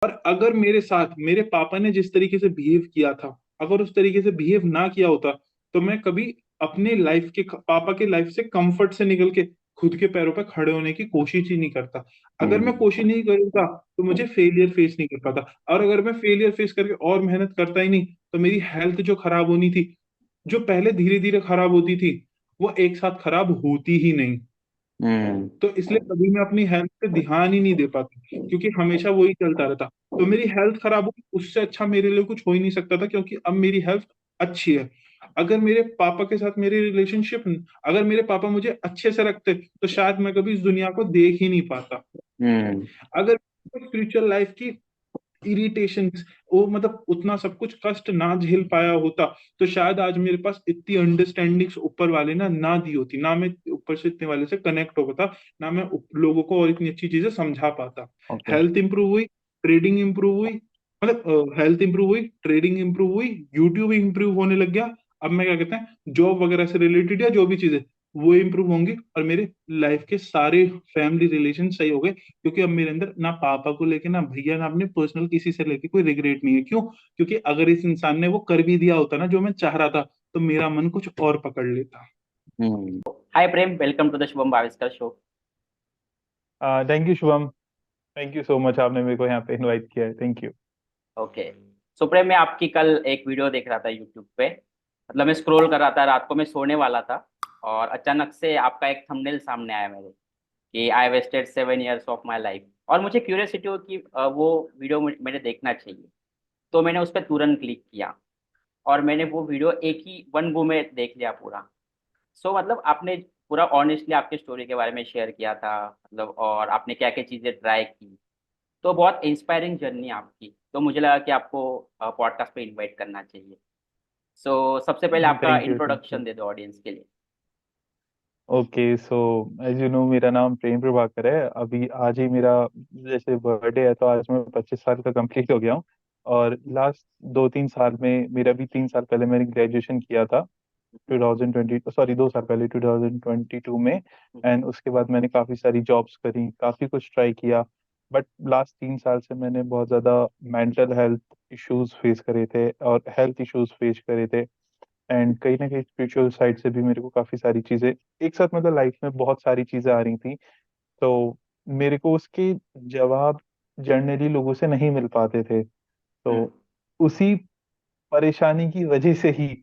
और अगर मेरे साथ मेरे पापा ने जिस तरीके से बिहेव किया था, अगर उस तरीके से बिहेव ना किया होता, तो मैं कभी अपने लाइफ के पापा के लाइफ से कंफर्ट से निकल के खुद के पैरों पर खड़े होने की कोशिश ही नहीं करता। अगर मैं हम्म। कोशिश नहीं करता तो मुझे फेलियर फेस नहीं कर पाता, और अगर मैं फेलियर फेस करके और मेहनत करता ही नहीं, तो मेरी हेल्थ जो खराब होनी थी, जो पहले धीरे धीरे खराब होती थी, वो एक साथ खराब होती ही नहीं। हम्म। तो इसलिए कभी मैं अपनी हेल्थ पे ध्यान ही नहीं दे पाता, क्योंकि हमेशा वही चलता रहता। तो मेरी हेल्थ खराब हो, उससे अच्छा मेरे लिए कुछ हो ही नहीं सकता था, क्योंकि अब मेरी हेल्थ अच्छी है। अगर मेरे पापा के साथ मेरी रिलेशनशिप, अगर मेरे पापा मुझे अच्छे से रखते, तो शायद मैं कभी इस दुनिया को देख ही नहीं पाता। हम्म। अगर स्पिरिचुअल लाइफ की इरिटेशन, वो मतलब उतना सब कुछ कष्ट ना झेल पाया होता, तो शायद आज मेरे पास इतनी अंडरस्टैंडिंग्स ऊपर वाले ना दी होती, ना मैं ऊपर से इतने वाले से कनेक्ट हो पाता, ना मैं लोगों को और इतनी अच्छी चीजें समझा पाता। ओके। हेल्थ इंप्रूव हुई, ट्रेडिंग इंप्रूव हुई, मतलब हेल्थ इंप्रूव हुई, ट्रेडिंग इंप्रूव हुई, यूट्यूब इंप्रूव होने लग गया। अब मैं क्या कहते हैं, जॉब वगैरह से रिलेटेड या जो भी चीजें, वो इंप्रूव होंगी, और मेरे लाइफ के सारे फैमिली रिलेशन सही हो गए, क्योंकि अब मेरे अंदर ना पापा को लेके, ना भैया, ना अपने पर्सनल किसी से लेके कोई रिग्रेट नहीं है। क्यों? क्योंकि अगर इस इंसान ने वो कर भी दिया होता ना जो मैं चाह रहा था, तो मेरा मन कुछ और पकड़ लेता। Hmm. Hi Prem, welcome to the Shubham Bhaviskar show. Thank you Shubham. Thank you so much, आपने मेरे को यहाँ पे इनवाइट किया है। Thank you. Okay. So Prem, मैं आपकी कल एक वीडियो देख रहा था यूट्यूब पे। मतलब मैं स्क्रॉल कर रहा था, रात को मैं सोने वाला था, और अचानक से आपका एक थंबनेल सामने आया मेरे, कि I wasted 7 years of my life. और मुझे क्यूरियोसिटी हुई कि वो वीडियो मैंने देखना चाहिए। तो मैंने उस पर तुरंत क्लिक किया, और मैंने वो वीडियो एक ही वन गो में देख लिया पूरा। सो मतलब आपने पूरा ऑनेस्टली आपके स्टोरी के बारे में शेयर किया था, मतलब और आपने क्या क्या चीज़ें ट्राई की। तो बहुत इंस्पायरिंग जर्नी है आपकी, तो मुझे लगा कि आपको पॉडकास्ट पे इनवाइट करना चाहिए। सबसे पहले आपका thank you, thank you. Introduction दे दो ऑडियंस के लिए। Okay, so as you know, मेरा नाम प्रेम प्रभाकर है। अभी आज ही मेरा जैसे बर्थडे है, तो आज मैं 25 साल का कंप्लीट हो गया हूँ। और लास्ट 2-3 साल में, मेरा भी 3 साल पहले मैंने ग्रेजुएशन किया था। 2020, सॉरी 2 साल पहले 2022 में। एंड उसके बाद मैंने काफ़ी सारी जॉब्स करी, काफ़ी कुछ ट्राई किया। बट लास्ट 3 साल से मैंने बहुत ज़्यादा मेंटल हेल्थ इश्यूज फेस करे थे, और हेल्थ इश्यूज फेस करे थे। एंड कहीं ना कहीं स्पिरिचुअल साइड से भी मेरे को काफ़ी सारी चीज़ें एक साथ, मतलब लाइफ में बहुत सारी चीज़ें आ रही थी। तो मेरे को उसके जवाब जनरली लोगों से नहीं मिल पाते थे। तो हम्म। उसी परेशानी की वजह से ही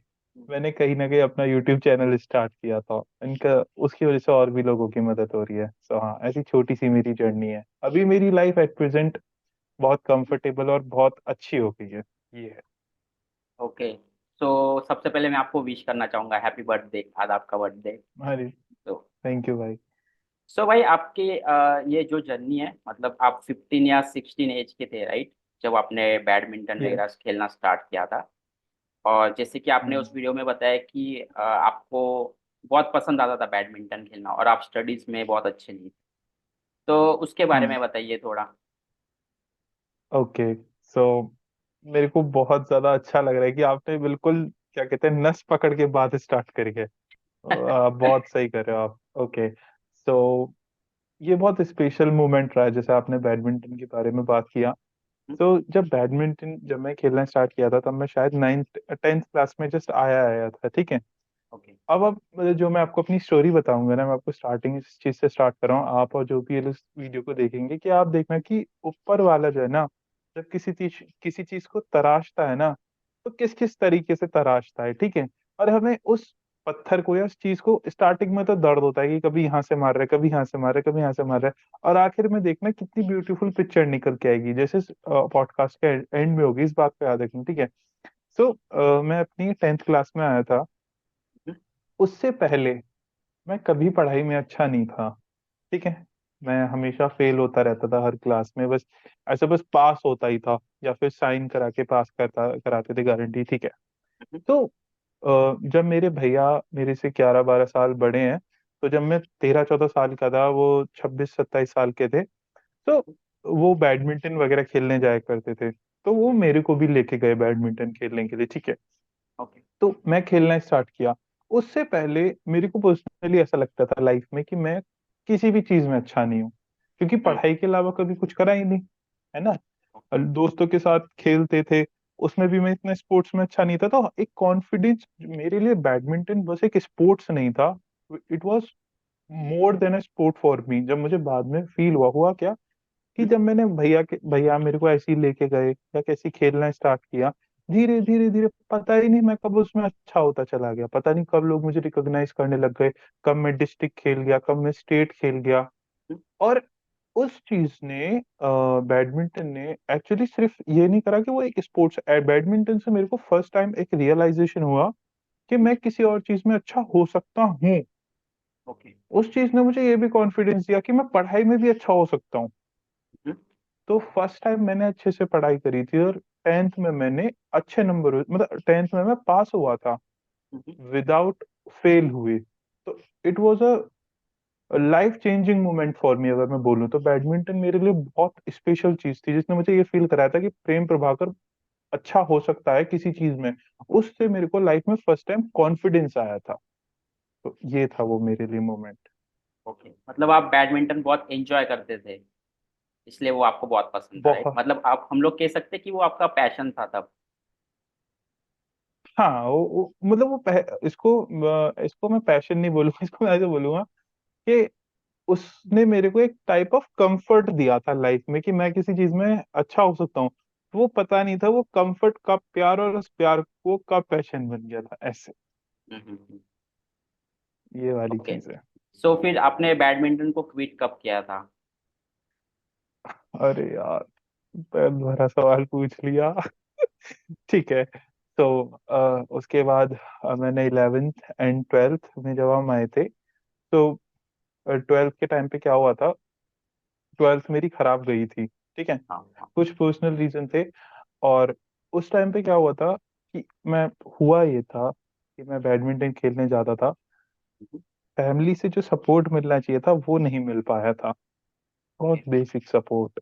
मैंने कहीं ना कहीं अपना यूट्यूब चैनल स्टार्ट किया था। इनका उसकी वजह से और भी लोगों की मदद हो रही है। सो हाँ, ऐसी छोटी सी मेरी जर्नी है। अभी मेरी लाइफ एट प्रेजेंट बहुत कंफर्टेबल और बहुत अच्छी हो गई है। ये है। ओके। सबसे पहले मैं आपको विश करना चाहूंगा हैप्पी बर्थडे, आज आपका बर्थडे। अरे, तो थैंक यू भाई। भाई आपके ये जो जर्नी है, मतलब आप 15 या 16 एज के थे, राइट? जब आपने बैडमिंटन यस। वगैरह खेलना स्टार्ट किया था। और जैसे कि आपने उस वीडियो में बताया कि आपको बहुत पसंद आता था बैडमिंटन खेलना, और आप स्टडीज में बहुत अच्छे नहीं थे। तो उसके बारे में बताइए थोड़ा। ओके, सो मेरे को बहुत ज्यादा अच्छा लग रहा है कि आपने बिल्कुल, क्या कहते हैं, नस पकड़ के बात स्टार्ट करी है। बहुत सही कर रहे हो आप। ओके, सो ये बहुत स्पेशल मोमेंट रहा है, जैसे आपने बैडमिंटन के बारे में बात किया। तो जब मैं खेलना स्टार्ट किया था, तब मैं शायद 9th 10th क्लास में जस्ट आया आया था, ठीक है। ओके। अब मतलब जो मैं आपको अपनी स्टोरी बताऊंगा ना, मैं आपको स्टार्टिंग इस चीज से स्टार्ट कर रहा हूँ। आप और जो भी इस वीडियो को देखेंगे, कि आप देखना कि ऊपर वाला जो है ना, जब किसी चीज को तराशता है ना, तो किस किस तरीके से तराशता है, ठीक है। और हमें उस पत्थर को या उस चीज को, स्टार्टिंग में तो दर्द होता है कि कभी यहाँ से मार रहा है, कभी यहाँ से मार रहा है, कभी यहाँ से मार रहा है, और आखिर में देखना कितनी ब्यूटीफुल पिक्चर निकल के आएगी, जैसे पॉडकास्ट के एंड में होगी। इस बात पे याद रखना, ठीक है। सो मैं अपनी 10th क्लास में आया था। उससे पहले मैं कभी पढ़ाई में अच्छा नहीं था, ठीक है। मैं हमेशा फेल होता रहता था हर क्लास में, बस ऐसे बस पास होता ही था, या फिर साइन करा के पास कराते थे, गारंटी, ठीक है। तो जब मेरे भैया मेरे से 11-12 साल बड़े हैं, तो जब मैं 13-14 साल का था, वो 26-27 साल के थे। तो वो बैडमिंटन वगैरह खेलने जाया करते थे, तो वो मेरे को भी लेके गए बैडमिंटन खेलने के लिए, ठीक है। ओके। तो मैं खेलना स्टार्ट किया। उससे पहले मेरे को पर्सनली ऐसा लगता था लाइफ में कि मैं किसी भी चीज में अच्छा नहीं हूँ, क्योंकि हम्म। पढ़ाई के अलावा कभी कुछ करा ही नहीं, है ना। दोस्तों के साथ खेलते थे, उसमें भी मैं इतना स्पोर्ट्स में अच्छा नहीं था। तो एक कॉन्फिडेंस, मेरे लिए बैडमिंटन बस एक स्पोर्ट्स नहीं था, it was more than a sport for me. जब मुझे बाद में फील हुआ क्या, कि जब मैंने भैया मेरे को ऐसे ही लेके गए या कैसे खेलना स्टार्ट किया, धीरे धीरे धीरे पता ही नहीं मैं कब उसमें अच्छा होता चला गया, पता नहीं कब लोग मुझे रिकॉग्नाइज करने लग गए, कब मैं डिस्ट्रिक्ट खेल गया, कब मैं स्टेट खेल गया। और उस चीज ने, बैडमिंटन ने एक्चुअली सिर्फ ये नहीं करा कि वो एक स्पोर्ट्स, बैडमिंटन से मेरे को फर्स्ट टाइम एक रियलाइजेशन हुआ कि मैं किसी और चीज में अच्छा हो सकता हूँ। ओके। उस चीज ने मुझे ये भी कॉन्फिडेंस दिया कि मैं पढ़ाई में भी अच्छा हो सकता हूँ। तो फर्स्ट टाइम मैंने अच्छे से पढ़ाई करी थी, और टेंथ में मैंने अच्छे नंबर, मतलब टेंथ में मैं पास हुआ था विदाउट फेल हुए। तो it was a life changing moment for me, अगर मैं बोलूँ तो बैडमिंटन मेरे लिए बहुत स्पेशल चीज थी, जिसने मुझे ये फील कराया था कि प्रेम प्रभाकर अच्छा हो सकता है किसी चीज में। उससे मेरे को लाइफ में फर्स्ट टाइम कॉन्फिडेंस आया था। तो ये था वो मेरे लिए मोमेंट। ओके, मतलब आप बैडमिंटन बहुत एंजॉय करते थे, इसलिए वो आपको बहुत पसंद था, राइट? बहुत। मतलब आप, हम लोग कह सकते हैं कि वो आपका पैशन था तब। हाँ, मतलब इसको मैं पैशन नहीं बोलूंगा, इसको मैं ऐसे बोलूंगा कि उसने मेरे को एक टाइप ऑफ कंफर्ट दिया था लाइफ में, कि मैं किसी चीज में अच्छा हो सकता हूँ। वो पता नहीं था वो कंफर्ट कब प्यार, और उस प्यार को कब पैशन बन गया था ऐसे। ये वाली ओके। चीज है। सो फिर आपने बैडमिंटन को क्विट कब किया था? अरे यार, पैर भरा सवाल पूछ लिया। ठीक है। तो उसके बाद मैंने 11th एंड 12th में जब हम आए थे, तो 12th के टाइम पे क्या हुआ था, 12th मेरी खराब गई थी, ठीक है। हाँ हाँ। कुछ पर्सनल रीजन थे। और उस टाइम पे क्या हुआ था कि मैं हुआ ये था कि मैं बैडमिंटन खेलने जाता था, फैमिली से जो सपोर्ट मिलना चाहिए था वो नहीं मिल पाया था, ओके। बहुत बेसिक सपोर्ट,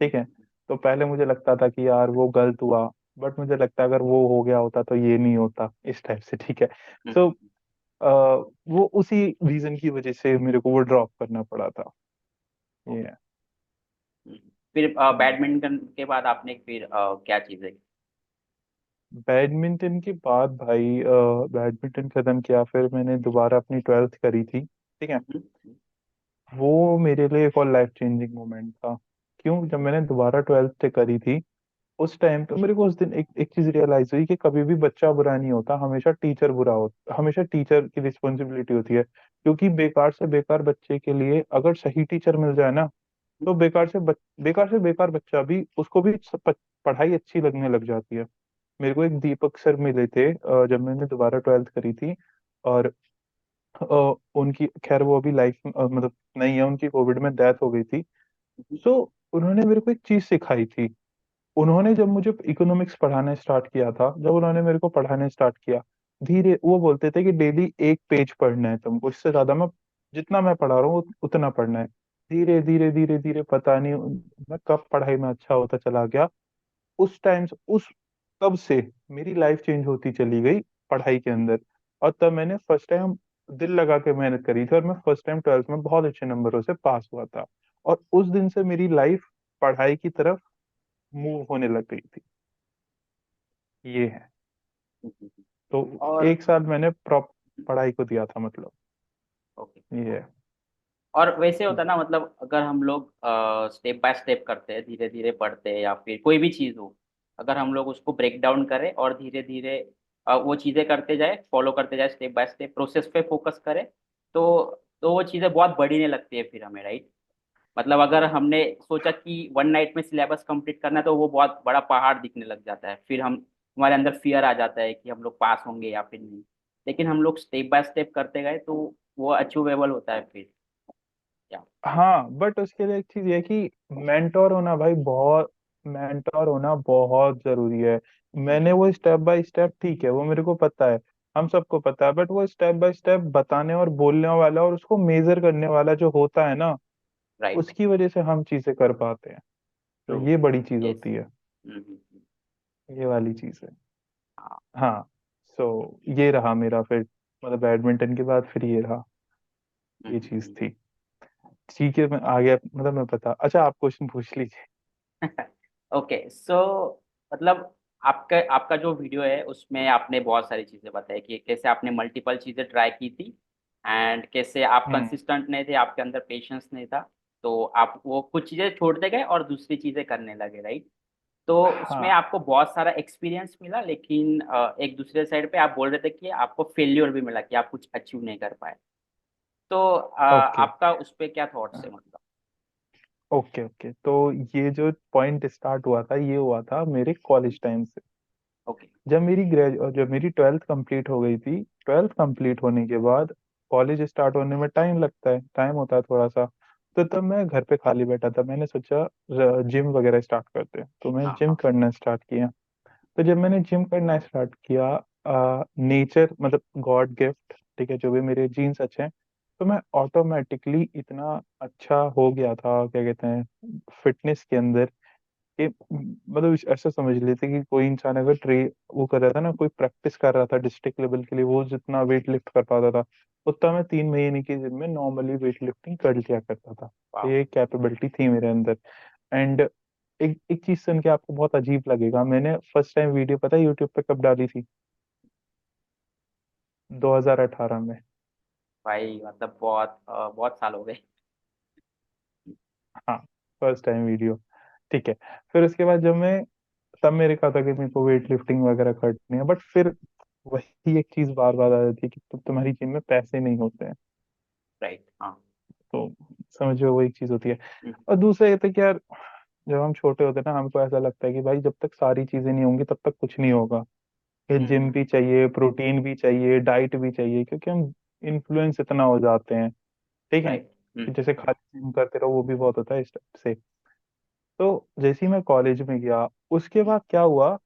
ठीक है। तो पहले मुझे लगता था कि यार वो गलत हुआ, बट मुझे लगता है अगर वो हो गया होता तो ये नहीं होता, इस टाइप से, ठीक है। सो वो उसी रीजन की वजह से मेरे को वो ड्रॉप करना पड़ा था। ये है। फिर हम्म। बैडमिंटन के बाद आपने फिर क्या चीजें? बैडमिंटन के बाद भाई, बैडमिंटन खत्म किया, फिर मैंने दोबारा अपनी 12th करी थी, ठीक है। वो मेरे लिए एक और लाइफ चेंजिंग मोमेंट था। क्यों, जब मैंने दोबारा 12th करी थी, उस टाइम पे मेरे को उस दिन एक चीज रियलाइज हुई कि कभी भी बच्चा बुरा नहीं होता, हमेशा टीचर बुरा होता, हमेशा टीचर की रिस्पॉन्सिबिलिटी होती है। क्योंकि बेकार से बेकार बच्चे के लिए अगर सही टीचर मिल जाए ना, तो बेकार से बेकार बच्चा भी, उसको भी पढ़ाई अच्छी लगने लग जाती है। मेरे को एक दीपक सर मिले थे जब मैंने दोबारा 12th करी थी। और उनकी खैर वो अभी लाइफ मतलब नहीं है, उनकी कोविड में डेथ हो गई थी। सो उन्होंने मेरे को एक चीज सिखाई थी। उन्होंने जब मुझे इकोनॉमिक्स पढ़ाना स्टार्ट किया था, जब उन्होंने मेरे को पढ़ाना स्टार्ट किया, धीरे वो बोलते थे कि डेली एक पेज पढ़ना है तुम, उससे ज्यादा मैं, जितना मैं पढ़ा रहा हूँ उतना पढ़ना है। धीरे धीरे धीरे धीरे पता नहीं मैं कब पढ़ाई में अच्छा होता चला गया। उस टाइम से, उस तब से मेरी लाइफ चेंज होती चली गई पढ़ाई के अंदर। और तब मैंने फर्स्ट टाइम दिल लगा के मेहनत करी थी, और मैं फर्स्ट टाइम 12th में बहुत अच्छे नंबरों से पास हुआ था। और उस दिन से मेरी लाइफ पढ़ाई की तरफ मूव होने लग गई थी। ये है। तो और एक साल मैंने प्रॉप पढ़ाई को दिया था, मतलब ओके। ये है। और वैसे होता है ना, मतलब अगर हम लोग स्टेप बाय स्टेप करते हैं, धीरे धीरे पढ़ते हैं, या फिर कोई भी चीज़ हो, अगर हम लोग उसको ब्रेक डाउन करें और धीरे धीरे वो चीज़ें करते जाए, फॉलो करते जाए, स्टेप बाय स्टेप प्रोसेस पे फोकस करें, तो वो चीज़ें बहुत बढ़ने लगती है फिर हमें, राइट? मतलब अगर हमने सोचा कि वन नाइट में सिलेबस कंप्लीट करना है, तो वो बहुत बड़ा पहाड़ दिखने लग जाता है, फिर हम, हमारे अंदर फियर आ जाता है कि हम लोग पास होंगे या फिर नहीं। लेकिन हम लोग स्टेप बाय स्टेप करते गए तो वो अचीवेबल होता है फिर। क्या? हाँ, बट उसके लिए एक चीज ये है कि मेंटोर होना भाई, बहुत मेंटोर होना बहुत जरूरी है। मैंने वो स्टेप बाय स्टेप, ठीक है, वो मेरे को पता है, हम सबको पता है, बट वो स्टेप बाय स्टेप बताने और बोलने वाला और उसको मेजर करने वाला जो होता है ना, राइट। उसकी वजह से हम चीजें कर पाते हैं। तो ट्रू। ये बड़ी चीज यस। होती है। ये वाली चीज है। हाँ। सो ये रहा मेरा फिर, मतलब बैडमिंटन के बाद फिर ये रहा, ये चीज थी। ठीक है, मैं आ गया, मतलब मैं पता, अच्छा आप क्वेश्चन पूछ लीजिए। ओके सो मतलब आपका आपका जो वीडियो है उसमें आपने बहुत सारी चीज़ें बताई कि कैसे आपने मल्टीपल चीज़ें ट्राई की थी एंड कैसे आप हम्म। कंसिस्टेंट नहीं थे, आपके अंदर पेशेंस नहीं था। तो आप वो कुछ चीज़ें छोड़ते गए और दूसरी चीज़ें करने लगे, राइट? तो उसमें हाँ। आपको बहुत सारा एक्सपीरियंस मिला, लेकिन एक दूसरे साइड पे आप बोल रहे थे कि आपको फेल्योर भी मिला कि आप कुछ अचीव नहीं कर पाए। तो ओके आपका उस पे क्या थॉट्स है मतलब? ओके ओके, तो ये जो पॉइंट स्टार्ट हुआ था ये हुआ था मेरे कॉलेज टाइम से। ओके। जब मेरी ट्वेल्थ कंप्लीट हो गई थी, ट्वेल्थ कंप्लीट होने के बाद कॉलेज स्टार्ट होने में टाइम लगता है, टाइम होता है थोड़ा सा। तो तब मैं घर पे खाली बैठा था, मैंने सोचा जिम वगैरह स्टार्ट करते हैं, तो मैं हाँ जिम हाँ। करना स्टार्ट किया। तो जब मैंने जिम करना स्टार्ट किया, नेचर मतलब गॉड गिफ्ट, ठीक है, जो भी मेरे जीन्स अच्छे हैं, तो मैं ऑटोमेटिकली इतना अच्छा हो गया था, क्या कहते हैं, फिटनेस के अंदर, कि मतलब ऐसा समझ लेते कि कोई इंसान अगर वो कर रहा था ना, कोई प्रैक्टिस कर रहा था डिस्ट्रिक्ट लेवल के लिए, वो जितना वेट लिफ्ट कर पाता था उतना मैं 3 महीने की जिम में नॉर्मली वेट लिफ्टिंग कर लिया करता था। तो वाह। ये कैपेबिलिटी थी मेरे अंदर। एंड एक एक चीज सुन के आपको बहुत अजीब लगेगा, मैंने फर्स्ट टाइम वीडियो पता है यूट्यूब पे कब डाली थी? 2018 में। भाई मतलब बहुत साल हो गए। हाँ, फर्स्ट टाइम वीडियो। ठीक है। फिर उसके बाद जब मैं तब मेरे कहा था कि मेरे को वेट लिफ्टिंग वगैरह करनी है, बट फिर वही एक चीज बार बार आ जाती है कि तुम्हारी जिम में पैसे नहीं होते हैं। राइट। हाँ। तो समझो वो एक चीज होती है। हम्म, और दूसरा ये था कि यार, जब हम छोटे होते हैं ना, हमको ऐसा लगता है कि भाई जब तक सारी चीजें नहीं होंगी तब तक कुछ नहीं होगा। कि जिम हम्म। भी चाहिए, प्रोटीन भी चाहिए, डाइट भी चाहिए, क्योंकि हम इन्फ्लुएंस इतना हो जाते हैं, ठीक है, राइट। कि जैसे खाली जिम करते रहो वो भी बहुत होता है इस टाइप से। तो जैसे ही मैं कॉलेज में गया, उसके बाद क्या हुआ,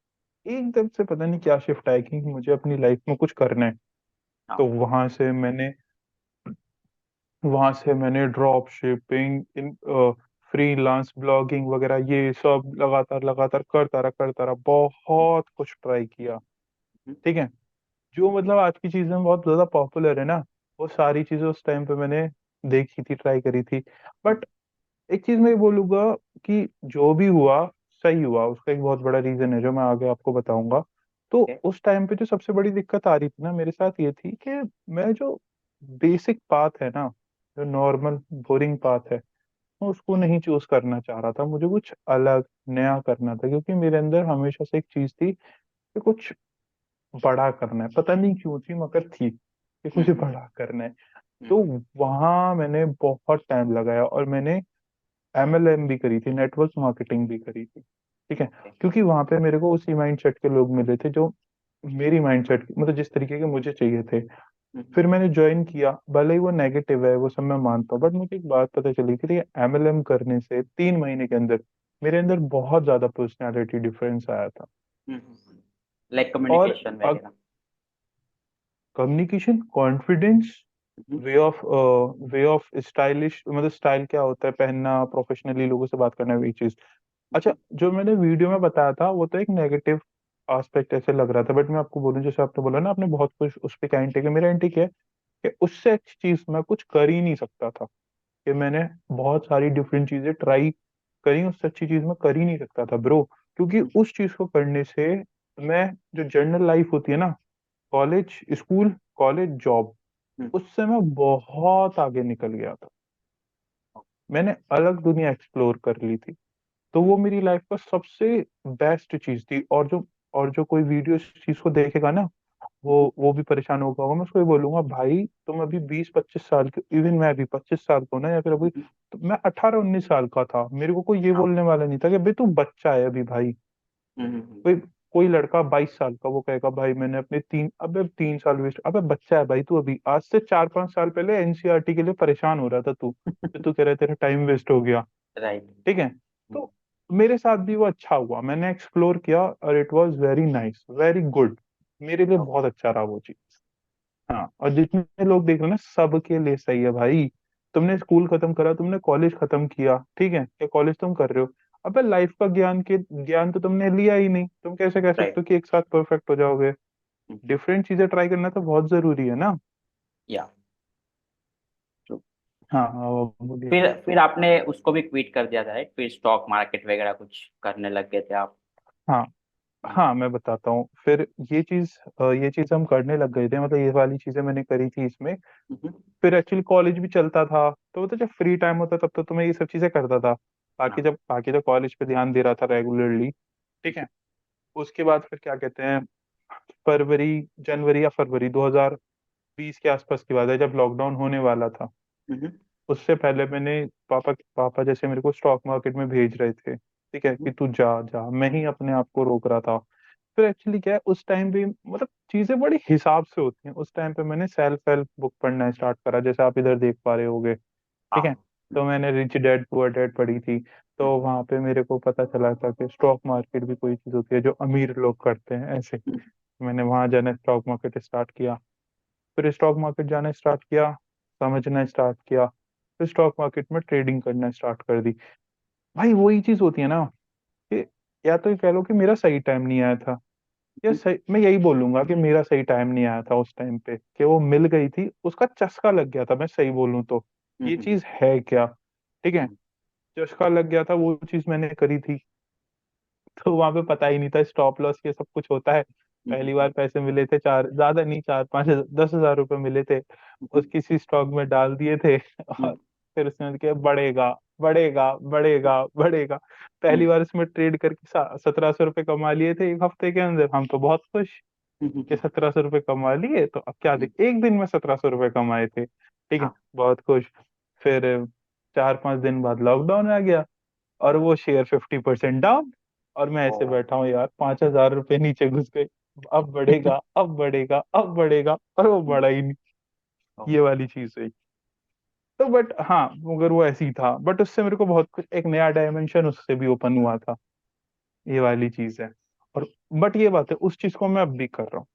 एकदम से पता नहीं क्या शिफ्ट आया कि मुझे अपनी लाइफ में कुछ करना है। तो हाँ। वहां से मैंने ड्रॉप शिपिंग, इन फ्रीलांस ब्लॉगिंग वगैरह ये सब लगातार लगातार करता रहा, बहुत कुछ ट्राई किया, हम्म, ठीक है। जो मतलब आज की चीजें बहुत ज्यादा पॉपुलर है ना, वो सारी चीजें उस टाइम पे मैंने देखी थी, ट्राई करी थी। बट एक चीज मैं ये बोलूंगा कि जो भी हुआ सही हुआ, उसका एक बहुत बड़ा रीजन है जो मैं आगे आपको बताऊंगा। तो ओके। उस टाइम पे जो सबसे बड़ी दिक्कत आ रही थी ना मेरे साथ, ये थी कि मैं जो बेसिक पाथ है ना, जो नॉर्मल बोरिंग पाथ है, मैं उसको नहीं चूज करना चाह रहा था, मुझे कुछ अलग नया करना था, क्योंकि मेरे अंदर हमेशा से एक चीज थी कि कुछ बड़ा करना है, पता नहीं क्यों थी मगर थी कि कुछ हम्म। बड़ा करना है। तो हम्म। वहां मैंने बहुत टाइम लगाया, और मैंने MLM भी करी थी, नेटवर्क मार्केटिंग भी करी थी, ठीक है। ओके। क्योंकि वहां पे मेरे को उसी माइंडसेट के लोग मिले थे जो मेरी माइंडसेट मतलब जिस तरीके के मुझे चाहिए थे। हम्म। फिर मैंने ज्वाइन किया, भले ही वो नेगेटिव है वो सब मैं मानता हूँ, बट मुझे एक बात पता चली कि ये MLM करने से 3 महीने के अंदर मेरे अंदर बहुत ज्यादा पर्सनैलिटी डिफरेंस आया था। लाइक और कम्युनिकेशन वगैरह। Communication, confidence, hmm, way of stylish, मतलब स्टाइल क्या होता है, पहनना, प्रोफेशनली लोगों से बात करना, वही चीज। अच्छा, हम्म, जो मैंने वीडियो में बताया था वो तो एक नेगेटिव एस्पेक्ट ऐसे लग रहा था, बट मैं आपको बोलूं, जैसे आपने बोला ना आपने बहुत कुछ उस पे क्या इंटेक है, मेरा इंटेक है कि उससे अच्छी चीज मैं कुछ कर ही नहीं सकता था। कि मैंने बहुत सारी डिफरेंट चीजें ट्राई करी, उससे अच्छी चीज मैं कर ही नहीं सकता था ब्रो। क्योंकि हम्म, उस चीज को करने से मैं, जो जनरल लाइफ होती है ना, कॉलेज स्कूल कॉलेज जॉब, हम्म, उससे मैं बहुत आगे निकल गया था। मैंने अलग दुनिया एक्सप्लोर कर ली थी। तो वो मेरी लाइफ का सबसे बेस्ट चीज थी। और जो कोई वीडियो इस चीज को देखेगा ना, वो भी परेशान होगा, मैं उसको ये बोलूंगा, भाई तुम अभी 20-25 साल के, इवन मैं अभी 25 साल का हूं ना, या फिर अभी, हम्म, तो मैं 18-19 साल का था, मेरे को कोई ये हाँ। बोलने वाला नहीं था कि भाई तू बच्चा है अभी भाई। कोई कोई लड़का 22 साल का वो कहेगा भाई मैंने अपने 3 साल वेस्ट, अबे बच्चा है भाई तू, अभी आज से 4-5 साल पहले NCERT के लिए परेशान हो रहा था तू, तो तू कह रहा है तेरा टाइम वेस्ट हो गया, राइट। ठीक है। तो मेरे साथ भी वो अच्छा हुआ, मैंने एक्सप्लोर किया और it was very nice, very good, मेरे लिए बहुत अच्छा रहा वो चीज। हाँ, और जितने लोग देख रहे हैं ना, सबके लिए सही है भाई। तुमने स्कूल खत्म करा, तुमने कॉलेज खत्म किया, ठीक है, या कॉलेज तुम कर रहे हो, अबे लाइफ का ज्ञान तो तुमने लिया ही नहीं, तुम कैसे कह सकते राइट। हो कि एक साथ परफेक्ट हो जाओगे? डिफरेंट चीजें ट्राई करना तो बहुत जरूरी है ना। या ट्रू। हाँ हाँ, वो बोलिए। फिर आपने उसको भी क्विट कर दिया था राइट, फिर स्टॉक मार्केट वगैरह कुछ करने लग गए थे आप? हाँ हाँ, मैं बताता हूँ फिर। ये चीज हम करने लग गए थे, मतलब ये वाली चीजें मैंने करी थी इसमें। हम्म, फिर एक्चुअली कॉलेज भी चलता था, तो मतलब जब फ्री टाइम होता तब तो मैं ये सब चीजें करता था। हाँ। बाकी जब कॉलेज पे ध्यान दे रहा था रेगुलरली, ठीक है। उसके बाद फिर क्या कहते हैं, जनवरी या फरवरी 2020 के आसपास की बात है, जब लॉकडाउन होने वाला था। हम्म, उससे पहले मैंने पापा जैसे मेरे को स्टॉक मार्केट में भेज रहे थे, ठीक है, कि हम्म, तू जा जा, मैं ही अपने आप को रोक रहा था। फिर एक्चुअली क्या है, उस टाइम पे मतलब चीजें बड़ी हिसाब से होती हैं। उस टाइम पे मैंने सेल्फ हेल्प बुक पढ़ना स्टार्ट करा, जैसे आप इधर देख पा रहे होगे, ठीक है। हाँ। तो मैंने रिच डैड पुअर डैड पढ़ी थी। तो वहां पे मेरे को पता चला था कि स्टॉक मार्केट भी कोई चीज होती है जो अमीर लोग करते हैं ऐसे। मैंने वहां जाना स्टॉक मार्केट स्टार्ट किया। फिर स्टॉक मार्केट जाना स्टार्ट किया, समझना स्टार्ट किया। फिर स्टॉक मार्केट में ट्रेडिंग करना स्टार्ट कर दी। भाई वही चीज होती है ना, कि या तो ये कह लो कि मेरा सही टाइम नहीं आया था, या सही, मैं यही बोलूंगा कि मेरा सही टाइम नहीं आया था उस टाइम पे, कि वो मिल गई थी, उसका चस्का लग गया था, मैं सही बोलूं तो। ये चीज है क्या, ठीक है। चस्का लग गया था, वो चीज मैंने करी थी। तो वहां पे पता ही नहीं था स्टॉप लॉस ये सब कुछ होता है। पहली बार पैसे मिले थे, चार, ज्यादा नहीं, 10,000 रुपए मिले थे। उस किसी स्टॉक में डाल दिए थे और फिर उसने कहा बढ़ेगा, बढ़ेगा, बढ़ेगा, बढ़ेगा। पहली बार उसमें ट्रेड करके 1,700 रुपये कमा लिए थे एक हफ्ते के अंदर। हम तो बहुत खुश कि 1,700 रुपये कमा लिए, तो अब क्या देख, एक दिन में 1,700 रुपये कमाए थे, ठीक है, हाँ। बहुत खुश। फिर 4-5 दिन बाद लॉकडाउन आ गया, और वो शेयर 50% डाउन। और मैं ओ। ऐसे बैठा हूँ यार, 5,000 रुपये नीचे घुस गए। अब बढ़ेगा, अब बढ़ेगा, अब बढ़ेगा, और वो बढ़ा ही नहीं। ओ। ये वाली चीज है। तो बट हाँ, मगर वो ऐसी ही था, बट उससे मेरे को बहुत कुछ, एक नया डायमेंशन उससे भी ओपन हुआ था। ये वाली चीज है। और बट ये बात है, उस चीज को मैं अब भी कर रहा हूँ।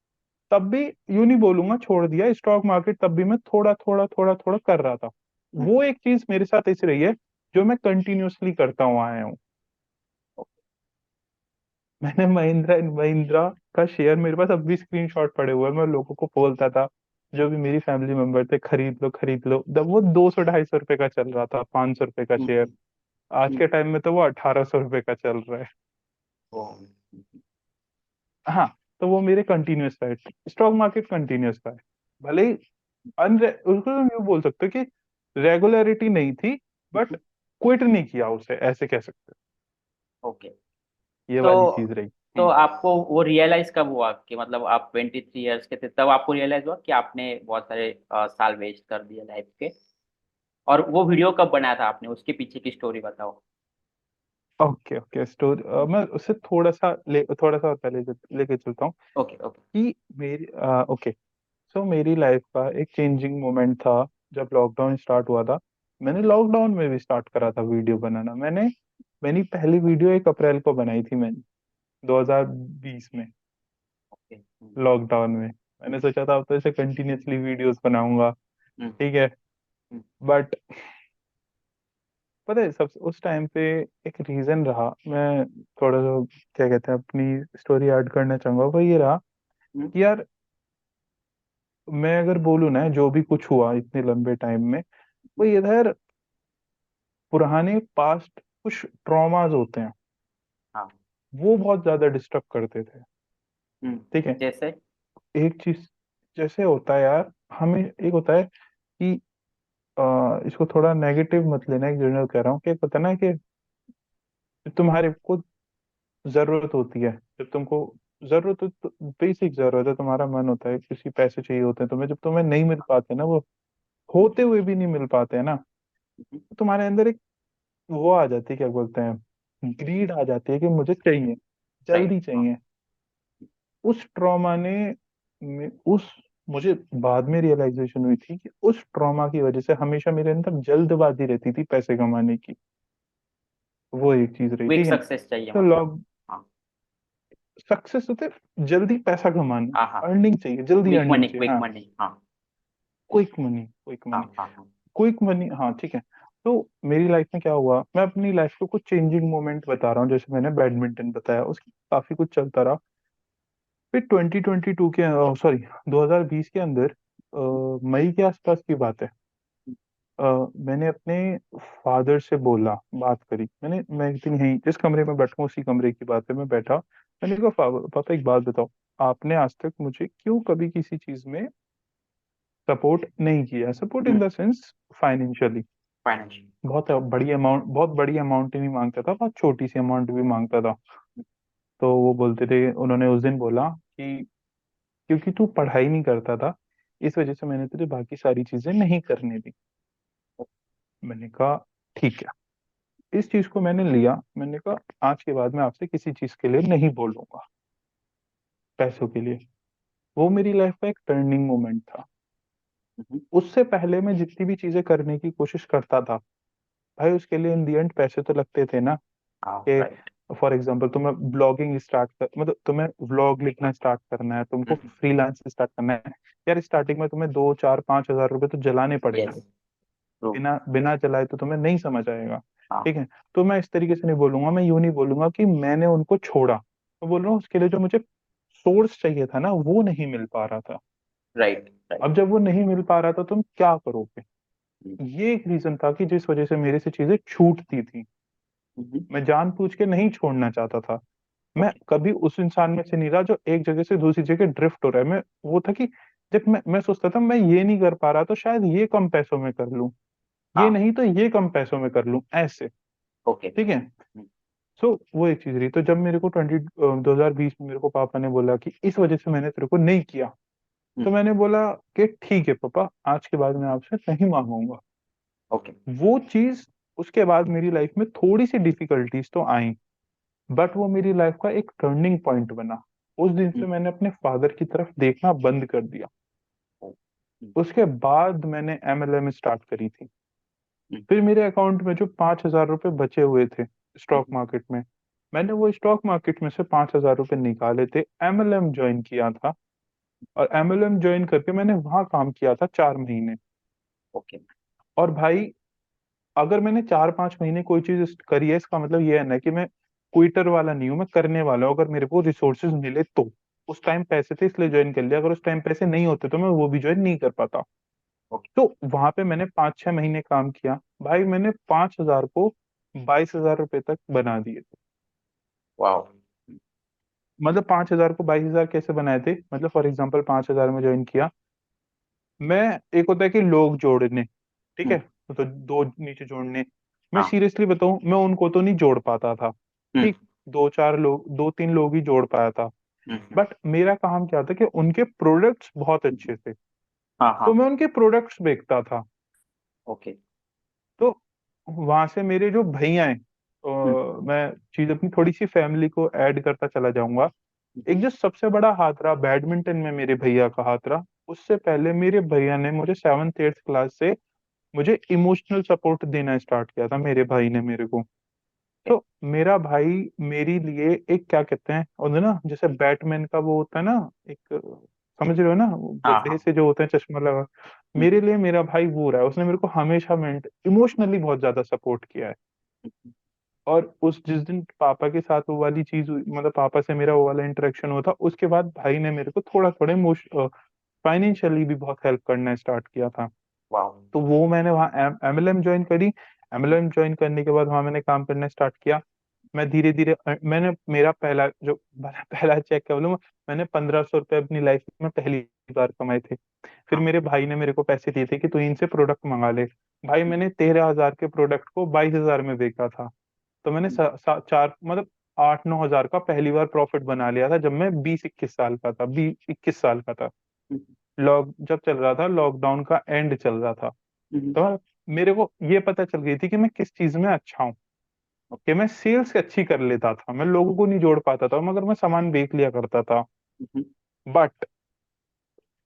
तब भी यूं नहीं बोलूंगा छोड़ दिया स्टॉक मार्केट, तब भी मैं थोड़ा थोड़ा थोड़ा थोड़ा कर रहा था। वो एक चीज मेरे साथ ऐसी रही है जो मैं कंटिन्यूअसली करता हुआ आया हूँ। मैंने महिंद्रा एंड महिंद्रा का शेयर, मेरे पास अब भी स्क्रीनशॉट पड़े हुए हैं, मैं लोगों को बोलता था, जो भी मेरी फैमिली मेंबर थे, खरीद लो खरीद लो। जब वो 200-250 रुपए का चल रहा था, 500 रुपए का शेयर। आज के टाइम में तो वो 1,800 रुपए का चल रहा है। ओ। हाँ, तो वो मेरे कंटिन्यूअस का है। स्टॉक मार्केट कंटिन्यूअस का है। भले ही उसको तुम यूं बोल सकते हो कि रेगुलरिटी नहीं थी, बट क्विट नहीं किया उसे, ऐसे कह सकते ओके। हो। ये वाली तो चीज रही। तो आपको वो रियलाइज कब हुआ कि मतलब आप 23 ईयर्स के थे तब आपको रियलाइज हुआ कि आपने बहुत सारे साल वेस्ट कर दिए लाइफ के? और वो वीडियो कब बनाया था आपने, उसके पीछे की स्टोरी बताओ। ओके ओके, स्टोरी मैं उससे थोड़ा सा और पहले लेके चलता हूँ। Okay okay. कि मेरी ओके, सो मेरी लाइफ का एक चेंजिंग मोमेंट था जब लॉकडाउन स्टार्ट हुआ था। मैंने लॉकडाउन में भी स्टार्ट करा था वीडियो बनाना। मैंने पहली वीडियो 1 अप्रैल को बनाई थी मैंने, 2020 में, ओके। लॉकडाउन में। मैंने सोचा था अब तो ऐसे कंटिन्यूअसली वीडियोस बनाऊंगा, हम्म, ठीक है। हम्म, बट पता है, सब उस टाइम पे एक रीजन रहा। मैं थोड़ा सा, क्या कहते हैं, अपनी स्टोरी ऐड करना चाहूंगा। वो ये रहा हम्म, कि यार, मैं अगर बोलूँ ना, जो भी कुछ हुआ इतने लंबे टाइम में, वो ये था यार, पुराने पास्ट कुछ ट्रॉमास होते हैं, हाँ। वो बहुत ज्यादा डिस्टर्ब करते थे, हम्म। ठीक है। जैसे? एक चीज जैसे होता है यार, हमें एक होता है कि इसको थोड़ा नेगेटिव मत लेना, एक जनरल कह रहा हूँ, कि एक होता है ना कि तुम्हारे को जरूरत होती है, जब तुमको जरूरत हो, तो बेसिक जरूरत है, तुम्हारा मन होता है, किसी पैसे चाहिए होते हैं तुम्हें, जब तुम्हें नहीं मिल पाते ना वो, होते हुए भी नहीं मिल पाते हैं ना, हम्म, तो तुम्हारे अंदर एक वो आ जाती है, क्या बोलते हैं, ग्रीड आ जाती है कि मुझे चाहिए, राइट, जल्दी हाँ। चाहिए। उस ट्रॉमा ने उस मुझे बाद में रियलाइजेशन हुई थी कि उस ट्रॉमा की वजह से हमेशा मेरे अंदर जल्दबाजी रहती थी पैसे कमाने की। वो एक चीज रही, क्विक ठीक है। सक्सेस चाहिए तो मतलब। लॉग हाँ, सक्सेस होते, जल्दी पैसा कमाना, हाँ, हाँ। अर्निंग चाहिए, जल्दी क्विक अर्निंग मनी, चाहिए, क्विक हाँ। मनी, हाँ। क्विक मनी, क्विक हाँ, मनी, हाँ, हाँ। क्विक मनी, हाँ, ठीक है। तो मेरी लाइफ में क्या हुआ, मैं अपनी लाइफ को कुछ चेंजिंग मोमेंट बता रहा हूँ। जैसे मैंने बैडमिंटन बताया, उसकी काफी कुछ चलता रहा। फिर 2022 के, सॉरी, 2020 के अंदर, मई के आसपास की बात है, मैंने अपने फादर से बोला, बात करी मैंने। मैं एक दिन यहीं जिस कमरे में बैठा हूँ उसी कमरे की बात है, मैं बैठा, मैंने कहा पापा एक बात बताओ, आपने आज तक मुझे क्यों कभी किसी चीज में सपोर्ट नहीं किया? Support in the sense financially. Financial. बहुत बड़ी अमाउंट ही नहीं मांगता था, बहुत छोटी सी अमाउंट भी मांगता था। तो वो बोलते थे, उन्होंने उस दिन बोला कि क्योंकि तू पढ़ाई नहीं करता था, इस वजह से मैंने तुझे बाकी सारी चीजें नहीं करने दी। मैंने कहा ठीक है। इस चीज को मैंने लिया, मैंने कहा आज के बाद मैं आपसे किसी चीज के लिए नहीं बोलूंगा, पैसों के लिए। वो मेरी लाइफ का एक टर्निंग मोमेंट था। उससे पहले मैं जितनी भी चीजें करने की कोशिश करता था, भाई उसके लिए इन दी एंड पैसे तो लगते थे ना। हाँ कि राइट। फॉर एग्जाम्पल तुम्हें ब्लॉगिंग स्टार्ट कर, मतलब तुम्हें व्लॉग लिखना स्टार्ट करना है, तुमको फ्रीलांस स्टार्ट करना है, यार स्टार्टिंग में तुम्हें 2 4 5 हज़ार रुपए तो जलाने यस। पड़ेंगे। ट्रू। बिना बिना जलाए तो तुम्हें नहीं समझ आएगा। हाँ ठीक है। तो मैं इस तरीके से नहीं बोलूंगा, मैं यूं नहीं बोलूंगा कि मैंने उनको छोड़ा, मैं बोल रहा हूँ उसके लिए जो मुझे सोर्स चाहिए था ना, वो नहीं मिल पा रहा था। Right right. अब जब वो नहीं मिल पा रहा था, तुम क्या करोगे? ये एक रीजन था कि जिस वजह से मेरे से चीजें छूटती थी। मैं जानबूझ के नहीं छोड़ना चाहता था। मैं ओके। कभी उस इंसान में से नहीं रहा जो एक जगह से दूसरी जगह ड्रिफ्ट हो रहा है। मैं वो था कि जब मैं सोचता था मैं ये नहीं कर पा रहा तो शायद ये कम पैसों में कर लूं, ये हाँ। नहीं तो ये कम पैसों में कर लूं, ऐसे। ओके। ठीक है। सो वो एक चीज रही। तो जब मेरे को 2020 में मेरे को पापा ने बोला कि इस वजह से मैंने तेरे को नहीं किया, तो मैंने बोला कि ठीक है पापा, आज के बाद मैं आपसे नहीं मांगूंगा। ओके। वो चीज, उसके बाद मेरी लाइफ में थोड़ी सी डिफिकल्टीज तो आई, बट वो मेरी लाइफ का एक टर्निंग पॉइंट बना। उस दिन से मैंने अपने फादर की तरफ देखना बंद कर दिया। उसके बाद मैंने एमएलएम स्टार्ट करी थी। फिर मेरे अकाउंट में जो 5 हज़ार रुपये बचे हुए थे स्टॉक मार्केट में, मैंने वो स्टॉक मार्केट में से 5 हज़ार रुपये निकाले थे, एमएलएम ज्वाइन किया था। और एमएलएम ज्वाइन करके मैंने वहां काम किया था 4 महीने। ओके। और भाई, अगर मैंने 4 5 महीने कोई चीज करी है, इसका मतलब ये है ना कि मैं क्विटर वाला नहीं हूँ, मैं करने वाला हूँ। अगर मेरे को रिसोर्सेज मिले तो, उस टाइम पैसे थे इसलिए ज्वाइन कर लिया, अगर उस टाइम पैसे नहीं होते तो मैं वो भी ज्वाइन नहीं कर पाता। ओके। तो वहां पे मैंने 5 6 महीने काम किया, भाई मैंने 5 हज़ार को 22 हज़ार रुपए तक बना दिए थे। वाओ। मतलब 5 हज़ार को 22 हज़ार कैसे बनाए थे? मतलब फॉर एग्जाम्पल 5 हज़ार में ज्वाइन किया मैं, एक होता है कि लोग जोड़ने, ठीक है, तो दो नीचे जोड़ने। मैं हाँ। सीरियसली बताऊं, मैं उनको तो नहीं जोड़ पाता था। ठीक, 2 4 लोग, 2 3 लोग ही जोड़ पाया था। बट मेरा काम क्या था कि उनके प्रोडक्ट्स बहुत अच्छे थे, हाँ तो हाँ। मैं उनके प्रोडक्ट्स बेचता था। ओके। तो वहां से मेरे जो भैया हैं, मैं चीज अपनी थोड़ी सी फैमिली को ऐड करता चला जाऊंगा। एक जो सबसे बड़ा हाथ रहा बैडमिंटन में, मेरे भैया का हाथ रहा। उससे पहले मेरे भैया ने मुझे 7th 8th क्लास से मुझे इमोशनल सपोर्ट देना स्टार्ट किया था, मेरे भाई ने मेरे को। तो मेरा भाई मेरे लिए एक, क्या कहते हैं और ना, जैसे बैटमैन का वो होता है ना, एक, समझ रहे हो ना, वो हाँ गड्ढे हाँ। से जो होते हैं चश्मा लगा, मेरे लिए मेरा भाई वो रहा है। उसने मेरे को हमेशा इमोशनली बहुत ज्यादा सपोर्ट किया है। और उस जिस दिन पापा के साथ वो वाली चीज मतलब पापा से मेरा वो वाला इंटरेक्शन हुआ था, उसके बाद भाई ने मेरे को थोड़ा थोड़ा फाइनेंशियली भी बहुत हेल्प करना स्टार्ट किया था। वाओ। तो वो मैंने वहाँ एमएलएम ज्वाइन करी। एमएलएम ज्वाइन करने के बाद वहाँ मैंने काम करना स्टार्ट किया। मैं धीरे धीरे मैंने मेरा पहला जो पहला चेक क्या बोलूं, मैंने 1500 रुपये अपनी लाइफ में पहली बार कमाए थे। फिर हाँ। मेरे भाई ने मेरे को पैसे दिए थे कि तू इनसे प्रोडक्ट मंगा ले। भाई मैंने 13 हज़ार के प्रोडक्ट को 22 हज़ार में बेचा था। तो मैंने चार मतलब 8 9 हज़ार का पहली बार प्रॉफिट बना लिया था, जब मैं 20 21 साल का था, 20 21 साल का था। लॉक जब चल रहा था, लॉकडाउन का एंड चल रहा था। तो मेरे को ये पता चल गई थी कि मैं किस चीज में अच्छा हूँ, कि मैं सेल्स अच्छी कर लेता था, मैं लोगों को नहीं जोड़ पाता था, मगर मैं सामान बेच लिया करता था। बट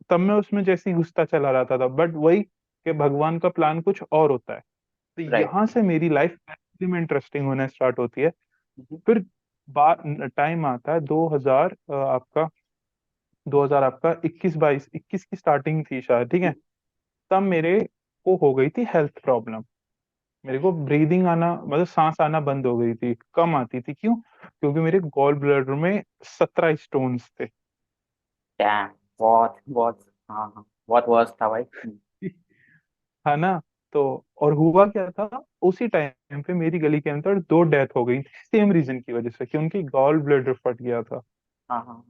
तब मैं उसमें जैसे ही घुसता चला रहता था, बट वही कि भगवान का प्लान कुछ और होता है। तो राइट। यहाँ से मेरी लाइफ में इंटरेस्टिंग होना स्टार्ट होती है। फिर बात, टाइम आता है 2000, आपका 2000 आपका 21 22 21 की स्टार्टिंग थी शायद, ठीक है। तब मेरे को हो गई थी हेल्थ प्रॉब्लम। मेरे को ब्रीदिंग आना, मतलब सांस आना बंद हो गई थी, कम आती थी। क्यों? क्योंकि मेरे गॉल ब्लैडर में 17 स्टोन्स थे। डैम। बहुत बहुत। हाँ हाँ, बहुत वर्स्ट था भाई। है ना। तो और हुआ क्या था, उसी टाइम पे मेरी गली के अंदर दो डेथ हो गई थी सेम रीजन की वजह से, कि उनकी गॉल ब्लैडर फट गया था। हाँ हाँ।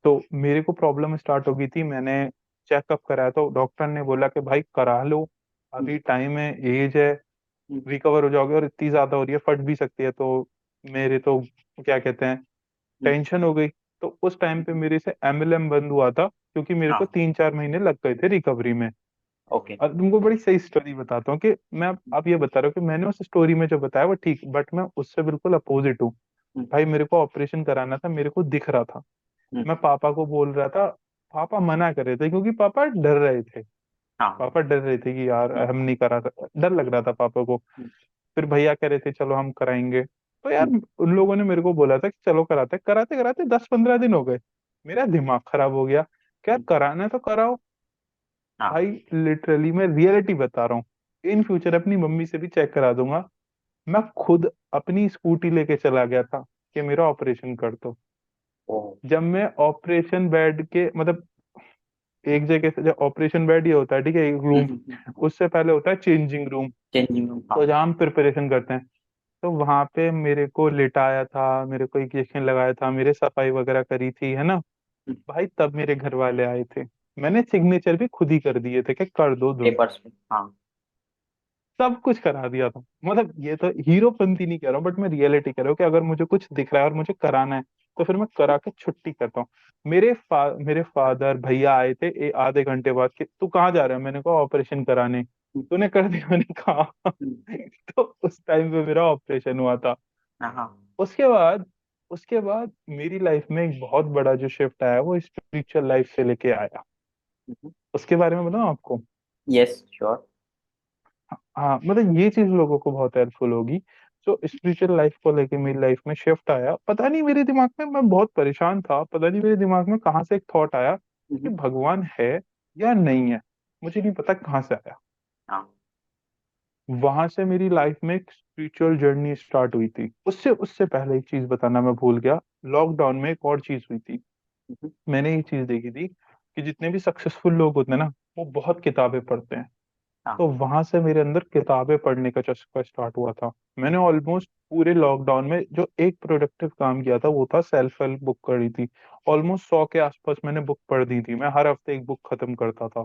तो मेरे को प्रॉब्लम स्टार्ट हो गई थी। मैंने चेकअप कराया तो डॉक्टर ने बोला कि भाई करा लो, हम्म, अभी टाइम है, एज है, हम्म, रिकवर हो जाओगे, और इतनी ज्यादा हो रही है, फट भी सकती है। तो मेरे तो क्या कहते हैं, हम्म, टेंशन हो गई। तो उस टाइम पे हम्म, मेरे से एमएलएम बंद हुआ था, क्योंकि मेरे को हाँ। 3-4 महीने लग गए थे रिकवरी में। ओके। और तुमको बड़ी सही स्टोरी बताता हूँ कि मैं आप ये बता रहे हो कि मैंने उस स्टोरी में जो बताया वो ठीक, बट मैं उससे बिल्कुल अपोजिट हूँ। हम्म, भाई मेरे को ऑपरेशन कराना था, मेरे को दिख रहा था, हम्म, मैं पापा को बोल रहा था, पापा मना कर रहे थे क्योंकि पापा डर रहे थे। हाँ। पापा डर रहे थे कि यार हम्म, हम नहीं करा सकते, डर लग रहा था पापा को। हम्म, फिर भैया कह रहे थे चलो हम कराएंगे। तो यार हम्म, उन लोगों ने मेरे को बोला था कि चलो कराते, कराते कराते 10-15 दिन हो गए। मेरा दिमाग खराब हो गया, क्या हम्म, कराना है तो कराओ। हाँ। भाई लिटरली मैं रियलिटी बता रहा हूँ, इन फ्यूचर अपनी मम्मी से भी चेक करा दूंगा। मैं खुद अपनी स्कूटी लेके चला गया था कि मेरा ऑपरेशन कर दो। ओ। जब मैं ऑपरेशन बेड के मतलब, एक जगह से, जब ऑपरेशन बेड ये होता है ठीक है, एक रूम, उससे पहले होता है चेंजिंग रूम, चेंजिंग रूम, हाँ। तो जहाँ हम प्रिपरेशन करते हैं। तो वहां पे मेरे को लिटाया था, मेरे को इंजेक्शन लगाया था, मेरे सफाई वगैरह करी थी, है ना। भाई तब मेरे घर वाले आए थे, मैंने सिग्नेचर भी खुद ही कर दिए थे कि कर दो दो, पेपर्स पे, हाँ। सब कुछ करा दिया था। मतलब ये तो हीरोपंती नहीं कह रहा हूँ, बट मैं रियलिटी कह रहा हूँ कि अगर मुझे कुछ दिख रहा है और मुझे कराना है, तो फिर मैं करा के छुट्टी करता हूँ। मेरे फादर भैया आए थे आधे घंटे बाद कि तू कहाँ जा रहा है, मैंने कहा ऑपरेशन कराने। तूने कर दिया, मैंने कहा। तो उस टाइम पे मेरा ऑपरेशन हुआ था। हाँ हाँ। उसके बाद उसके बाद मेरी लाइफ में एक बहुत बड़ा जो शिफ्ट आया वो स्पिरिचुअल लाइफ से लेके आया। उसके बारे में बताऊँ आपको? Yes, sure. हाँ मतलब ये चीज लोगों को बहुत हेल्पफुल होगी। तो स्पिरिचुअल लाइफ को लेके मेरी लाइफ में शिफ्ट आया, पता नहीं मेरे दिमाग में, मैं बहुत परेशान था, पता नहीं मेरे दिमाग में कहाँ से एक थॉट आया कि भगवान है या नहीं है, मुझे नहीं पता कहाँ से आया। हाँ। वहां से मेरी लाइफ में एक स्पिरिचुअल जर्नी स्टार्ट हुई थी। उससे उससे पहले एक चीज बताना मैं भूल गया, लॉकडाउन में एक और चीज हुई थी। मैंने ये चीज देखी थी कि जितने भी सक्सेसफुल लोग होते हैं ना, वो बहुत किताबें पढ़ते हैं। हाँ। तो वहां से मेरे अंदर किताबें पढ़ने का चस्का स्टार्ट हुआ था। मैंने ऑलमोस्ट पूरे लॉकडाउन में जो एक प्रोडक्टिव काम किया था वो था सेल्फ हेल्प बुक पढ़ी थी। ऑलमोस्ट 100 के आसपास मैंने बुक पढ़ दी थी। मैं हर हफ्ते एक बुक खत्म करता था,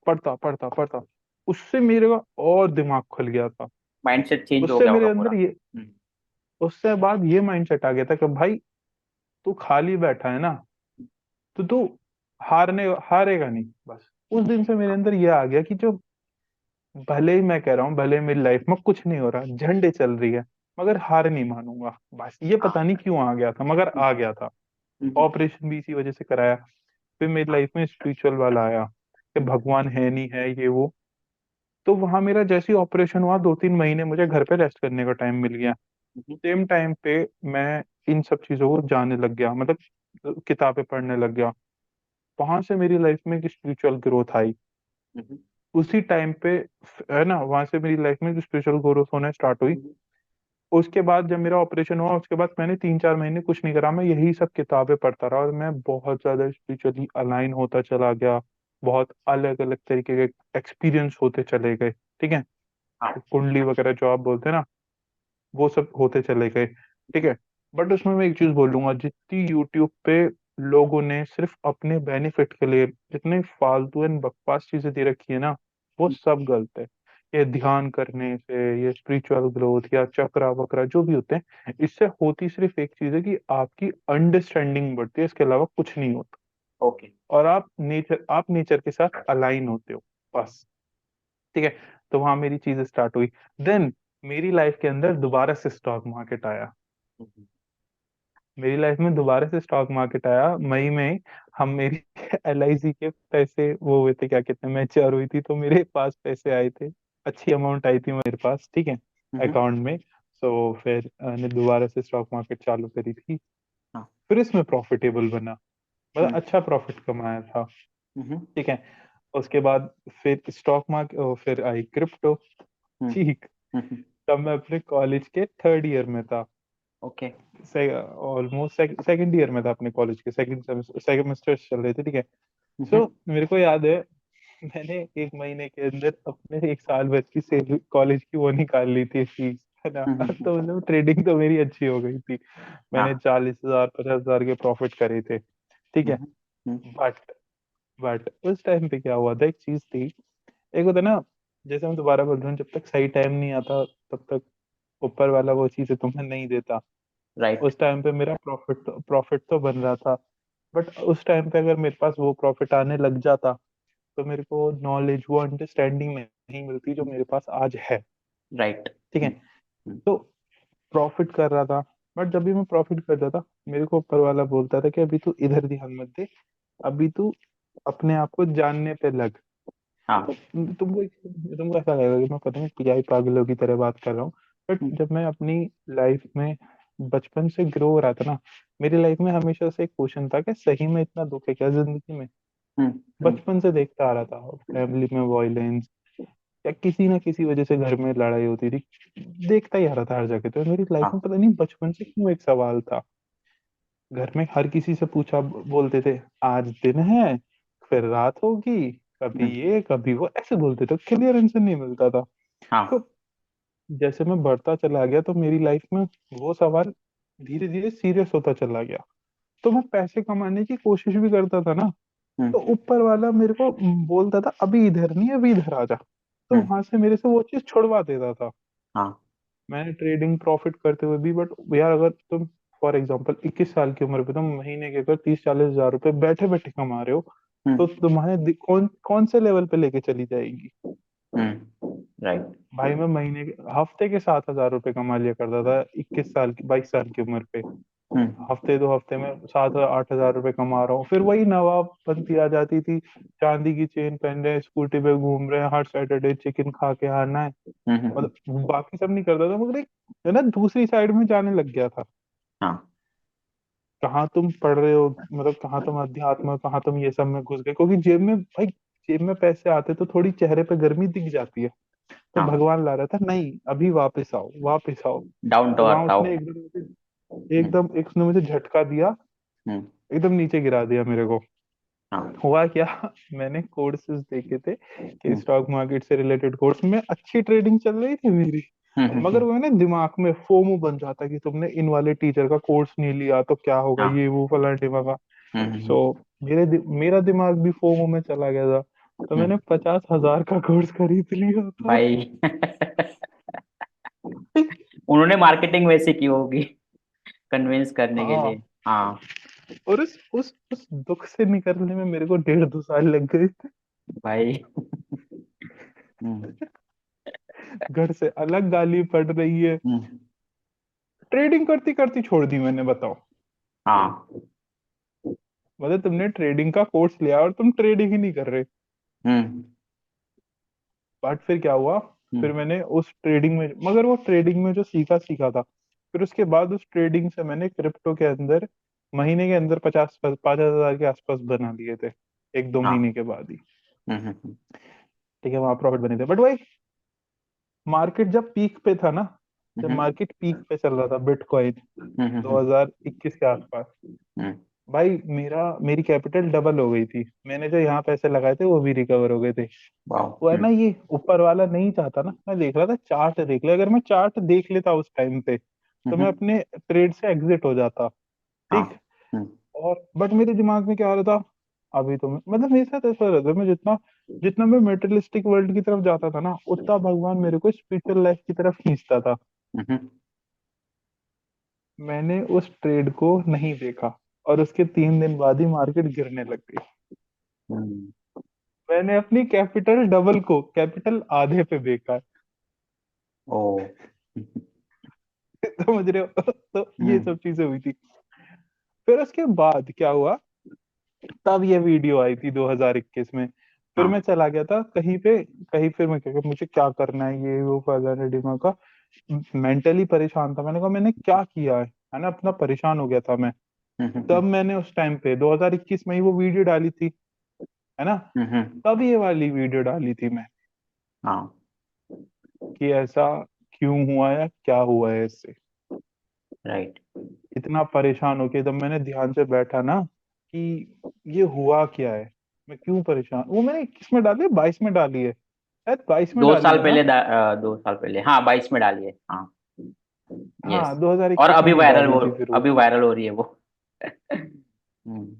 पढ़ता पढ़ता पढ़ता। उससे मेरे का और दिमाग खुल गया था। माइंडसेट चेंज हो उससे गया मेरे होगा अंदर पूरा। ये उससे बाद ये माइंडसेट आ गया था कि भाई तू खाली बैठा है ना, तो तू हारेगा नहीं बस। उस दिन से मेरे अंदर ये आ गया कि जो, भले ही मैं कह रहा हूँ, भले मेरी लाइफ में कुछ नहीं हो रहा, झंडे चल रही है, मगर हार नहीं मानूंगा बस। ये हाँ। पता नहीं क्यों आ गया था, मगर आ गया था। ऑपरेशन भी इसी वजह से कराया। फिर मेरी लाइफ में स्पिरिचुअल वाला आया कि भगवान है नहीं है ये वो। तो वहां मेरा जैसे ही ऑपरेशन हुआ, 2-3 महीने मुझे घर पे रेस्ट करने का टाइम मिल गया। सेम टाइम पे मैं इन सब चीजों को जानने लग गया, मतलब किताबें पढ़ने लग गया। वहां से मेरी लाइफ में एक स्पिरिचुअल ग्रोथ आई। उसी टाइम पे है ना, वहां से मेरी लाइफ में जो स्पिरिचुअल ग्रोथ होना स्टार्ट हुई। उसके बाद जब मेरा ऑपरेशन हुआ, उसके बाद मैंने 3-4 महीने कुछ नहीं करा, मैं यही सब किताबें पढ़ता रहा, और मैं बहुत ज्यादा स्पिरिचुअली अलाइन होता चला गया। बहुत अलग अलग तरीके के एक्सपीरियंस होते चले गए, ठीक है। कुंडली वगैरह जो आप बोलते हैं ना, वो सब होते चले गए, ठीक है। बट उसमें मैं एक चीज बोलूंगा, जितनी यूट्यूब पे लोगों ने सिर्फ अपने बेनिफिट के लिए जितने फालतू एंड बकवास चीजें दे रखी है ना, वो सब गलत है। ये ध्यान करने से, ये स्पिरिचुअल ग्रोथ या चक्रा वक्रा जो भी होते हैं, इससे होती सिर्फ एक चीज है कि आपकी अंडरस्टैंडिंग बढ़ती है, इसके अलावा कुछ नहीं होता। ओके। और आप नेचर के साथ अलाइन होते हो, बस, ठीक है। तो वहां मेरी चीज स्टार्ट हुई। देन मेरी लाइफ के अंदर दोबारा से स्टॉक मार्केट आया। मेरी लाइफ में दोबारा से स्टॉक मार्केट आया मई में। हम मेरी एलआईसी के पैसे वो हुए थे, क्या कहते हैं, मैच्योर हुई थी, तो मेरे पास पैसे आए थे, अच्छी अमाउंट आई थी मेरे पास, ठीक है, अकाउंट में। सो फिर मैंने दोबारा से स्टॉक मार्केट चालू करी थी। फिर इसमें प्रॉफिटेबल बना, मतलब अच्छा प्रॉफिट कमाया था, ठीक है। उसके बाद फिर स्टॉक मार्केट, फिर आई क्रिप्टो, ठीक। तब मैं अपने कॉलेज के थर्ड ईयर में था, ओके। ऑलमोस्ट सेकंड ईयर में था अपने कॉलेज के, सेकंड सेमेस्टर चल रहे थे, ठीक है। सो मेरे को याद है मैंने 1 महीने के अंदर अपने 1 साल भर की सेविंग कॉलेज की वो निकाल ली थी फीस, है ना। तो मतलब ट्रेडिंग तो मेरी अच्छी हो गई थी। मैंने हाँ। 40,000 50,000 के प्रॉफिट करे थे। ठीक है। हम्म, हम्म, बट बट उस टाइम पे क्या हुआ था, एक चीज थी। एक होता है ना, जैसे मैं दोबारा बोल रहा हूँ, जब तक सही टाइम नहीं आता तब तक ऊपर वाला वो चीजें तुम्हें नहीं देता। राइट। उस टाइम पे मेरा प्रॉफिट तो बन रहा था। बट उस टाइम पे अगर मेरे पास वो प्रॉफिट आने लग जाता तो मेरे को नॉलेज, वो अंडरस्टैंडिंग नहीं मिलती जो मेरे पास आज है। राइट। ठीक है। तो प्रॉफिट कर रहा था। बट जब भी मैं प्रॉफिट करता था, मेरे को ऊपर वाला बोलता था कि अभी तू इधर ध्यान मत दे, अभी तू अपने आप को जानने पे लग। तो हाँ। तुमको ऐसा लगेगा कि मैं पता नहीं पियाई पागलों की तरह बात कर रहा हूँ। बट हम्म, जब मैं अपनी लाइफ में बचपन से ग्रो हो रहा था ना, मेरी लाइफ में हमेशा से एक क्वेश्चन था कि सही में इतना दुख है क्या जिंदगी में। हम्म, हम्म, बचपन से देखता आ रहा था फैमिली में वॉयलेंस, या किसी ना किसी वजह से घर में लड़ाई होती थी, देखता ही आ रहा था हर जगह। तो मेरी लाइफ में हाँ। पता नहीं बचपन से क्यों एक सवाल था। घर में हर किसी से पूछा, बोलते थे आज दिन है, फिर रात होगी, कभी हम्म, ये कभी वो, ऐसे बोलते थे, क्लियर आंसर नहीं मिलता था। तो हाँ। जैसे मैं बढ़ता चला गया तो मेरी लाइफ में वो सवाल धीरे धीरे सीरियस होता चला गया। तो मैं पैसे कमाने की कोशिश भी करता था ना, हम्म, तो ऊपर वाला मेरे को बोलता था अभी इधर नहीं, अभी इधर आ जा। तो हम्म, वहां से मेरे से वो चीज छुड़वा देता था। हाँ। मैंने ट्रेडिंग प्रॉफिट करते हुए भी, बट यार अगर तुम फॉर एग्जांपल 21 साल की उम्र पे तुम महीने के अगर 30 40 हजार रुपए बैठे बैठे कमा रहे हो, तो हम्म, तुम्हारे कौन कौन से लेवल पे लेके चली जाएगी। राइट। भाई मैं महीने के हफ्ते के 7 हजार रुपए कमा लिया करता था 21 साल की 22 साल की उम्र पे। हम्म, हफ्ते 2 हफ्ते में 7 8 हजार रुपए कमा रहा हूँ, फिर वही नवाबपंती आ जाती थी। चांदी की चेन पहन रहे हैं, स्कूटी पे घूम रहे हैं, हर सैटरडे चिकन खा के आना है। हम्म, मतलब बाकी सब नहीं करता था, मगर एक है ना दूसरी साइड में जाने लग गया था। हाँ। कहाँ तुम पढ़ रहे हो, मतलब कहाँ तुम अध्यात्म, कहाँ तुम ये सब में घुस गए, क्योंकि जेब में भाई, जेब में पैसे आते तो थोड़ी चेहरे पे गर्मी दिख जाती है। तो हाँ। भगवान ला रहा था, नहीं अभी वापस आओ वापस आओ। डाउन टू तो वहां अर्थ आओ। उसने हम्म, एक उसने मुझे झटका दिया, हम्म, एकदम नीचे गिरा दिया मेरे को। हाँ। हुआ क्या, मैंने कोर्सेज देखे थे कि हम्म, स्टॉक मार्केट से रिलेटेड कोर्स में अच्छी ट्रेडिंग चल रही थी मेरी। हम्म, मगर वो है ना दिमाग में फोमो बन जाता कि तुमने इन वाले टीचर का कोर्स नहीं लिया तो क्या होगा, हाँ। ये वो फला टिमका। हम्म, सो मेरा दिमाग भी फोमो में चला गया था। तो मैंने हम्म, 50,000 का कोर्स खरीद लिया था। भाई उन्होंने मार्केटिंग वैसे की होगी, कन्विंस करने के लिए। हाँ। हाँ। और उस दुख से निकलने में मेरे को 1.5 2 साल लग गए थे। भाई। हम्म, घर से अलग गाली पड़ रही है। हम्म, ट्रेडिंग करती करती छोड़ दी मैंने, बताओ। हाँ। मतलब तुमने ट्रेडिंग का कोर्स लिया और तुम ट्रेडिंग ही नहीं कर रहे। हम्म, बट फिर क्या हुआ, फिर हम्म, मैंने उस ट्रेडिंग में, मगर वो ट्रेडिंग में जो सीखा सीखा था, फिर उसके बाद उस ट्रेडिंग से मैंने क्रिप्टो के अंदर महीने के अंदर 50 5 हजार के आसपास बना लिए थे, 1 2 महीने हाँ। के बाद ही। हम्म, ठीक है, वहां प्रॉफिट बने थे। बट वही मार्केट जब पीक पे था ना, जब हम्म, मार्केट पीक पे चल रहा था बिटकॉइन हम्म, 2021 के आसपास, हम्म, भाई मेरी कैपिटल डबल हो गई थी। मैंने जो यहाँ पैसे लगाए थे वो भी रिकवर हो गए थे। वाओ। वो है ना, ये ऊपर वाला नहीं चाहता ना, मैं देख रहा था चार्ट देख ले, अगर मैं चार्ट देख लेता उस टाइम पे तो मैं हम्म, अपने ट्रेड से एग्जिट हो जाता। हाँ। ठीक। हम्म, और बट मेरे दिमाग में क्या हो रहा था, अभी तो मतलब मेरे साथ ऐसा रहता है, मैं जितना जितना मैं मेटेरियलिस्टिक वर्ल्ड की तरफ जाता था ना, उतना भगवान मेरे को स्पिरिचुअल लाइफ की तरफ खींचता था। हम्म, मैंने उस ट्रेड को नहीं देखा, और उसके 3 दिन बाद ही मार्केट गिरने लग गई। हम्म, मैंने अपनी कैपिटल डबल को कैपिटल आधे पे बेचा। ओ। समझ रहे हो। तो ये हम्म, सब चीजें हुई थी। फिर उसके बाद क्या हुआ, तब ये वीडियो आई थी 2021 में। फिर मैं हाँ। चला गया था कहीं पे, कहीं फिर मैं क्या, मुझे क्या करना है, ये वो फलाना डिमा का। मेंटली परेशान था, मैंने कहा मैंने क्या किया है ना, अपना परेशान हो गया था मैं। हम्म, तब मैंने उस टाइम पे 2021 में ही वो वीडियो डाली थी, है ना। तब ये वाली वीडियो डाली थी मैं, हाँ। कि ऐसा क्यों हुआ या क्या हुआ है इससे। राइट। इतना परेशान होके जब मैंने ध्यान से बैठा ना कि ये हुआ क्या है, मैं क्यों परेशान, वो मैंने 21 में डाली है, 22 में डाली है, शायद 22 में दो डाली साल है ना। पहले 2 साल पहले, हाँ 22 में डाली है, हाँ। यस। हाँ और 2021 में अभी ही वायरल डाली हो, थी फिर वो। अभी वायरल हो रही है वो।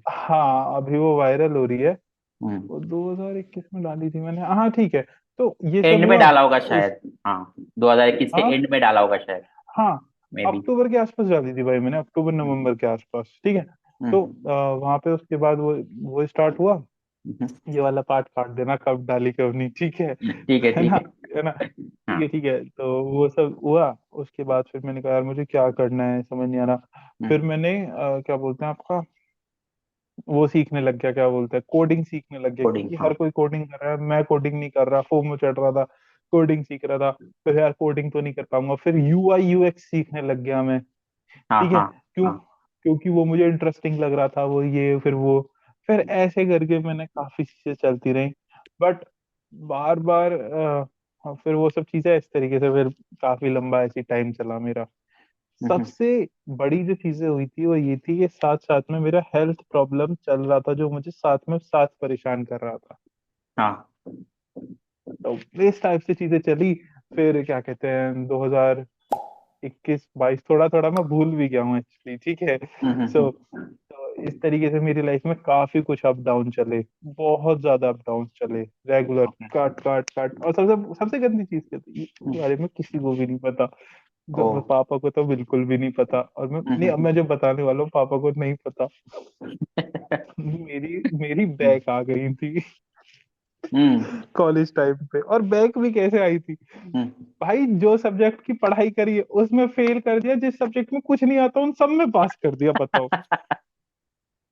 हाँ अभी वो वायरल हो रही है। हम्म। वो 2021 में डाली थी मैंने, हाँ ठीक है। तो ये सब एंड में हुआ। डाला होगा उस शायद। हाँ, 2021 के हाँ एंड में डाला होगा शायद। हाँ मे बी। अक्टूबर के आसपास डाली थी भाई मैंने, अक्टूबर नवंबर के आसपास, ठीक है। तो हम्म। वहां पे उसके बाद वो स्टार्ट हुआ। हम्म। ये वाला पार्ट काट देना, कब डाली कब नहीं, ठीक है। ठीक है, है ठीक ना, है। है ना। हाँ। ठीक है तो वो सब हुआ। उसके बाद फिर मैंने कहा यार मुझे क्या करना है, समझ नहीं आ रहा। हम्म। फिर मैंने क्या बोलते हैं आपका, वो सीखने लग गया, क्या बोलते हैं, कोडिंग सीखने लग गया, कोडिंग, क्योंकि हाँ। हर कोई कोडिंग कर रहा है, मैं कोडिंग नहीं कर रहा, फोमो चढ़ रहा था, कोडिंग सीख रहा था। फिर यार कोडिंग तो नहीं कर पाऊंगा, फिर यूआई यूएक्स सीखने लग गया मैं। हाँ, ठीक है, हाँ, क्यों, हाँ। क्योंकि वो मुझे इंटरेस्टिंग लग रहा था, वो ये फिर वो, फिर ऐसे करके मैंने काफी चीजें चलती रही। बट बार बार फिर वो सब चीजें इस तरीके से फिर काफी लंबा ऐसी टाइम चला मेरा। हम्म। सबसे बड़ी जो चीजें हुई थी वो ये थी कि साथ साथ में मेरा हेल्थ प्रॉब्लम चल रहा था, जो मुझे साथ परेशान कर रहा था। हाँ। तो इस टाइप से चीजें चली। फिर क्या कहते हैं, 2021 22 थोड़ा थोड़ा मैं भूल भी गया हूँ एक्चुअली, ठीक है। हम्म। सो तो इस तरीके से मेरी लाइफ में काफी कुछ अप डाउन चले, बहुत ज्यादा अप डाउन चले, रेगुलर ओके। काट काट काट। और सबसे सबसे गंदी चीज क्या थी, इसके बारे में किसी को भी नहीं पता। ओ। पापा को तो बिल्कुल भी नहीं पता, और मैं नहीं, अब मैं जो बताने वाला हूँ पापा को नहीं पता। मेरी मेरी बैक आ गई थी हम्म। कॉलेज टाइम पे। और बैक भी कैसे आई थी हम्म। भाई, जो सब्जेक्ट की पढ़ाई करी है उसमें फेल कर दिया, जिस सब्जेक्ट में कुछ नहीं आता उन सब में पास कर दिया, बताओ।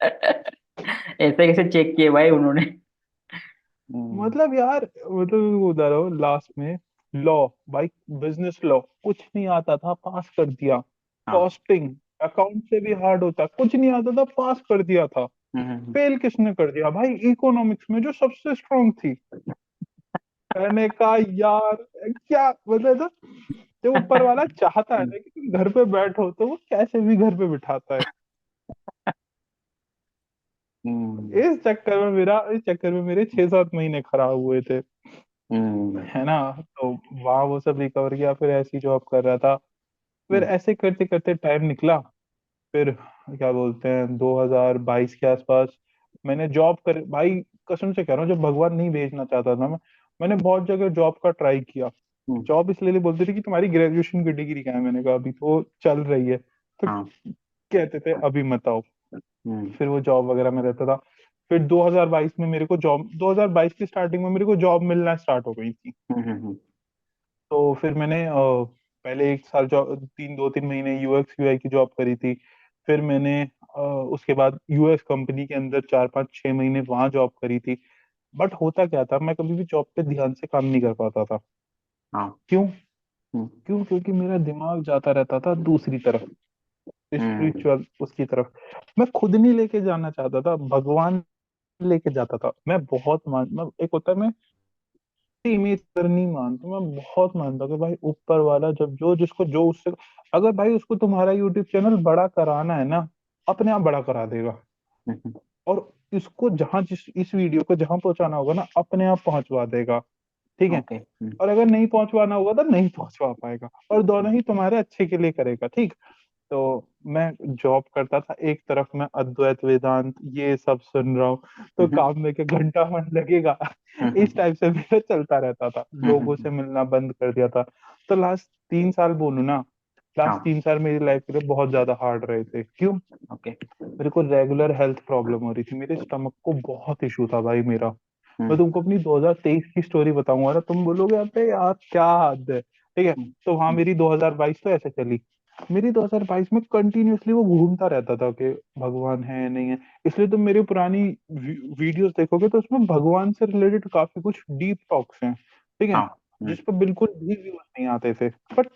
ऐसे कैसे चेक किए भाई उन्होंने? हम्म। मतलब यार, मतलब वो बता रहा हूँ लास्ट में, लॉ, भाई बिजनेस लॉ कुछ नहीं आता था, पास कर दिया। हाँ। कॉस्टिंग, अकाउंट से भी हार्ड होता, कुछ नहीं आता था, पास कर दिया था। हम्म। फेल किसने कर दिया भाई, इकोनॉमिक्स में जो सबसे स्ट्रांग थी। मैंने कहा यार क्या मतलब था, जो ऊपर वाला चाहता है ना कि तुम घर पे बैठो, तो वो कैसे भी घर पे बिठाता है। हम्म। इस चक्कर में मेरे 6-7 महीने खराब हुए थे, हम्म। है ना। तो वहां वो सब रिकवर किया, फिर ऐसी जॉब कर रहा था। फिर हम्म। ऐसे करते करते टाइम निकला। फिर क्या बोलते हैं, 2022 के आसपास मैंने जॉब कर भाई, कसम से कह रहा हूँ, जब भगवान नहीं भेजना चाहता था मैंने बहुत जगह जॉब का ट्राई किया। हम्म। जॉब इसलिए बोलते थे कि तुम्हारी ग्रेजुएशन की डिग्री क्या है, मैंने कहा अभी तो चल रही है, तो हाँ। कहते थे अभी मत आओ। हम्म। फिर वो जॉब वगैरह में रहता था। फिर 2022 में मेरे को जॉब, 2022 की स्टार्टिंग में मेरे को जॉब मिलना स्टार्ट हो गई थी। हम्म। तो फिर मैंने पहले 1 साल जॉब, 2-3 महीने यूएक्स यूआई की जॉब करी थी। फिर मैंने उसके बाद यूएस कंपनी के अंदर 4-5-6 महीने वहां जॉब करी थी। बट होता क्या था, मैं कभी भी जॉब पे ध्यान से काम नहीं कर पाता था। हाँ। क्यों, हम्म। क्योंकि मेरा दिमाग जाता रहता था दूसरी तरफ, हम्म। स्पिरिचुअल उसकी तरफ। मैं खुद नहीं लेके जाना चाहता था, भगवान लेके जाता था। मैं बहुत मान, मैं एक होता है, मैं इमेज पर नहीं मानता, मैं बहुत मानता हूँ कि भाई ऊपर वाला जब जो जिसको जो उससे, अगर भाई उसको तुम्हारा यूट्यूब चैनल बड़ा कराना है ना, अपने आप बड़ा करा देगा। हम्म। और इसको जहां, जिस इस वीडियो को जहां पहुंचाना होगा ना, अपने आप पहुंचवा देगा, ठीक है। ओके। और अगर नहीं पहुंचवाना होगा तो नहीं पहुंचवा पाएगा, और दोनों ही तुम्हारे अच्छे के लिए करेगा, ठीक। तो मैं जॉब करता था, एक तरफ मैं अद्वैत वेदांत ये सब सुन रहा हूँ, तो हम्म। काम में क्या घंटा मन लगेगा। इस हम्म। टाइप से मेरा चलता रहता था, लोगों हम्म। से मिलना बंद कर दिया था। तो लास्ट 3 साल बोलूं ना, लास्ट हाँ। 3 साल मेरी लाइफ के लिए बहुत ज्यादा हार्ड रहे थे। क्यों, ओके। मेरे को रेगुलर हेल्थ प्रॉब्लम हो रही थी, मेरे स्टमक को बहुत इशू था भाई मेरा। मैं हम्म। तुमको अपनी 2023 की स्टोरी बताऊंगा ना, तुम बोलोगे अबे यार क्या हद है, ठीक है। हम्म। तो हाँ, मेरी 2022 तो ऐसे चली। मेरी 2022 में कंटिन्यूअसली वो घूमता रहता था कि भगवान है नहीं है। इसलिए तुम मेरी पुरानी वीडियोस देखोगे तो उसमें भगवान से रिलेटेड काफी कुछ डीप टॉक्स हैं, ठीक है, हाँ। जिस पर बिल्कुल भी व्यूज नहीं आते थे। बट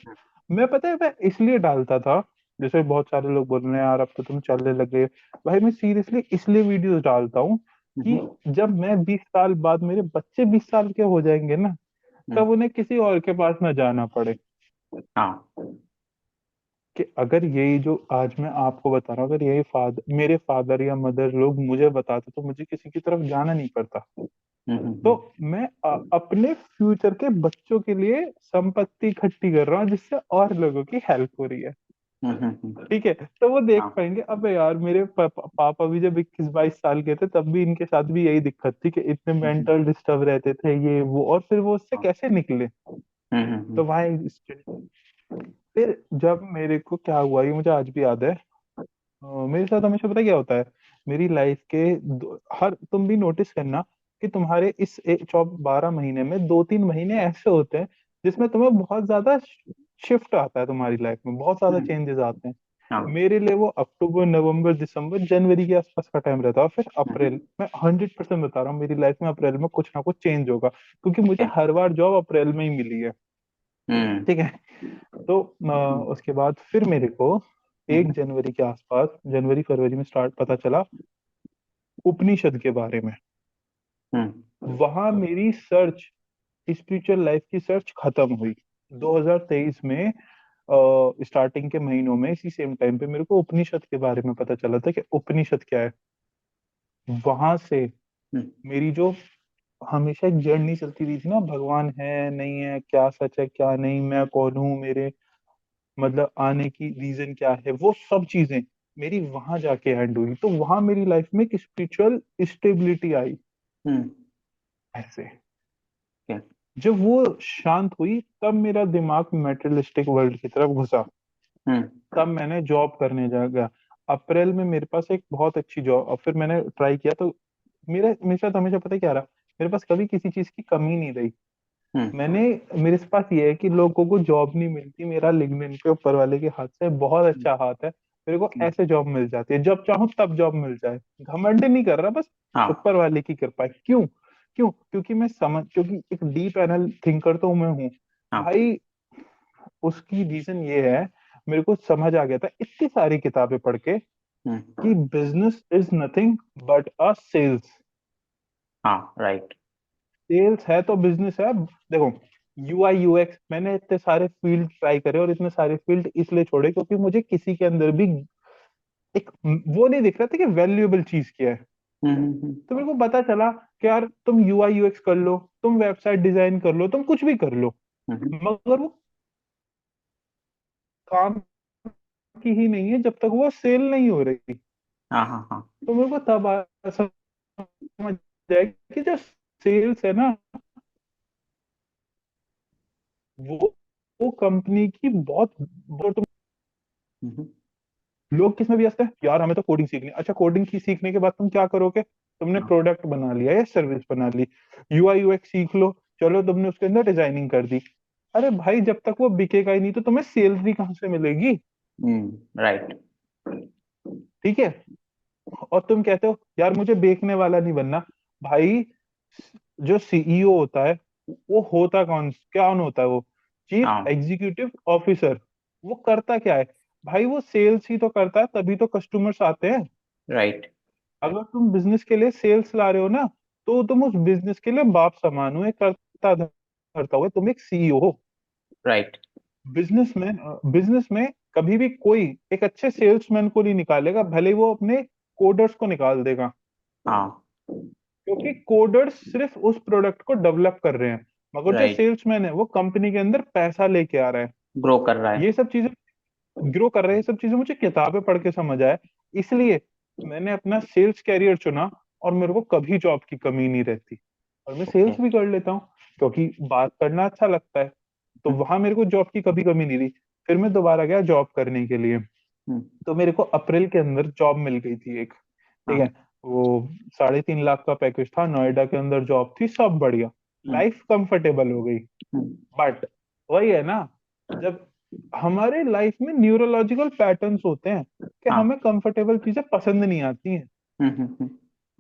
मैं, पता है, मैं इसलिए डालता था, जैसे बहुत सारे लोग बोल रहे हैं यार अब तो तुम चलने लगे, भाई मैं सीरियसली इसलिए वीडियोस डालता हूँ कि हम्म। जब मैं 20 साल बाद, मेरे बच्चे 20 साल के हो जाएंगे ना, हम्म। तब उन्हें किसी और के पास ना जाना पड़े। हाँ। कि अगर यही जो आज मैं आपको बता रहा हूँ, अगर यही मेरे फादर या मदर लोग मुझे बताते तो मुझे किसी की तरफ जाना नहीं पड़ता। तो हम्म, मैं अपने फ्यूचर के बच्चों के लिए संपत्ति इकट्ठी कर रहा हूँ जिससे और लोगों की हेल्प हो रही है। ठीक है, तो वो देख हाँ। पाएंगे अबे यार मेरे पापा भी जब 21-22 साल के थे तब भी इनके साथ भी यही दिक्कत थी कि इतने हम्म, मेंटल डिस्टर्ब रहते थे ये वो, और फिर वो उससे हाँ। कैसे निकले। तो वहां फिर जब मेरे को क्या हुआ ये मुझे आज भी याद है। मेरे साथ हमेशा पता है क्या होता है, मेरी लाइफ के हर तुम भी नोटिस करना कि तुम्हारे इस 12 महीने में 2-3 महीने ऐसे होते हैं जिसमें तुम्हें बहुत ज्यादा शिफ्ट आता है, तुम्हारी लाइफ में बहुत ज्यादा हम्म, चेंजेस आते हैं। हाँ। मेरे लिए वो अक्टूबर नवंबर दिसंबर जनवरी के आसपास का टाइम रहता है, और फिर हम्म, अप्रैल। मैं 100% बता रहा हूँ, मेरी लाइफ में अप्रैल में कुछ ना कुछ चेंज होगा, क्योंकि मुझे okay, हर बार जॉब अप्रैल में ही मिली है। हम्म, ठीक है। तो उसके बाद फिर मेरे को एक हम्म, जनवरी के आसपास, जनवरी फरवरी में स्टार्ट पता चला उपनिषद के बारे में। हम्म, वहां मेरी सर्च, स्पिरिचुअल लाइफ की सर्च खत्म हुई 2023 में। स्टार्टिंग के महीनों में इसी सेम टाइम पे मेरे को उपनिषद के बारे में पता चला था कि उपनिषद क्या है। वहां से हम्म, मेरी जो हमेशा एक जर्नी चलती रही थी ना, भगवान है नहीं है, क्या सच है क्या नहीं, मैं कौन हूँ, मेरे मतलब आने की रीजन क्या है, वो सब चीजें मेरी वहां जाके एंड हुई। तो वहां मेरी लाइफ में एक स्पिरिचुअल स्टेबिलिटी आई हम्म, ऐसे। okay, जब वो शांत हुई तब मेरा दिमाग मेटेरियलिस्टिक वर्ल्ड की तरफ घुसा। हम्म, तब मैंने जॉब करने जा गया। अप्रैल में मेरे पास एक बहुत अच्छी जॉब, और फिर मैंने ट्राई किया तो मेरा मेरे साथ हमेशा पता है क्या रहा, मेरे पास कभी किसी चीज की कमी नहीं रही। हम्म, मैंने मेरे पास ये है कि लोगों को जॉब नहीं मिलती, मेरा लिंक्डइन पे ऊपर वाले के हाथ से बहुत अच्छा हाथ है। मेरे को हम्म, ऐसे जॉब मिल जाती है, जब चाहूँ तब जॉब मिल जाए। घमंड नहीं कर रहा, बस हाँ, ऊपर वाले की कृपा है। क्यों? क्यों? क्योंकि मैं समझ, क्योंकि एक डीप एनल थिंकर तो मैं हूँ हाँ, भाई। उसकी रीजन ये है, मेरे को समझ आ गया था इतनी सारी किताबें पढ़ के हम्म, कि business is nothing but a sales. हाँ, राइट। सेल्स है तो बिजनेस है। देखो, यूआई यूएक्स मैंने इतने सारे फील्ड ट्राई करे, और इतने सारे फील्ड इसलिए छोड़े क्योंकि मुझे किसी के अंदर भी एक वो नहीं दिख रहा था कि वैल्यूएबल चीज क्या है। हम्म, तो मेरे को पता चला कि यार तुम यूआई यूएक्स कर लो, तुम वेबसाइट डिजाइन कर लो, तुम कुछ भी कर लो, मगर वो काम की ही नहीं है जब तक वो सेल नहीं हो रही। हाँ, हाँ, हाँ, तो मेरे को तब समझ आया कि जो सेल्स है ना, वो वो कंपनी की बहुत बहुत। हम्म, लोग किसमें व्यस्त है यार, हमें तो कोडिंग सीखनी है। अच्छा, कोडिंग की सीखने के बाद तुम क्या करोगे? तुमने हाँ, प्रोडक्ट बना लिया या सर्विस बना ली, यूआई यूएक्स सीख लो, चलो तुमने उसके अंदर डिजाइनिंग कर दी। अरे भाई, जब तक वो बिकेगा ही नहीं तो तुम्हें सैलरी कहाँ से मिलेगी? राइट। ठीक है। और तुम कहते हो यार मुझे बेचने वाला नहीं बनना। भाई, जो सीईओ होता है वो होता कौन होता है? वो चीफ हाँ, एग्जीक्यूटिव ऑफिसर। वो करता क्या है? भाई वो सेल्स ही तो करता है, तभी तो कस्टमर्स आते हैं। राइट। अगर तुम बिजनेस के लिए सेल्स ला रहे हो ना, तो तुम उस बिजनेस के लिए बाप समान हो, एक करता धरता हुआ, तुम एक सीईओ हो। राइट। बिजनेस में कभी भी कोई एक अच्छे सेल्समैन को नहीं निकालेगा, भले ही वो अपने कोडर्स को निकाल देगा, हाँ, क्योंकि कोडर्स सिर्फ उस प्रोडक्ट को डेवलप कर रहे हैं, मगर जो राइट। सेल्समैन है वो कंपनी के अंदर पैसा लेके आ रहा है। ग्रो कर रहा है। ये सब चीजें ग्रो कर रहे हैं, ये सब चीजें मुझे किताबें पढ़ के समझ आया। इसलिए मैंने अपना सेल्स कैरियर चुना, और मेरे को कभी जॉब की कमी नहीं रहती, और मैं ओके। सेल्स भी कर लेता हूँ क्योंकि बात करना अच्छा लगता है। तो हम्म, वहां मेरे को जॉब की कभी कमी नहीं रही। फिर मैं दोबारा गया जॉब करने के लिए। हम्म, तो मेरे को अप्रैल के अंदर जॉब मिल गई थी एक। ठीक हाँ, है। वो 3.5 लाख का पैकेज था, नोएडा के अंदर जॉब थी, सब बढ़िया, हम्म, लाइफ कंफर्टेबल हो गई। हम्म, बट वही है ना, जब हमारे लाइफ में न्यूरोलॉजिकल पैटर्न्स होते हैं कि हाँ, हमें कंफर्टेबल चीजें पसंद नहीं आती हैं। हम्म, हम्म,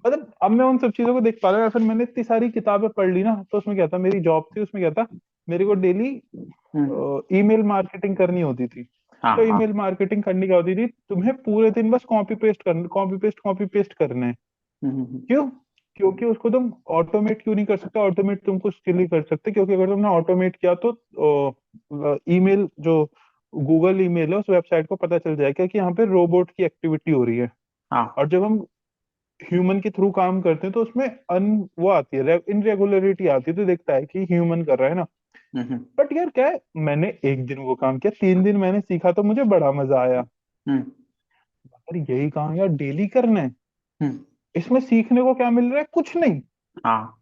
मतलब अब मैं उन सब चीजों को देख पा रहा हूँ, या फिर मैंने इतनी सारी किताबें पढ़ ली ना, तो उसमें क्या था, मेरी जॉब थी, उसमें क्या था, मेरे को डेली हम्म, ईमेल मार्केटिंग करनी होती थी। हाँ, तो हाँ, ईमेल मार्केटिंग करनी क्या होती थी, तुम्हें पूरे दिन बस कॉपी पेस्ट करना है। हम्म, क्यों? क्योंकि उसको तुम ऑटोमेट क्यों नहीं कर सकते? ऑटोमेट तुमको इसके लिए कर सकते क्योंकि अगर तुमने ऑटोमेट किया तो ईमेल जो गूगल ईमेल है, उस वेबसाइट को पता चल जाएगा कि यहाँ पे रोबोट की एक्टिविटी हो रही है। हाँ। और जब हम ह्यूमन के थ्रू काम करते हैं तो उसमें अन वो आती है, इनरेगुलरिटी आती है, तो देखता है कि ह्यूमन कर रहा है ना। हम्म। बट यार क्या है, मैंने एक दिन वो काम किया, 3 दिन मैंने सीखा तो मुझे बड़ा मजा आया। हम्म। अरे यही काम यार डेली करना है, हम्म। इसमें सीखने को क्या मिल रहा है, कुछ नहीं। हाँ।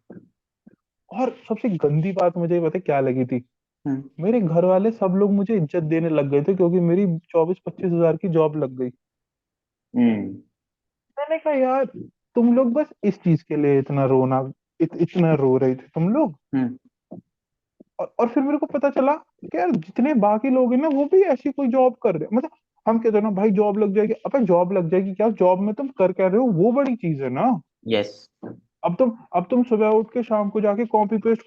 और सबसे गंदी बात मुझे पता है क्या लगी थी, हम्म। मेरे घर वाले सब लोग मुझे इज्जत देने लग गए थे क्योंकि मेरी 24-25 हजार की जॉब लग गई। हम्म। मैंने कहा यार, तुम लोग बस इस चीज के लिए इतना रोना, इतना रो रहे थे तुम लोग। हम्म। और फिर मेरे को पता चला कि यार जितने बाकी लोग हैं ना वो भी ऐसी कोई जॉब कर रहे हैं, मतलब हम कहते हैं ना भाई जॉब लग जाएगी, अपन जॉब लग जाएगी क्या, जॉब में तुम कर क्या रहे हो वो बड़ी चीज है ना। यस। अब तुम सुबह उठ के शाम को जाके कॉपी पेस्ट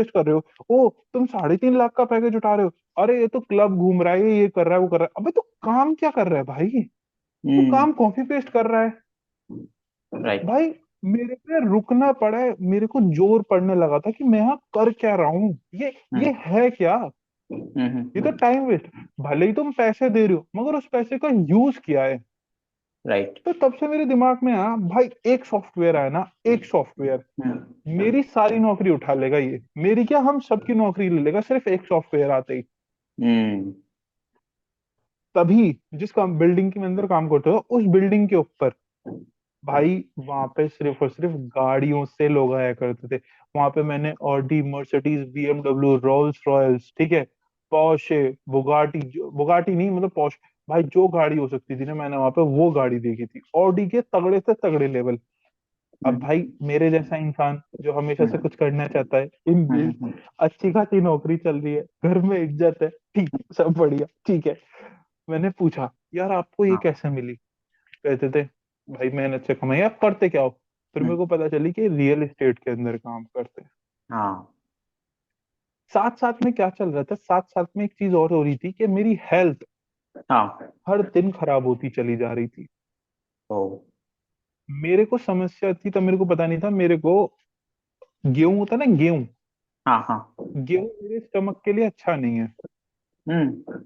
कर रहे हो। ओ तुम 3.5 लाख का पैकेज उठा रहे हो, अरे ये तो क्लब घूम रहा है, ये कर रहा है, वो कर रहा है, अबे तो काम क्या कर रहा है भाई, तो हम्म। काम कॉपी पेस्ट कर रहा है। राइट। भाई मेरे पे रुकना पड़ा है, मेरे को जोर पड़ने लगा था कि मैं यहाँ कर क्या रहा हूँ, ये हम्म। है क्या, ये तो हम्म। Time waste. भले ही तुम पैसे दे रहे हो मगर उस पैसे का यूज किया है। राइट। तो तब से मेरे दिमाग में आया भाई, एक सॉफ्टवेयर आया ना, एक सॉफ्टवेयर हम्म। मेरी सारी नौकरी उठा लेगा, ये मेरी क्या हम सबकी नौकरी ले लेगा सिर्फ एक सॉफ्टवेयर आते ही। हम्म। तभी जिस काम बिल्डिंग के अंदर काम करते हो उस बिल्डिंग के ऊपर भाई, वहां पे सिर्फ और सिर्फ गाड़ियों से लोग आया करते थे। वहां पे मैंने Audi, Mercedes, BMW, Rolls Royce, ठीक है, पोर्शे, बुगाटी, बुगाटी नहीं मतलब पोर्श, भाई जो गाड़ी हो सकती थी ना मैंने वहां पे वो गाड़ी देखी थी, ऑडी के तगड़े से तगड़े लेवल। अब हम्म। भाई मेरे जैसा इंसान जो हमेशा से कुछ करना चाहता है इन बिल्ड, हम्म। अच्छी खासी नौकरी चल रही है, घर में इज्जत है, ठीक, सब बढ़िया, ठीक है। मैंने पूछा यार आपको ये हाँ। कैसे मिली, कहते थे भाई मेहनत से कमाई, आप करते क्या हो। फिर मेरे हम्म। को पता चली कि रियल एस्टेट के अंदर काम करते हैं। हाँ। साथ साथ में क्या चल रहा था, साथ साथ में एक चीज और हो रही थी कि मेरी हेल्थ हाँ। हर दिन खराब होती चली जा रही थी। ओ। मेरे को समस्या थी तब मेरे को पता नहीं था, मेरे को गेहूं होता है ना, गेहूं, हाँ। हाँ। गेहूं मेरे स्टमक के लिए अच्छा नहीं है। हम्म।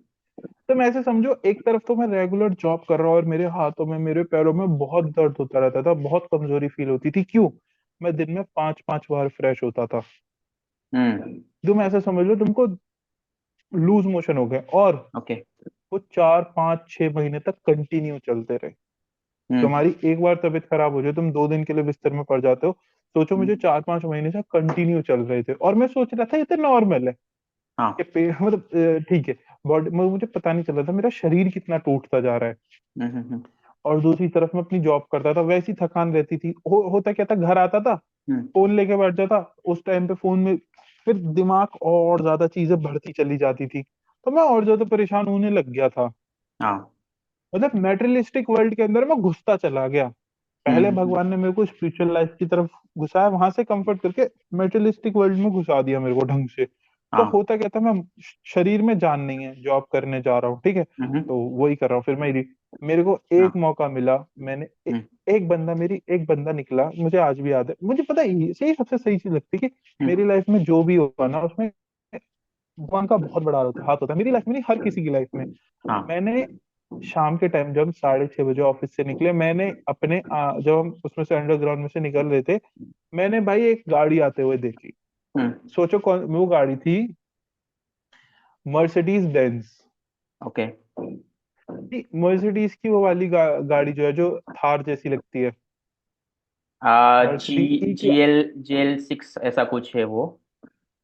तो मैं ऐसे समझो, एक तरफ तो मैं रेगुलर जॉब कर रहा हूँ और मेरे हाथों में मेरे पैरों में बहुत दर्द होता रहता था, बहुत कमजोरी फील होती थी, क्यों, मैं दिन में 5-5 बार फ्रेश होता था। हम्म। तुम ऐसे समझ लो तुमको लूज मोशन हो गए, और ओके। वो 4-5-6 महीने तक कंटिन्यू चलते रहे। हम्म। तुम्हारी एक बार तबीयत खराब हो जाए, तुम 2 दिन के लिए बिस्तर में पड़ जाते हो। सोचो मुझे हम्म। 4-5 महीने से कंटिन्यू चल रहे थे और मैं सोच रहा था ये तो नॉर्मल है, कि हाँ। मतलब ठीक है, बॉडी, मुझे पता नहीं चल रहा था मेरा शरीर कितना टूटता जा रहा है। हम्म। और दूसरी तरफ मैं अपनी जॉब करता था, वैसी थकान रहती थी, होता क्या था, घर आता था, हम्म। फोन लेके बैठ जाता, उस टाइम पे फोन में फिर दिमाग और ज्यादा चीजें बढ़ती चली जाती थी, तो मैं और ज्यादा परेशान होने लग गया था। हाँ। मतलब मेटेरियलिस्टिक वर्ल्ड के अंदर मैं घुसता चला गया। पहले हम्म। भगवान ने मेरे को स्पिरिचुअल लाइफ की तरफ घुसाया, वहां से कंफर्ट करके मेटेरियलिस्टिक वर्ल्ड में घुसा दिया मेरे को ढंग से। तो हाँ। होता क्या था, मैं शरीर में जान नहीं है, जॉब करने जा रहा हूँ, ठीक है, हम्म। तो वही कर रहा हूँ। फिर मेरे को हाँ। एक मौका मिला, मैंने हम्म। एक बंदा निकला, मुझे आज भी याद है, मुझे पता है यही सबसे सही चीज लगती है कि हम्म। मेरी लाइफ में जो भी होगा ना उसमें भगवान का बहुत बड़ा हाथ होता है, मेरी लाइफ में नहीं, हर किसी की लाइफ में। हाँ। मैंने शाम के टाइम जब 6:30 बजे ऑफिस से निकले, मैंने अपने जब हम उसमें से अंडरग्राउंड में से निकल रहे थे, मैंने भाई एक गाड़ी आते हुए देखी। हम्म। सोचो कौन वो गाड़ी थी, मर्सिडीज बेंज। ओके। मर्सिडीज की वो वाली गाड़ी जो है, जो थार जैसी लगती है, मर्सिडीज जी GL6 ऐसा कुछ है वो।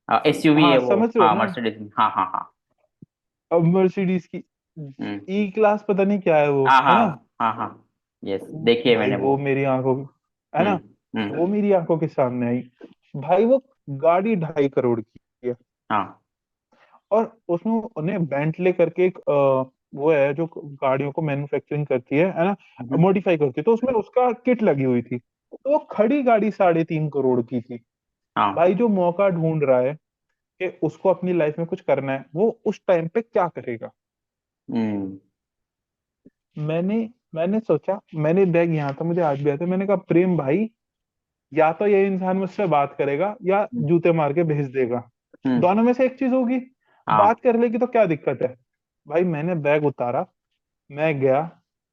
SUV है हाँ वो। समझ रहे हो हाँ ना। मर्सिडीज। हाँ हाँ हाँ। अब मर्सिडीज की हम्म। ई क्लास पता नहीं क्या है वो, हाँ है ना। हाँ हाँ हाँ। यस देखिए भाई मैंने वो। वो मेरी आंखों, है ना, वो हम्म। मेरी आंखों के सामने आई। भाई वो गाड़ी 2.5 करोड़ की है, हाँ। और उसमें उन्हें बेंटले करके एक वो है जो गाड़ियों को मैन्युफैक्चरिंग करती है ना, हम्म। मॉडिफाई करती है, तो उसमें उसका किट लगी हुई थी, तो वो खड़ी गाड़ी 3.5 करोड़ की थी। हाँ। भाई जो मौका ढूंढ रहा है कि उसको अपनी लाइफ में कुछ करना है, वो उस टाइम पे क्या करेगा। हम्म। मैंने मैंने सोचा, मैंने बैग यहाँ था, मुझे आज भी आता है, मैंने कहा प्रेम भाई, या तो ये इंसान मुझसे बात करेगा या जूते मार के भेज देगा, हम्म। दोनों में से एक चीज होगी। हाँ। बात कर लेगी तो क्या दिक्कत है, भाई मैंने बैग उतारा, मैं गया,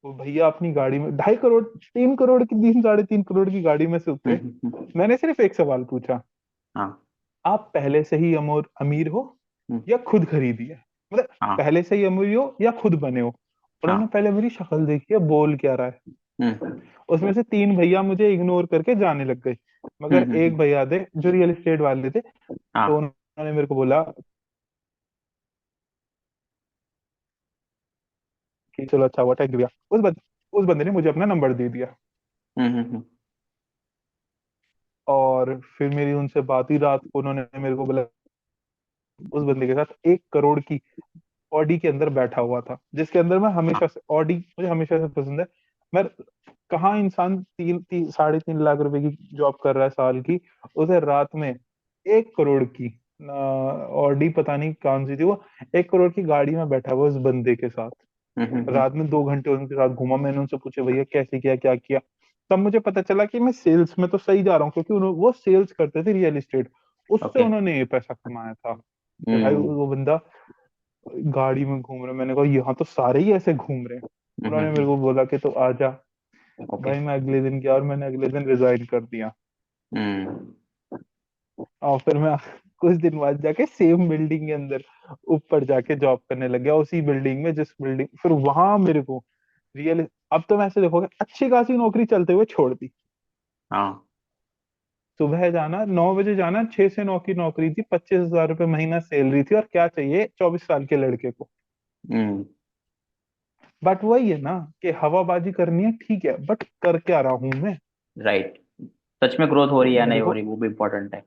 वो भैया अपनी गाड़ी में 2.5 करोड़, 3 करोड़ की, 3 3.5 करोड़ की गाड़ी में से उतरे। मैंने सिर्फ एक सवाल पूछा, हाँ। आप पहले से ही अमोर अमीर हो हम्म, या खुद खरीदी है, मतलब हाँ। पहले से ही अमीर हो या खुद बने हो। उन्होंने हाँ। पहले मेरी शक्ल देखी है, बोल क्या रहा है। हम्म। उसमें से 3 भैया मुझे इग्नोर करके जाने लग गए, मगर एक हम्म। भैया थे जो रियल एस्टेट वाले थे, तो हाँ। उन्होंने मेरे को बोला कि चलो अच्छा हुआ, थैंक यू भैया। उस बंदे ने मुझे अपना नंबर दे दिया, हम्म। और फिर मेरी उनसे बात ही, रात को उन्होंने मेरे को बोला, उस बंदे के साथ 1 करोड़ की ऑडी के अंदर बैठा हुआ था, जिसके अंदर मैं हाँ। हमेशा से, ऑडी मुझे हमेशा से पसंद है। मैं, कहाँ इंसान 3 3 साढ़े 3 लाख रुपए की जॉब कर रहा है साल की, उसे रात में 1 करोड़ की ऑडी, पता नहीं कौन सी थी वो, 1 करोड़ की गाड़ी में बैठा हुआ उस बंदे के साथ, हम्म। रात में 2 घंटे उनके साथ घूमा। मैंने उनसे पूछा भैया कैसे किया, क्या किया। तब मुझे पता चला कि मैं सेल्स में तो सही जा रहा हूँ, क्योंकि वो सेल्स करते थे रियल एस्टेट, उससे ओके। उन्होंने ये पैसा कमाया था। तो भाई हम्म। वो बंदा गाड़ी में घूम रहा है, मैंने कहा यहाँ तो सारे ही ऐसे घूम रहे हैं। उन्होंने मेरे हम्म। को बोला कि तो आ जा। ओके। भाई मैं अगले दिन गया और मैंने अगले दिन रिजाइन कर दिया। हम्म। और फिर मैं कुछ दिन बाद जाके सेम बिल्डिंग के अंदर ऊपर जाके जॉब करने लग गया, उसी बिल्डिंग में, जिस बिल्डिंग, फिर वहां मेरे को रियल, अब तो मैं ऐसे देखोगे अच्छी खासी नौकरी चलते हुए छोड़ दी। हाँ। सुबह जाना, 9 बजे जाना, 6 से 9 की नौकरी थी, 25,000 रुपये महीना सैलरी थी, और क्या चाहिए 24 साल के लड़के को। हम्म। बट वही है ना, कि हवाबाजी करनी है ठीक है, बट कर क्या रहा हूं मैं। राइट। सच में ग्रोथ हो रही तो है या नहीं मेरे हो को रही, वो भी इम्पोर्टेंट है।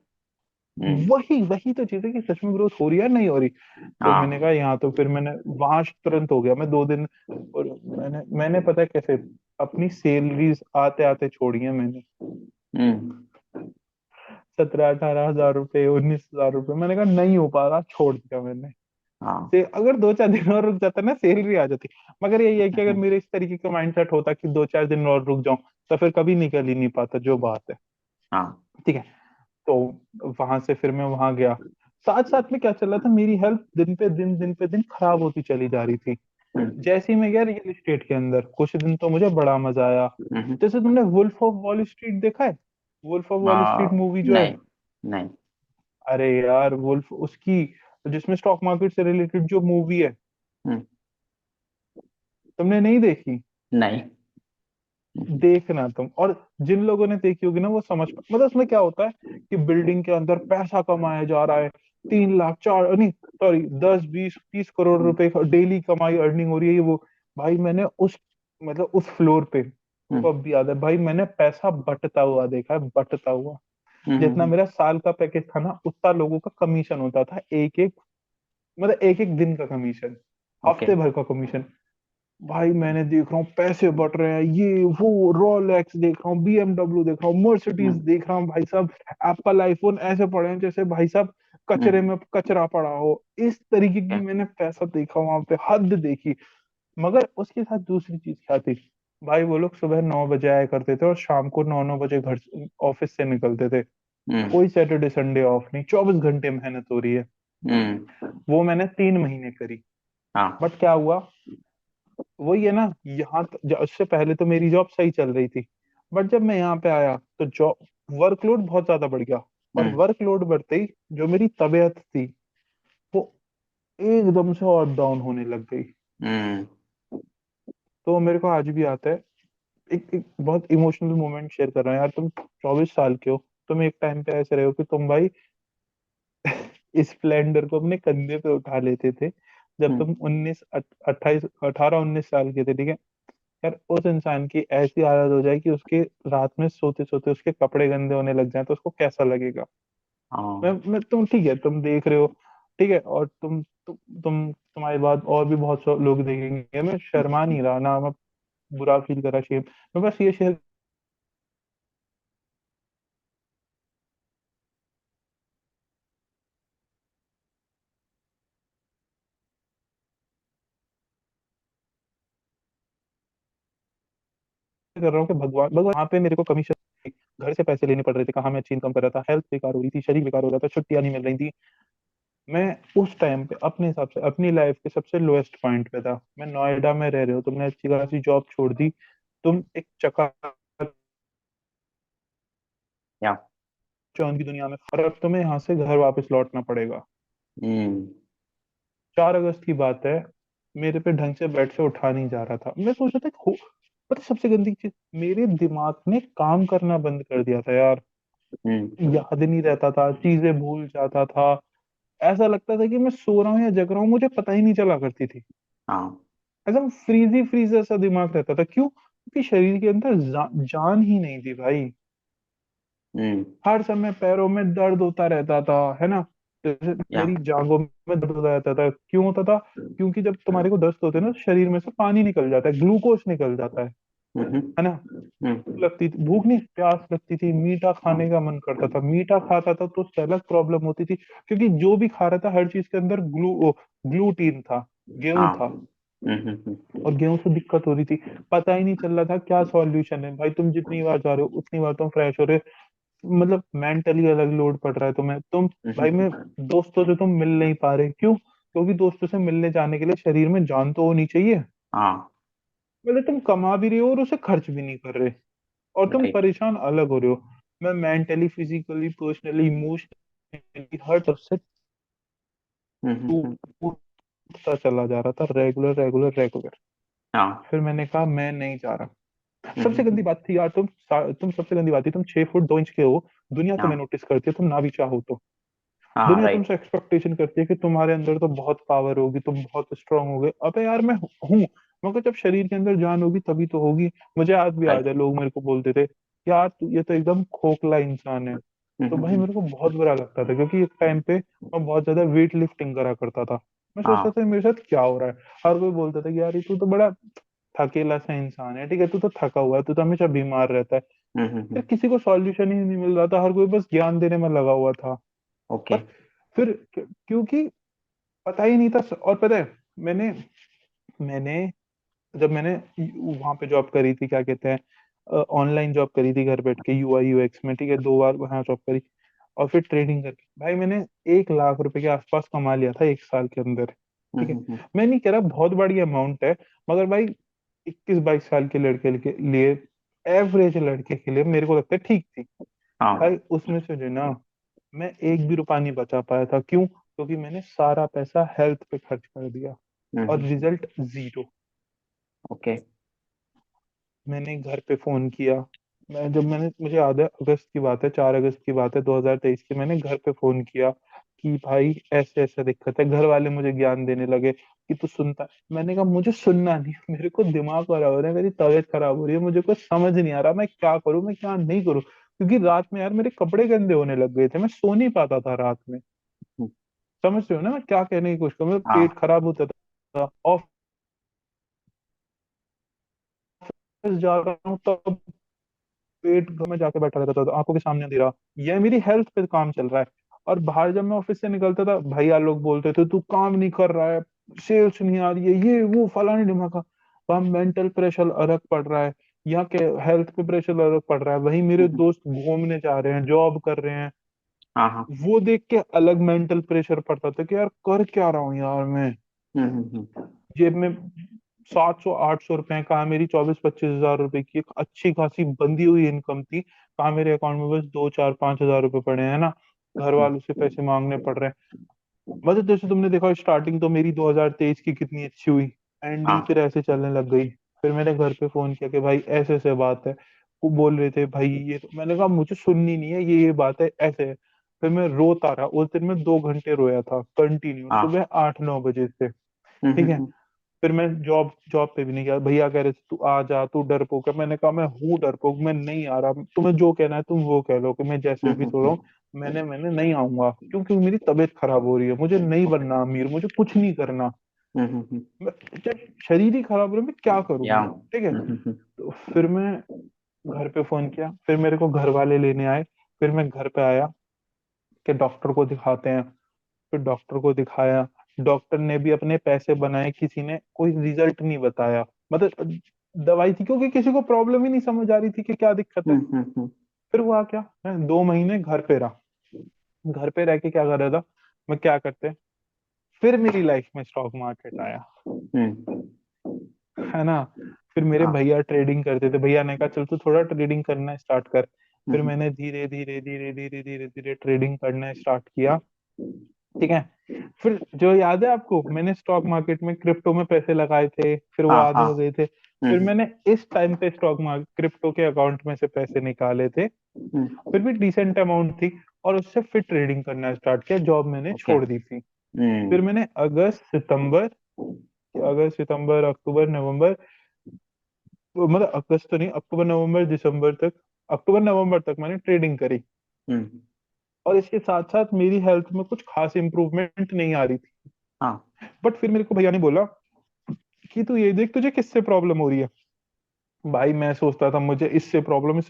हम्म। वही वही तो चीज है कि सच में ग्रोथ हो रही है नहीं हो रही। तो मैंने हाँ। कहा यहाँ, तो फिर मैंने वहां तुरंत हो गया मैं 2 दिन, और मैंने पता है कैसे अपनी सैलरीज आते आते छोड़ी है मैंने। हम्म। 17 18 हजार रुपए, 19 हजार रुपए, मैंने कहा नहीं हो पा रहा, छोड़ दिया मैंने। हाँ। से अगर 2 4 दिन और रुक जाता ना, सैलरी आ जाती। मगर यही है कि अगर हम्म। मेरे इस तरीके का माइंडसेट होता कि 2 4 दिन और रुक जाऊं, तो फिर कभी निकल ही नहीं पाता, जो बात है। हाँ। ठीक है। तो वहां से फिर मैं वहां गया, साथ साथ में क्या चल रहा था, मेरी हेल्थ दिन पे दिन खराब होती चली जा रही थी। हम्म। जैसे ही मैं गया रियल एस्टेट के अंदर, कुछ दिन तो मुझे बड़ा मजा आया। हम्म। जैसे तुमने वुल्फ ऑफ वॉल स्ट्रीट देखा है, Wolf of Wall Street movie जो है, नहीं। नहीं। अरे यार वुल्फ, उसकी, जिसमें स्टॉक मार्केट से रिलेटेड जो मूवी है, हम्म। तुमने नहीं देखी। नहीं। हम्म। देखना तुम, और जिन लोगों ने देखी होगी ना वो समझ मतलब उसमें क्या होता है कि बिल्डिंग के अंदर पैसा कमाया जा रहा है, 3 लाख, चार नहीं, सॉरी, 10 20 30 करोड़ रुपए डेली कमाई, अर्निंग हो रही है, ये वो। भाई मैंने उस, मतलब उस फ्लोर पे, मेरे को हम्म। अब भी याद है भाई, मैंने पैसा बटता हुआ देखा है, बटता हुआ। जितना हम्म। मेरा साल का पैकेज था ना, उतना लोगों का कमीशन होता था, एक एक, मतलब एक एक दिन का कमीशन, ओके। हफ्ते भर का कमीशन। भाई मैंने देख रहा हूँ पैसे बढ़ रहे हैं, ये वो, रोलेक्स देख रहा हूँ, बीएमडब्ल्यू देख रहा हूँ, मर्सिडीज हम्म। देख रहा हूँ भाई साहब, एप्पल आईफोन ऐसे पड़े हैं जैसे भाई साहब कचरे हम्म। में कचरा पड़ा हो। इस तरीके की ओके। मैंने पैसा देखा वहां पे, हद देखी। मगर उसके साथ दूसरी चीज क्या थी, भाई वो लोग सुबह 9 बजे आया करते थे और शाम को 9 9 बजे घर ऑफिस से निकलते थे। हम्म। कोई सैटरडे संडे ऑफ नहीं, 24 घंटे मेहनत हो रही है। हम्म। वो मैंने 3 महीने करी। हाँ। बट क्या हुआ, वही है ना, उससे पहले तो मेरी जॉब सही चल रही थी, बट जब मैं यहाँ पे आया तो जॉब, वर्कलोड बहुत ज्यादा बढ़ गया। और हम्म। वर्कलोड बढ़ते ही जो मेरी तबीयत थी, वो एकदम से और डाउन होने लग गई। हम्म। तो मेरे को आज भी आता है, एक बहुत इमोशनल मोमेंट शेयर कर रहे हैं यार। तुम 24 साल के हो, तुम एक टाइम पे ऐसे रहे हो कि तुम भाई स्प्लेंडर को अपने कंधे पे उठा लेते थे, जब हम्म। तुम 18 19 18 19 साल के थे, ठीक है। यार उस इंसान की ऐसी हालत हो जाए कि उसके रात में सोते सोते उसके कपड़े गंदे होने लग जाए, तो उसको कैसा लगेगा। हाँ। मैं तुम ठीक है, तुम देख रहे हो, ठीक है, और तुम्हारे बाद और भी बहुत से लोग देखेंगे, मैं शर्मा नहीं रहा ना, मैं बुरा फील कर रहा, शेम, मैं बस ये शेयर कर रहा हूँ कि भगवान भगवान वहां पे मेरे को कमीशन, घर से पैसे लेने पड़ रहे थे, कहाँ मैं अच्छी इनकम कर रहा था, हेल्थ बेकार हो रही थी, शरीर बेकार हो रहा था, छुट्टियां नहीं मिल रही थी। मैं उस टाइम पे अपने हिसाब से अपनी लाइफ के सबसे लोएस्ट पॉइंट पे था। मैं नोएडा में रह रहे हो, तुमने अच्छी खासी जॉब छोड़ दी, तुम एक चका या। चौंध की दुनिया में, फर्क तुम्हें यहाँ से घर वापस लौटना पड़ेगा। हम्म। 4 अगस्त की बात है, मेरे पे ढंग से बेड से उठा नहीं जा रहा था। मैं सोच रहा था पता है सबसे गंदी चीज, मेरे दिमाग ने काम करना बंद कर दिया था यार। हम्म। याद नहीं रहता था, चीजें भूल जाता था। ऐसा लगता था कि मैं सो रहा हूँ या जग रहा हूँ, मुझे पता ही नहीं चला करती थी। हाँ। एकदम फ्रीजी फ्रीज ऐसा दिमाग रहता था। क्यों? क्योंकि शरीर के अंदर जान ही नहीं थी भाई। हम्म। हर समय पैरों में दर्द होता रहता था, है ना। जैसे या। मेरी जांघों में दर्द होता रहता था। क्यों होता था? क्योंकि जब तुम्हारे को दस्त होते हैं ना, शरीर में से पानी निकल जाता है, ग्लूकोज निकल जाता हम्म। है ना। लगती थी भूख, नहीं प्यास लगती थी, मीठा हाँ। खाने का मन करता था, मीठा खाता था तो उससे अलग प्रॉब्लम होती थी। क्योंकि जो भी खा रहा था हर चीज के अंदर ग्लूटीन था, गेहूं हाँ। था। और गेहूं से दिक्कत हो रही थी। पता ही नहीं चल रहा था क्या सॉल्यूशन है भाई। तुम जितनी बार जा रहे हो उतनी बार तुम फ्रेश हो रहे हो, मतलब मेंटली अलग लोड पड़ रहा है तुम्हें। भाई मैं दोस्तों से तुम मिल नहीं पा रहे, क्यों? क्योंकि दोस्तों से मिलने जाने के लिए शरीर में जान तो होनी चाहिए। हाँ। मतलब तुम कमा भी रहे हो और उसे खर्च भी नहीं कर रहे, और तुम राइट। परेशान अलग हो रहे हो। मैं मेंटली, फिजिकली, पर्सनली, इमोशनली हर तरफ से टूटता चला जा रहा था, रेगुलर रेगुलर रेगुलर। हाँ। फिर मैंने कहा मैं नहीं जा रहा। सबसे गंदी हम्म। बात थी यार, तुम सबसे गंदी बात थी, तुम 6 फुट 2 इंच के हो। दुनिया तुम्हें हाँ। नोटिस करती है, तुम ना भी चाहो तो। हाँ। दुनिया राइट। तुमसे एक्सपेक्टेशन करती है कि तुम्हारे अंदर तो बहुत पावर होगी, तुम बहुत स्ट्रांग होगे। अबे यार मैं हूँ, मगर जब शरीर के अंदर जान होगी तभी तो होगी। मुझे आज भी याद राइट। है, लोग मेरे को बोलते थे यार तू ये तो एकदम खोखला इंसान है। तो भाई मेरे को बहुत बुरा लगता था, क्योंकि एक टाइम पे मैं बहुत ज्यादा वेट लिफ्टिंग करा करता था। मैं सोचता हाँ। था मेरे साथ क्या हो रहा है। हर कोई बोलता था कि यार ये तू तो बड़ा थकेला सा इंसान है, ठीक है तू तो थका हुआ है, तू तो हमेशा बीमार रहता है। यार किसी को सॉल्यूशन ही नहीं मिल रहा था, हर कोई बस ज्ञान देने में लगा हुआ था। ओके। और फिर क्योंकि पता ही नहीं था। और पता है, मैंने मैंने जब मैंने वहां पे जॉब करी थी, क्या कहते हैं, ऑनलाइन जॉब करी थी घर बैठ के UI UX में, ठीक है 2 बार वहां जॉब करी। और फिर ट्रेडिंग करके भाई मैंने 1 लाख रुपए के आसपास कमा लिया था 1 साल के अंदर। ठीक है, मैं नहीं कह रहा बहुत बड़ी अमाउंट है, मगर भाई 21 22 साल के लड़के के लिए, एवरेज लड़के के लिए मेरे को लगता है ठीक थी। हाँ। भाई उसमें से जो ना, मैं एक भी रुपया नहीं बचा पाया था। क्यों? क्योंकि मैंने सारा पैसा हेल्थ पे खर्च कर दिया, और रिजल्ट जीरो। ओके। मैंने घर पे फोन किया। मुझे याद है अगस्त की बात है, 4 अगस्त की बात है 2023 की। मैंने घर पे फोन किया कि भाई ऐसे ऐसे दिक्कत है। घर वाले मुझे ज्ञान देने लगे कि तू सुनता है? मैंने कहा मुझे सुनना नहीं, मेरे को दिमाग खराब हो रहा है, मेरी तबीयत खराब हो रही है, मुझे कुछ समझ नहीं आ रहा मैं क्या करूं, मैं क्या नहीं करूं। क्योंकि रात में यार मेरे कपड़े गंदे होने लग गए थे, मैं सो नहीं पाता था रात में। समझ रहे हो ना मैं क्या कहने की कोशिश कर रहा हूं? पेट हाँ। खराब होता था, ऑफिस जा रहा हूँ तब पेट घर में जाके बैठा रहता था, तो आंखों के सामने अंधेरा। ये मेरी हेल्थ पे काम चल रहा है। और बाहर जब मैं ऑफिस से निकलता था, भैया लोग बोलते थे तू काम नहीं कर रहा है, सेल्स नहीं आ रही है, ये वो फलाने ढिमाका। वहाँ मेंटल प्रेशर अलग पड़ रहा है, यहाँ के हेल्थ पे प्रेशर अलग पड़ रहा है। वही मेरे दोस्त घूमने जा रहे हैं, जॉब कर रहे हैं, हाँ। हाँ। वो देख के अलग मेंटल प्रेशर पड़ता था कि यार कर क्या रहा हूँ यार मैं। जेब में 700 800 रुपए, कहाँ मेरी 24 25 हजार रुपए की एक अच्छी खासी बंधी हुई इनकम थी, कहाँ मेरे अकाउंट में बस 2 4 5 हजार रुपए पड़े हैं ना। घर वालों से पैसे मांगने पड़ रहे हैं। मतलब जैसे तुमने देखा, स्टार्टिंग तो मेरी 2023 की कितनी अच्छी हुई, एंडिंग हाँ। फिर ऐसे चलने लग गई। फिर मैंने घर पे फोन किया कि भाई ऐसे ऐसे बात है। वो बोल रहे थे भाई ये तो, मैंने कहा मुझे सुननी नहीं है, ये बात है ऐसे है। फिर मैं रोता रहा उस दिन, मैं 2 घंटे रोया था कंटिन्यू, हाँ। सुबह 8 9 बजे से। ठीक है। फिर मैं जॉब जॉब पे भी नहीं गया। भैया कह रहे थे तू आ जा, तू डरपोक है। मैंने कहा मैं हूँ डरपोक, मैं नहीं आ रहा। तुम्हें जो कहना है तुम वो कह लो, कि मैं जैसे भी सो रहा हूँ, मैंने नहीं आऊंगा। क्योंकि मेरी तबीयत खराब हो रही है, मुझे नहीं बनना अमीर, मुझे कुछ नहीं करना। जब शरीर ही खराब हो रहा है, मैं क्या करूँ। या। ठीक है। तो फिर मैं घर पे फोन किया, फिर मेरे को घर वाले लेने आए। फिर मैं घर पे आया कि डॉक्टर को दिखाते हैं। फिर डॉक्टर को दिखाया, डॉक्टर ने भी अपने पैसे बनाए, किसी ने कोई रिजल्ट नहीं बताया। मतलब दवाई थी, क्योंकि किसी को प्रॉब्लम ही नहीं समझ आ रही थी कि क्या दिक्कत है। फिर हुआ क्या, मैं 2 महीने घर पे रहा। घर पे रह के क्या कर रहा था, मैं क्या करते, फिर मेरी लाइफ में स्टॉक मार्केट आया, हम्म। है ना। फिर मेरे हाँ। भैया ट्रेडिंग करते थे, भैया ने कहा चल तू थोड़ा ट्रेडिंग करना स्टार्ट कर। फिर हम्म। मैंने धीरे धीरे धीरे धीरे धीरे धीरे ट्रेडिंग करना स्टार्ट किया, ठीक है। फिर जो याद है आपको, मैंने स्टॉक मार्केट में क्रिप्टो में पैसे लगाए थे, फिर वो हाँ। आधे हाँ। हो गए थे। फिर हम्म। मैंने इस टाइम पे स्टॉक मार्केट क्रिप्टो के अकाउंट में से पैसे निकाले थे, हम्म। फिर भी डिसेंट अमाउंट थी, और उससे फिर ट्रेडिंग करना स्टार्ट किया, जॉब मैंने ओके। छोड़ दी थी। हम्म। फिर मैंने अगस्त सितंबर अक्टूबर नवंबर, मतलब अगस्त तो नहीं, अक्टूबर नवंबर दिसंबर तक, अक्टूबर नवंबर तक मैंने ट्रेडिंग करी। हम्म। और इसके साथ साथ मेरी हेल्थ में कुछ खास इंप्रूवमेंट नहीं आ रही थी। हाँ। बट फिर मेरे को भैया ने बोला कि तू ये देख तुझे किससे प्रॉब्लम हो रही है। भाई मैं सोचता था मुझे इससे प्रॉब्लम,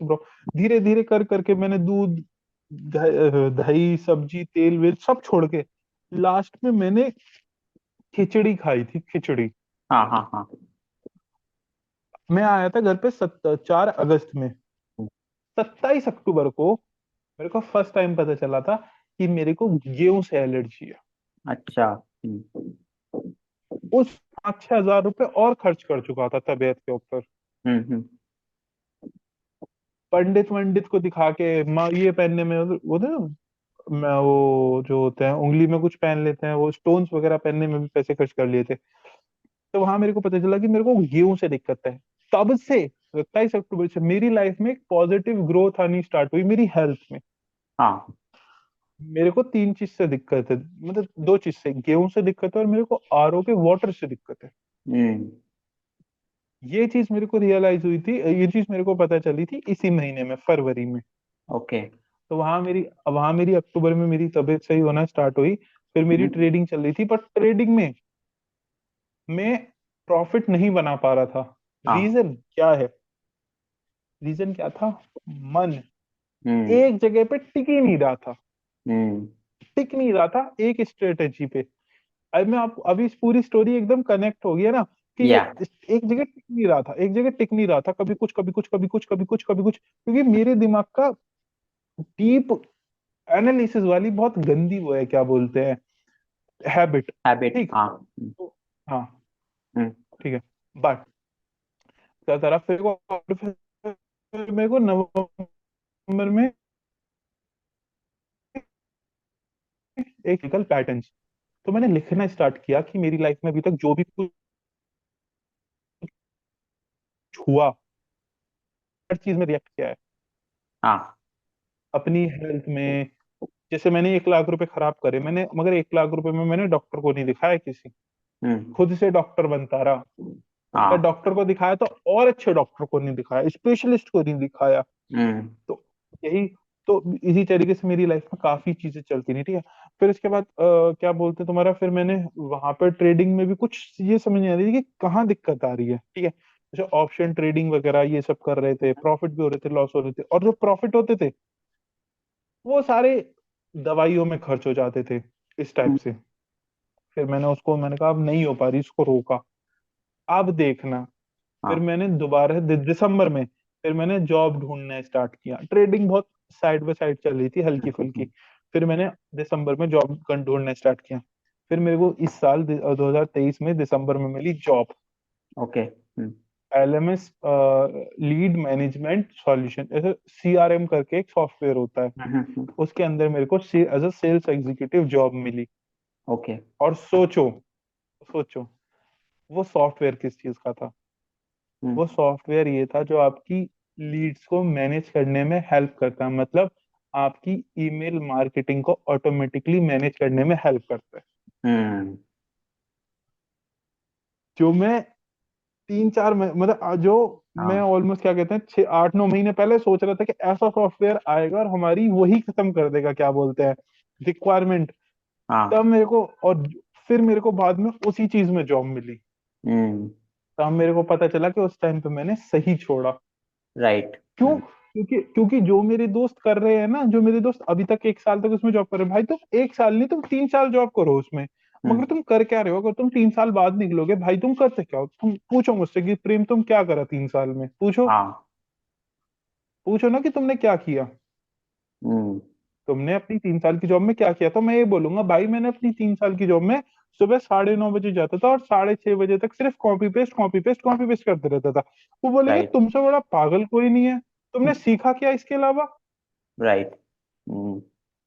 धीरे धीरे कर करके मैंने दूध, दही सब्जी तेल वेल सब छोड़ के लास्ट में मैंने खिचड़ी खाई थी, खिचड़ी। हाँ। हाँ। हाँ। मैं आया था घर पे 4 अगस्त में, 27 अक्टूबर को मेरे को फर्स्ट टाइम पता चला था कि मेरे को गेहूं से एलर्जी है। अच्छा। उस 5-6 हजार रुपए और खर्च कर चुका था तबीयत के ऊपर, हम्म। पंडित वंडित को दिखा के, माँ ये पहनने में वो थे ना, मैं वो जो होते हैं उंगली में कुछ पहन लेते हैं, वो स्टोन्स वगैरह पहनने में भी पैसे खर्च कर लिए थे। तो वहां मेरे को पता चला कि मेरे को गेहूं से दिक्कत है। तब से 27 अक्टूबर से मेरी लाइफ में एक पॉजिटिव ग्रोथ आनी स्टार्ट हुई मेरी हेल्थ में। हाँ। मेरे को 3 चीज से दिक्कत है, मतलब 2 चीज से, गेहूं से दिक्कत है और मेरे को आरओ के वाटर से दिक्कत है। हम्म। ये चीज मेरे को रियलाइज हुई थी, ये चीज मेरे को पता चली थी इसी महीने में, फरवरी में। ओके। तो वहां मेरी अक्टूबर में मेरी तबीयत सही होना स्टार्ट हुई। फिर मेरी हम्म। ट्रेडिंग चल रही थी, पर ट्रेडिंग में मैं प्रॉफिट नहीं बना पा रहा था। हाँ। रीजन क्या है, रीजन क्या था, मन हम्म। एक जगह पे टिक ही नहीं रहा था, हम्म। टिक नहीं रहा था एक स्ट्रेटेजी पे। अब मैं आप अभी इस पूरी स्टोरी एकदम कनेक्ट हो गई है ना, कि ये या। एक जगह टिक नहीं रहा था, एक जगह टिक नहीं रहा था, कभी कुछ कभी कुछ कभी कुछ कभी कुछ कभी कुछ, क्योंकि मेरे दिमाग का डीप एनालिसिस वाली बहुत गंदी वो है, क्या बोलते हैं, हैबिट। हैबिट। ठीक। हाँ। तो हाँ, हम्म। ठीक है। बट क्या तरफ फिर मेरे को नवंबर में एक निकल पैटर्न्स, तो मैंने लिखना स्टार्ट किया कि मेरी लाइफ में अभी तक जो भी कुछ हुआ, हर चीज में रिएक्ट किया है हाँ। अपनी हेल्थ में। जैसे मैंने 1 लाख रुपए खराब करे मैंने, मगर 1 लाख रुपए में मैंने डॉक्टर को नहीं दिखाया किसी, हम्म। खुद से डॉक्टर बनता रहा। या हाँ। डॉक्टर को दिखाया तो और अच्छे डॉक्टर को नहीं दिखाया, स्पेशलिस्ट को नहीं दिखाया। हम्म। तो यही, तो इसी तरीके से मेरी लाइफ में काफी चीजें चलती नहीं, ठीक है। फिर इसके बाद क्या बोलते हैं तुम्हारा, फिर मैंने वहां पर ट्रेडिंग में भी कुछ ये समझ नहीं आ रही थी कि कहाँ दिक्कत आ रही है, ठीक है। जैसे ऑप्शन ट्रेडिंग वगैरह ये सब कर रहे थे, प्रॉफिट भी हो रहे थे, लॉस हो रहे थे, और जो प्रॉफिट होते थे वो सारे दवाइयों में खर्च हो जाते थे इस टाइप हम्म। से। फिर मैंने कहा अब नहीं हो पा रही, इसको रोका। अब देखना, फिर हाँ। मैंने दोबारा दिसंबर में फिर मैंने जॉब ढूंढना स्टार्ट किया, ट्रेडिंग बहुत साइड बाय साइड चल रही थी, हल्की फुल्की। फिर मैंने दिसंबर में जॉब ढूंढना स्टार्ट किया। फिर मेरे को इस साल 2023 में दिसंबर में मिली job, okay. Hmm. LMS lead management solution, ऐसे सीआरएम करके एक सॉफ्टवेयर होता है, उसके अंदर मेरे को as a sales executive job मिली। ओके। और सोचो, सोचो वो सॉफ्टवेयर किस चीज का था। हम्म। वो सॉफ्टवेयर ये था जो आपकी लीड्स को मैनेज करने में हेल्प करता है, मतलब आपकी ईमेल मार्केटिंग को ऑटोमेटिकली मैनेज करने में हेल्प करता है। हम्म। जो मैं मतलब जो मैं हाँ। ऑलमोस्ट क्या कहते हैं 6-8-9 महीने पहले सोच रहा था कि ऐसा सॉफ्टवेयर आएगा और हमारी वही खत्म कर देगा, क्या बोलते हैं, रिक्वायरमेंट। हाँ। तब मेरे को, और फिर मेरे को बाद में उसी चीज में जॉब मिली। हम्म। तब मेरे को पता चला कि उस टाइम पे मैंने सही छोड़ा। राइट। क्यों, क्योंकि जो मेरे दोस्त कर रहे हैं ना, जो मेरे दोस्त अभी तक 1 साल तक उसमें जॉब कर रहे हैं, भाई तुम 1 साल नहीं, तुम 3 साल जॉब करो उसमें, मगर हम्म। तुम कर क्या रहे हो, अगर तुम 3 साल बाद निकलोगे भाई तुम करते क्या हो, तुम पूछो मुझसे कि प्रेम तुम क्या करा 3 साल में, पूछो, हाँ। पूछो ना कि तुमने क्या किया। हम्म। तुमने अपनी 3 साल की जॉब में क्या किया था? मैं ये बोलूंगा भाई मैंने अपनी 3 साल की जॉब में सुबह 9:30 बजे जाता था और 6:30 बजे तक सिर्फ copy paste copy paste copy paste करते रहता था। वो बोलेंगे राइट। तुमसे बड़ा पागल कोई नहीं है, तुमने सीखा क्या इसके अलावा? राइट।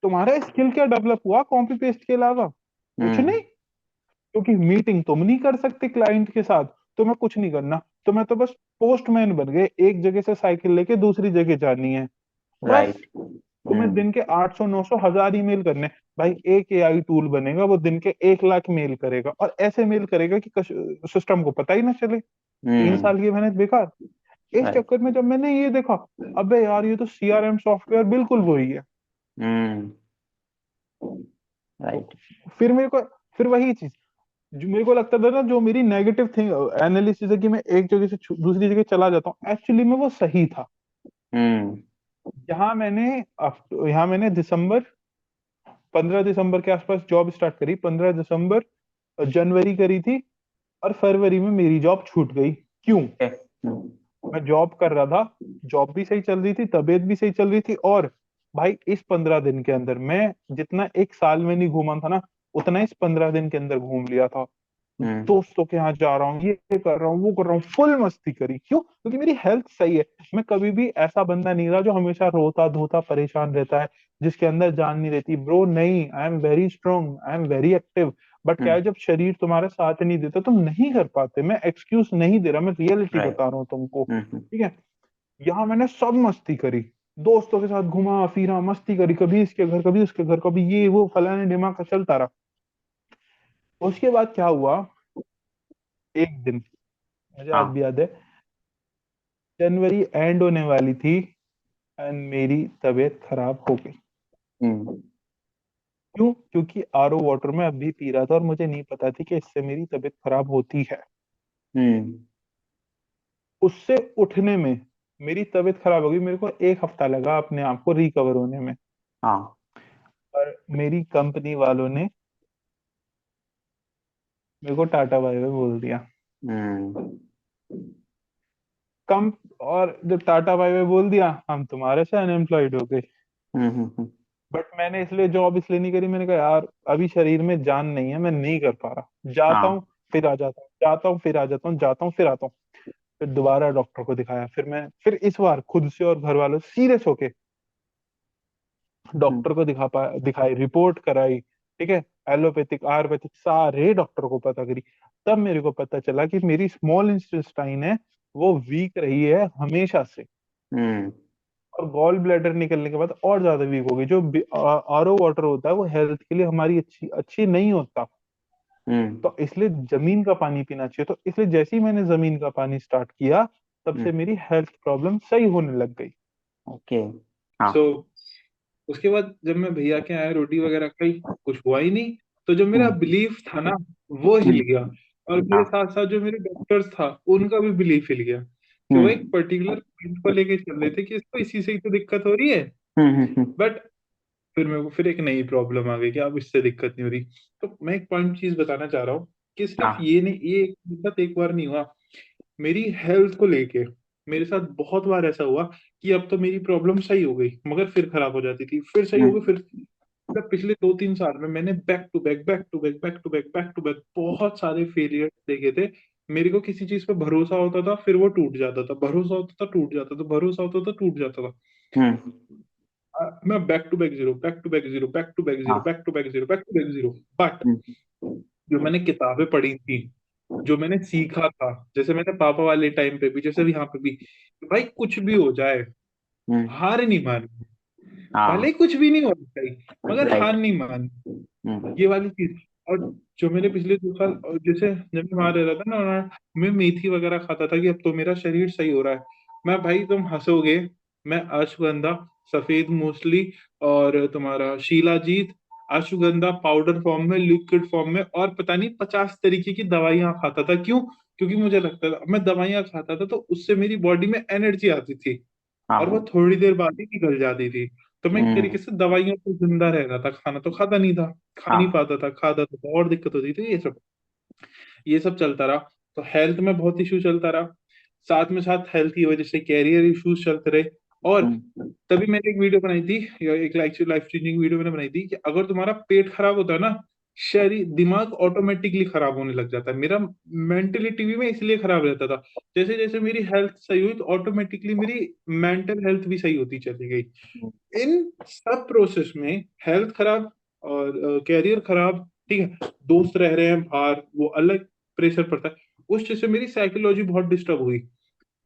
तुम्हारा स्किल क्या डेवलप हुआ कॉपी पेस्ट के अलावा? कुछ हम्म। नहीं। क्योंकि मीटिंग तुम नहीं कर सकते क्लाइंट के साथ, तुम्हें कुछ नहीं करना, तुम्हें तो बस पोस्टमैन बन गए, एक जगह से साइकिल लेके दूसरी जगह जानी है बस। राइट। तुम्हें हम्म। दिन के 800 900 1000 ईमेल करने। भाई एक एआई टूल बनेगा, वो दिन के 1 लाख मेल करेगा, और ऐसे मेल करेगा कि सिस्टम को पता ही ना चले। तीन हम्म। साल की मेहनत बेकार। इस राइट। चक्कर में जब मैंने ये देखा, अबे यार ये तो सीआरएम सॉफ्टवेयर बिल्कुल वही है। हम्म। तो राइट। फिर मेरे को, फिर वही चीज जो मेरे को लगता था ना, जो मेरी नेगेटिव थिंग एनालिसिस है कि मैं एक जगह से दूसरी जगह चला जाता हूँ, एक्चुअली में वो सही था। हम्म। यहाँ मैंने यहाँ मैंने दिसंबर 15 दिसंबर के आसपास जॉब स्टार्ट करी, 15 दिसंबर, जनवरी करी थी, और फरवरी में मेरी जॉब छूट गई। क्यों? ओके। हम्म। मैं जॉब कर रहा था, जॉब भी सही चल रही थी, तबीयत भी सही चल रही थी, और भाई इस 15 दिन के अंदर मैं जितना एक साल में नहीं घूमा था ना, उतना इस 15 दिन के अंदर घूम लिया था। हम्म। दोस्तों के यहाँ जा रहा हूँ, ये कर रहा हूँ, वो कर रहा हूँ, फुल मस्ती करी। क्यों? क्योंकि मेरी हेल्थ सही है। मैं कभी भी ऐसा बंदा नहीं रहा जो हमेशा रोता धोता परेशान रहता है, जिसके अंदर जान नहीं रहती। ब्रो नहीं, I am very strong, I am very active. But क्या हम्म। है, जब शरीर तुम्हारे साथ नहीं देता तुम नहीं कर पाते। मैं एक्सक्यूज नहीं दे रहा, मैं रियलिटी राइट। बता रहा हूँ तुमको। हम्म। ठीक है। यहाँ मैंने सब मस्ती करी, दोस्तों के साथ घुमा फिरा, मस्ती करी, कभी इसके घर कभी उसके घर, कभी ये वो फलाने दिमाग का चलता रहा। उसके बाद क्या हुआ, एक दिन मुझे आज हाँ। भी याद है, जनवरी एंड होने वाली थी, एंड मेरी तबीयत खराब हो गई। हम्म। क्यों? क्योंकि आरओ वाटर में अभी पी रहा था और मुझे नहीं पता थी कि इससे मेरी तबीयत खराब होती है। हम्म। उससे उठने में मेरी तबीयत खराब हो गई, मेरे को 1 हफ्ता लगा अपने आप को रिकवर होने में। हाँ। और मेरी कंपनी वालों ने मेरे को टाटा बाय बाय बोल दिया। हम्म। कम और जब टाटा बाय बाय बोल दिया, हम तुम्हारे से अनएम्प्लॉयड हो गए। हम्म। बट मैंने इसलिए जॉब इसलिए नहीं करी, मैंने कहा यार अभी शरीर में जान नहीं है, मैं नहीं कर पा रहा, जाता हाँ। हूँ फिर आ जाता हूँ, जाता हूँ फिर आ जाता हूँ, जाता हूँ फिर आता हूँ। फिर दोबारा डॉक्टर को दिखाया, फिर इस बार खुद से और घर वालों से सीरियस होके हम्म। डॉक्टर को दिखाई, रिपोर्ट कराई। ठीक है। एलोपैथिक आयुर्वेदिक सारे डॉक्टर को पता करी। तब मेरे को पता चला कि मेरी स्मॉल इंटेस्टाइन है, वो वीक रही है हमेशा से। हम्म। और गॉल ब्लैडर निकलने के बाद और ज्यादा वीक हो गई। जो आरओ वाटर होता है वो हेल्थ के लिए हमारी अच्छी अच्छी नहीं होता। हम्म। तो इसलिए जमीन का पानी पीना चाहिए। तो इसलिए जैसे ही मैंने जमीन का पानी स्टार्ट किया, तब से हम्म। मेरी हेल्थ प्रॉब्लम सही होने लग गई। ओके। हाँ। सो उसके बाद जब मैं भैया के आया, रोटी वगैरह खाई, कुछ हुआ ही नहीं। तो जो मेरा हम्म। बिलीफ था ना, वो हिल हम्म। गया। और मेरे हाँ। साथ साथ जो मेरे डॉक्टर्स था, उनका भी बिलीफ हिल गया। कि वो एक हम्म। पर्टिकुलर पॉइंट को लेके चल रहे थे कि इसको इसी से ही तो दिक्कत हो रही है। हम्म। बट फिर मेरे को फिर एक नई प्रॉब्लम आ गई कि अब इससे दिक्कत नहीं हो रही। तो मैं एक पॉइंट चीज बताना चाह रहा हूँ कि सिर्फ हाँ। ये नहीं, ये मेरे साथ एक बार नहीं हुआ। मेरी हेल्थ को लेके मेरे साथ बहुत बार ऐसा हुआ कि अब तो मेरी प्रॉब्लम सही हो गई, मगर फिर खराब हो जाती थी, फिर सही हो गई, हम्म। फिर मतलब पिछले 2-3 साल में मैंने back to back back to back back to back back to back बहुत सारे फेलियर देखे थे। मेरे को किसी चीज पे भरोसा होता था, फिर वो टूट जाता था, भरोसा होता था टूट जाता था, भरोसा होता था टूट जाता था। हम्म। मैं back to back zero, back to back zero, back to back zero, हाँ। Back to back zero, back to back zero. But hmm. जो मैंने किताबें पढ़ी थी, जो मैंने सीखा था, जैसे मैंने पापा वाले टाइम पे भी, जैसे भी यहाँ पे भी, भाई कुछ भी हो जाए, हम्म। हार नहीं माननी। भले ही हाँ। कुछ भी नहीं होना चाहिए, मगर हार राइट। नहीं माननी। हम्म। ये वाली चीज। और जो मेरे पिछले 2 साल, और जैसे जब मैं वहां रह रहा था ना, वहाँ मैं मेथी वगैरह खाता था कि अब तो मेरा शरीर सही हो रहा है। मैं, भाई तुम हंसोगे, मैं अश्वगंधा, सफेद मूसली, और तुम्हारा शिलाजीत, अश्वगंधा पाउडर फॉर्म में, लिक्विड फॉर्म में, और पता नहीं 50 तरीके की दवाइयां खाता था। क्यों? क्योंकि मुझे लगता था मैं दवाइयां खाता था तो उससे मेरी बॉडी में एनर्जी आती थी, और वो हाँ। थोड़ी देर बाद ही निकल जाती थी। तो मैं एक तरीके हम्म। से दवाइयों पे जिंदा रह रहा था, खाना तो खाता नहीं था, खा नहीं हाँ। पाता था, खाता था तो और दिक्कत होती थी। ये सब चलता रहा। तो हेल्थ में बहुत इशू चलता रहा, साथ में साथ हेल्थ की वजह से कैरियर इश्यूज चलते रहे। और हम्म, तभी मैंने एक वीडियो बनाई थी, या एक लाइफ चेंजिंग वीडियो मैंने बनाई थी कि अगर तुम्हारा पेट खराब होता है ना, शरीर दिमाग ऑटोमेटिकली खराब होने लग जाता है। मेरा मेंटलिटी भी मैं इसलिए खराब रहता था। जैसे जैसे मेरी हेल्थ सही हुई तो ऑटोमेटिकली मेरी मेंटल हेल्थ भी सही होती चली गई। इन सब प्रोसेस में हेल्थ खराब और कैरियर खराब, ठीक है, दोस्त रह रहे हैं बाहर, वो अलग प्रेशर पड़ता है। उस चीज से मेरी साइकोलॉजी बहुत डिस्टर्ब हुई।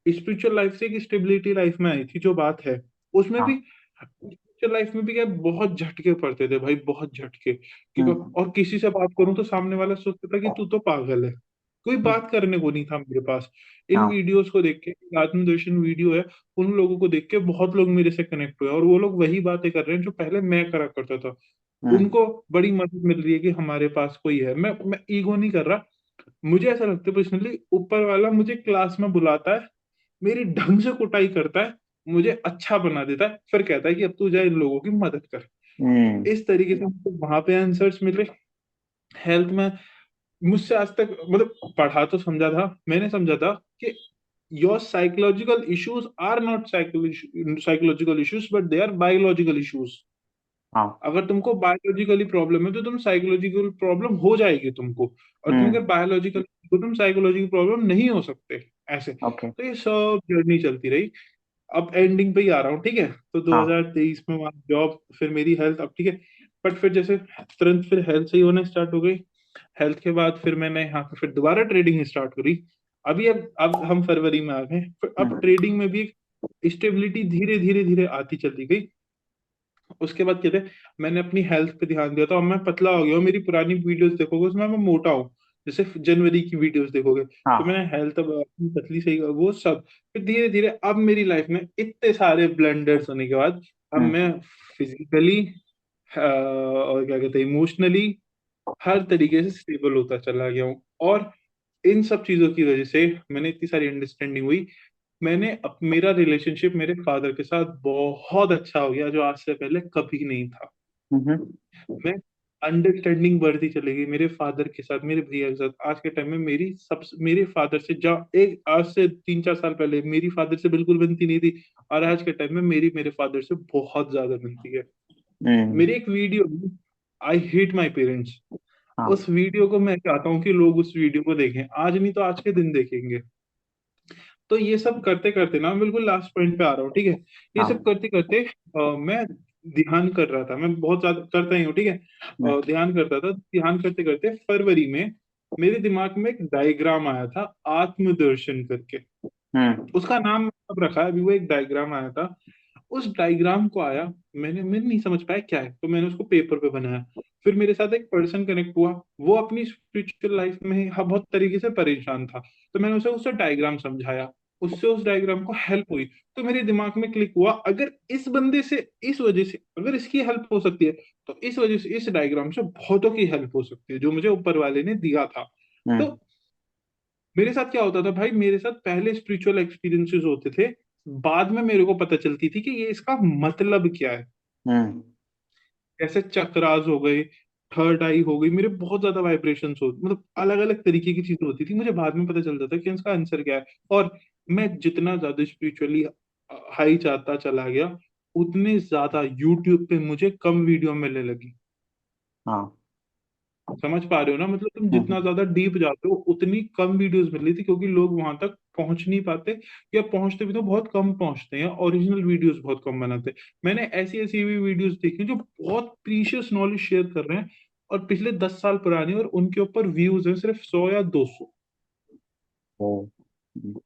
स्पिरिचुअल लाइफ से एक स्टेबिलिटी लाइफ में आई थी जो बात है, उसमें भी हाँ, स्पिरिचुअल लाइफ में भी क्या बहुत झटके पड़ते थे भाई, बहुत झटके। हम्म, और किसी से बात करूं तो सामने वाला सोचता था कि तू तो पागल है, कोई हम्म, बात करने को नहीं था मेरे पास। इन हाँ, वीडियोस को देख के, आत्मदर्शन वीडियो है, उन लोगों को देख के बहुत लोग मेरे से कनेक्ट हुए, और वो लोग वही बातें कर रहे हैं जो पहले मैं करा करता था। हम्म, उनको बड़ी मदद मिल रही है कि हमारे पास कोई है। मैं ईगो नहीं कर रहा। मुझे ऐसा लगता है पर्सनली, ऊपर वाला मुझे क्लास में बुलाता है, मेरी ढंग से कुटाई करता है, मुझे अच्छा बना देता है, फिर कहता है कि अब तू जा इन लोगों की मदद कर। हम्म, इस तरीके से मुझे वहां पे आंसर्स मिले। हेल्थ में मुझसे आज तक, मतलब पढ़ा तो समझा था, मैंने समझा था कि your psychological issues are not psychological issues, but they are biological issues. हाँ, अगर तुमको बायोलॉजिकली प्रॉब्लम है तो तुम साइकोलॉजिकल प्रॉब्लम हो जाएगी तुमको, और तुम हम्म, अगर बायोलॉजिकल तो तुम साइकोलॉजिकल प्रॉब्लम नहीं हो सकते ऐसे। ओके, तो ये सब जर्नी चलती रही। अब एंडिंग पे ही आ रहा हूँ, ठीक है। तो हाँ, 2023 में वहाँ जॉब, फिर मेरी हेल्थ, अब ठीक है। बट फिर जैसे तुरंत फिर हेल्थ सही होना स्टार्ट हो गई। हेल्थ के बाद फिर मैंने यहाँ पे फिर दोबारा ट्रेडिंग स्टार्ट करी। अभी अब हम फरवरी में आ गए, फिर अब हम्म, ट्रेडिंग में भी स्टेबिलिटी धीरे धीरे धीरे आती चली गई। उसके बाद कहते हैं, मैंने अपनी हेल्थ पे ध्यान दिया था और मैं पतला हो गया हूँ। मेरी पुरानी वीडियोस देखोगे उसमें मैं मोटा हूँ, जैसे जनवरी की वीडियोस देखोगे तो हाँ, मैंने हेल्थ अब अपनी पतली सही, वो सब। फिर धीरे धीरे अब मेरी लाइफ में इतने सारे ब्लंडर्स होने के बाद अब हम्म, मैं फिजिकली और क्या कहते हैं इमोशनली हर तरीके से स्टेबल होता चला गया हूँ। और इन सब चीजों की वजह से मैंने इतनी सारी अंडरस्टैंडिंग हुई। मेरा रिलेशनशिप मेरे फादर के साथ बहुत अच्छा हो गया, जो आज से पहले कभी नहीं था। हम्म, मैं अंडरस्टैंडिंग बढ़ती चली गई मेरे फादर के साथ, मेरे भैया के साथ। आज के टाइम में मेरे फादर से, जा एक आज से 3-4 साल पहले मेरी फादर से बिल्कुल बनती नहीं थी, और आज के टाइम में मेरी मेरे फादर से बहुत ज्यादा बनती है। हम्म, मेरी एक video, I hate my parents, हाँ, उस वीडियो को मैं चाहता हूँ कि लोग उस वीडियो को देखें, आज नहीं तो आज के दिन देखेंगे। तो ये सब करते करते ना, बिल्कुल लास्ट पॉइंट पे आ रहा हूँ, ठीक है। ये सब हाँ, करते करते मैं ध्यान कर रहा था, मैं बहुत ज्यादा करता ही हूँ, ठीक है। हम्म, ध्यान करता था, ध्यान करते करते फरवरी में मेरे दिमाग में एक डायग्राम आया था, आत्मदर्शन करके। हम्म, उसका नाम अब रखा है, अभी वो एक डायग्राम आया था। उस डायग्राम को आया, मैं नहीं समझ पाया क्या है, तो मैंने उसको पेपर पे बनाया। फिर मेरे साथ एक पर्सन कनेक्ट हुआ, वो अपनी स्पिरिचुअल लाइफ में बहुत तरीके से परेशान था, तो मैंने उसे उससे डायग्राम समझाया, उससे उस डायग्राम को हेल्प हुई। तो मेरे दिमाग में क्लिक हुआ, अगर इस बंदे से इस वजह से अगर इसकी हेल्प हो सकती है, तो इस वजह से इस डायग्राम से बहुतों की हेल्प हो सकती है, जो मुझे ऊपर वाले ने दिया था। तो हम्म, मेरे साथ क्या होता था भाई, मेरे साथ पहले स्पिरिचुअल एक्सपीरियंसेस होते थे, बाद में मेरे को पता चलती थी कि ये इसका मतलब क्या है। हम्म, जैसे चक्रास हो गए, थर्ड आई हो गई, मेरे बहुत ज्यादा वाइब्रेशंस हो, मतलब अलग अलग तरीके की चीजें होती थी, मुझे बाद में पता चलता था कि इसका आंसर क्या है। और मैं जितना ज्यादा स्पिरिचुअली हाई जाता चला गया, उतने ज्यादा यूट्यूब पे मुझे कम वीडियो मिलने लगी। हाँ, समझ पा रहे हो ना, मतलब तुम हम्म, जितना ज्यादा डीप जाते हो उतनी कम वीडियोस मिल रही थी, क्योंकि लोग वहां तक पहुंच नहीं पाते, या पहुंचते भी तो बहुत कम पहुंचते हैं, ओरिजिनल वीडियोस बहुत कम बनाते हैं। मैंने ऐसी ऐसी भी वीडियोस देखी जो बहुत प्रीशियस नॉलेज शेयर कर रहे हैं, और पिछले 10 साल पुरानी, और उनके ऊपर व्यूज है सिर्फ 100 या 200, ओ, हम्म,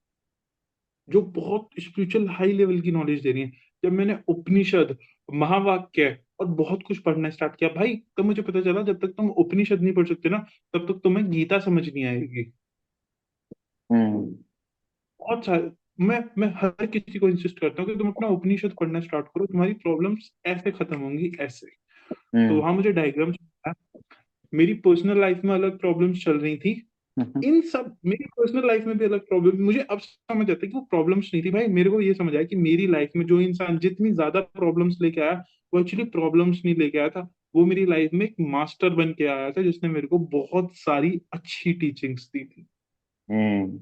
जो बहुत स्पिरिचुअल हाई लेवल की नॉलेज दे रही है। जब मैंने उपनिषद, महावाक्य और बहुत कुछ पढ़ना स्टार्ट किया भाई, तब मुझे पता चला जब तक तुम उपनिषद नहीं पढ़ सकते ना, तब तक तुम्हें गीता समझ नहीं आएगी। हम्म, बहुत सारे, मैं हर किसी को इंसिस्ट करता हूँ कि तुम अपना उपनिषद पढ़ना स्टार्ट करो, तुम्हारी प्रॉब्लम्स ऐसे खत्म होंगी, ऐसे। तो हम्म, वहां मुझे डायग्राम, मेरी पर्सनल लाइफ में अलग प्रॉब्लम्स चल रही थी, हम्म, इन सब मेरी पर्सनल लाइफ में भी अलग प्रॉब्लम, मुझे अब समझ आता है कि वो प्रॉब्लम्स नहीं थी भाई। मेरे को ये समझ आया कि मेरी लाइफ में जो इंसान जितनी ज्यादा प्रॉब्लम्स लेके आया, वो एक्चुअली प्रॉब्लम्स नहीं लेके आया था, वो मेरी लाइफ में एक मास्टर बन के आया था, जिसने मेरे को बहुत सारी अच्छी टीचिंग्स दी थी। हम्म,